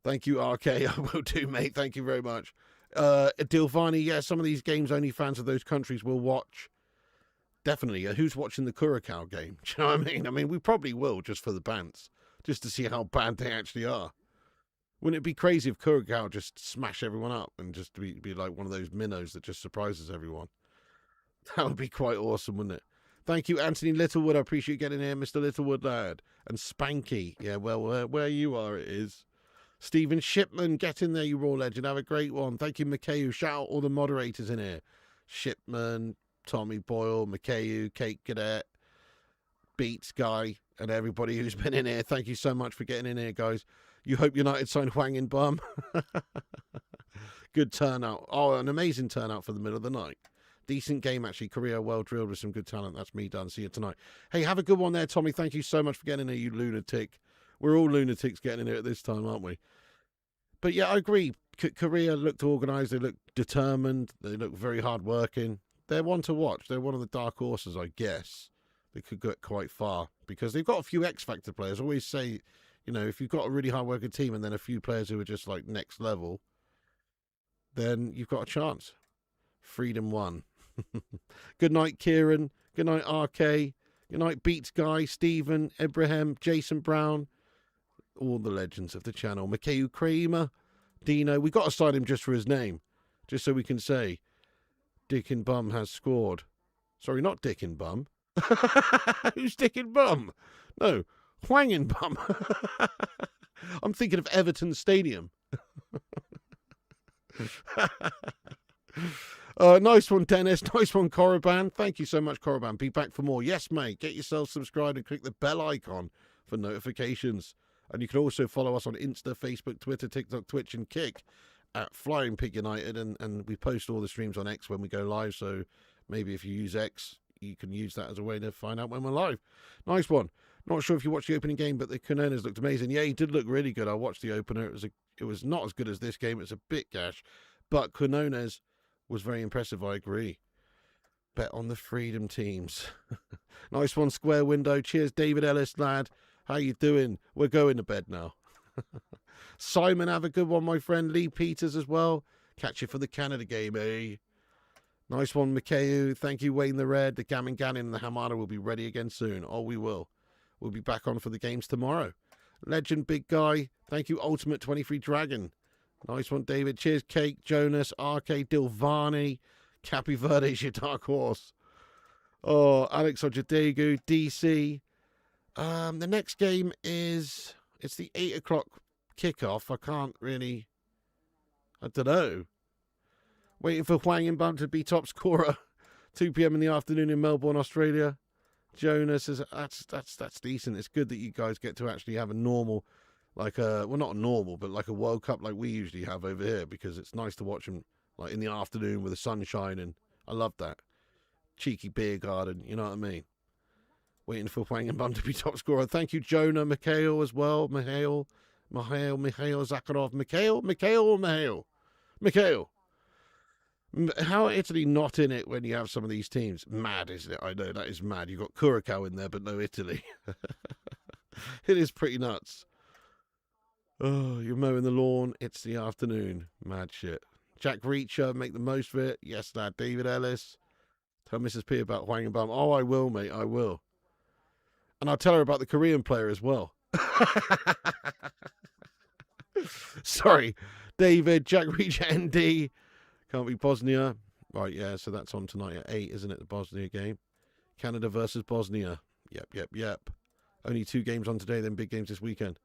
Thank you, RK. I will do, mate. Thank you very much. Dilvani, yeah, some of these games only fans of those countries will watch. Definitely. Who's watching the Curacao game? Do you know what I mean? I mean, we probably will just for the bants, just to see how bad they actually are. Wouldn't it be crazy if Curacao just smash everyone up and just be like one of those minnows that just surprises everyone? That would be quite awesome, wouldn't it? Thank you, Anthony Littlewood. I appreciate you getting here, Mr. Littlewood, lad. And Spanky. Yeah, well, where you are, it is. Stephen Shipman, get in there, you raw legend. Have a great one. Thank you, Mikhayu. Shout out all the moderators in here. Shipman, Tommy Boyle, Mikhayu, Kate Cadet, Beats Guy, and everybody who's been in here. Thank you so much for getting in here, guys. You hope United signed Hwang in Bum. Good turnout. Oh, an amazing turnout for the middle of the night. Decent game, actually. Korea well drilled with some good talent. That's me done. See you tonight. Hey, have a good one there, Tommy. Thank you so much for getting in here, you lunatic. We're all lunatics getting in here at this time, aren't we? But yeah, I agree. Korea looked organised. They looked determined. They looked very hard-working. They're one to watch. They're one of the dark horses, I guess. They could get quite far because they've got a few X-Factor players. I always say, you know, if you've got a really hard-working team and then a few players who are just like next level, then you've got a chance. Freedom won. Good night, Kieran. Good night, RK. Good night, Beats Guy, Stephen, Ibrahim, Jason Brown. All the legends of the channel. Mikhail Kramer, Dino. We got to sign him just for his name, just so we can say Dick and Bum has scored. Sorry, not Dick and Bum. Who's Dick and Bum? No, Hwang and Bum. I'm thinking of Everton Stadium. Nice one, Dennis. Nice one, Korriban. Thank you so much, Korriban. Be back for more. Yes, mate. Get yourself subscribed and click the bell icon for notifications. And you can also follow us on Insta, Facebook, Twitter, TikTok, Twitch, and Kick at Flying Pig United. And we post all the streams on X when we go live. So maybe if you use X, you can use that as a way to find out when we're live. Nice one. Not sure if you watched the opening game, but the Canonas looked amazing. Yeah, he did look really good. I watched the opener. It was not as good as this game. It's a bit gash. But Canonas was very impressive. I agree. Bet on the Freedom teams. Nice one, Square Window. Cheers, David Ellis, lad. How you doing? We're going to bed now. Simon, have a good one, my friend. Lee Peters as well. Catch you for the Canada game, eh? Nice one, Mikhail. Thank you, Wayne the Red. The Gammon Gannon and the Hamada will be ready again soon. Oh, we will. We'll be back on for the games tomorrow. Legend, Big Guy. Thank you, Ultimate 23 Dragon. Nice one, David. Cheers, Cake, Jonas, RK, Dilvani. Cappy Verde's your dark horse. Oh, Alex Ojadegu, DC. The next game it's the 8 o'clock kickoff. I can't really, I don't know. Waiting for Hwang and Bum to be top scorer. 2 p.m. in the afternoon in Melbourne, Australia. Jonas says that's decent. It's good that you guys get to actually have a normal, like a, well, not normal, but like a World Cup like we usually have over here, because it's nice to watch them like in the afternoon with the sun shining. I love that. Cheeky beer garden, you know what I mean? Waiting for Hwang and Bum to be top scorer. Thank you, Jonah, Mikhail as well. Mikhail Zakharov. Mikhail. How are Italy not in it when you have some of these teams? Mad, isn't it? I know, that is mad. You've got Curacao in there, but no Italy. It is pretty nuts. Oh, you're mowing the lawn. It's the afternoon. Mad shit. Jack Reacher, make the most of it. Yes, lad. David Ellis. Tell Mrs. P about Hwang and Bum. Oh, I will, mate. I will. And I'll tell her about the Korean player as well. Sorry. David, Jack Reacher, ND. Can't be Bosnia. Right, yeah, so that's on tonight at 8, isn't it? The Bosnia game. Canada versus Bosnia. Yep. Only 2 games on today, then big games this weekend.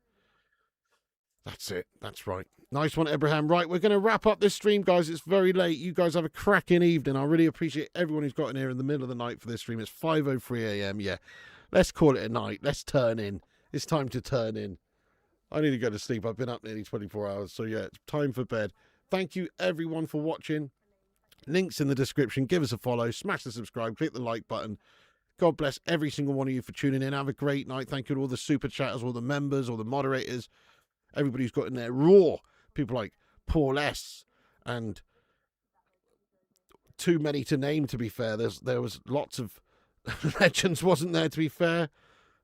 That's it. That's right. Nice one, Abraham. Right, we're going to wrap up this stream, guys. It's very late. You guys have a cracking evening. I really appreciate everyone who's got in here in the middle of the night for this stream. It's 5:03 a.m. Yeah, let's call it a night. Let's turn in. It's time to turn in. I need to go to sleep. I've been up nearly 24 hours. So, yeah, it's time for bed. Thank you, everyone, for watching. Links in the description. Give us a follow. Smash the subscribe. Click the like button. God bless every single one of you for tuning in. Have a great night. Thank you to all the super chatters, all the members, all the moderators, everybody who's got in there raw. People like Paul S. and too many to name, to be fair. There was lots of legends, wasn't there, to be fair,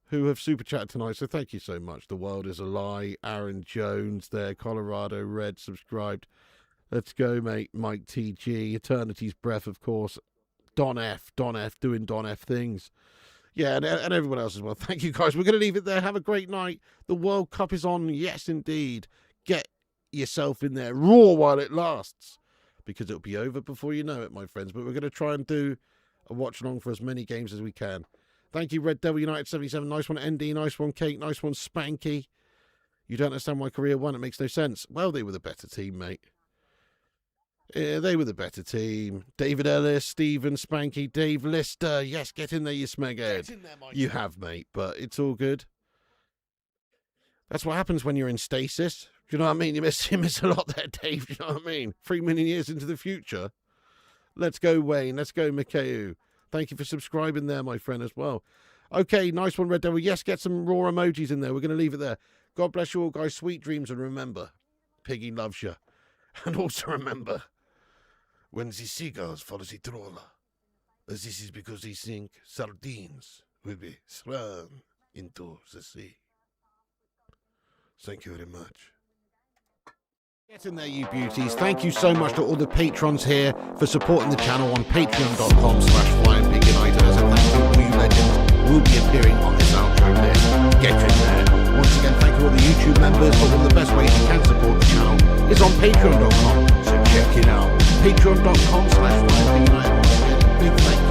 who have super chatted tonight. So thank you so much. The World is a Lie. Aaron Jones there. Colorado Red subscribed. Let's go, mate. Mike TG. Eternity's Breath, of course. Don F doing Don F things. Yeah, and everyone else as well. Thank you, guys. We're going to leave it there. Have a great night. The World Cup is on. Yes, indeed. Get yourself in there raw while it lasts, because it'll be over before you know it, my friends. But we're going to try and do a watch along for as many games as we can. Thank you, Red Devil United 77. Nice one, ND. Nice one, Kate. Nice one, Spanky. You don't understand why Korea won. It makes no sense. Well, they were the better team, mate. Yeah, they were the better team. David Ellis, Stephen, Spanky, Dave Lister. Yes, get in there, you smeghead. You have, mate, but it's all good. That's what happens when you're in stasis. Do you know what I mean? You miss a lot there, Dave. Do you know what I mean? 3 million years into the future. Let's go, Wayne. Let's go, Mikeu. Thank you for subscribing there, my friend, as well. Okay, nice one, Red Devil. Yes, get some raw emojis in there. We're going to leave it there. God bless you all, guys. Sweet dreams. And remember, Piggy loves you. And also remember, when the seagulls follow the trawler, this is because they think sardines will be thrown into the sea. Thank you very much. Get in there, you beauties. Thank you so much to all the patrons here for supporting the channel on patreon.com/FlyingPigUnited. As a thank you, all you legends will be appearing on this outro list. Get in there. Once again, thank you all the YouTube members, but one of the best ways you can support the channel is on patreon.com. So check it out. Patreon.com/FlyingPigUnited. Big thank you.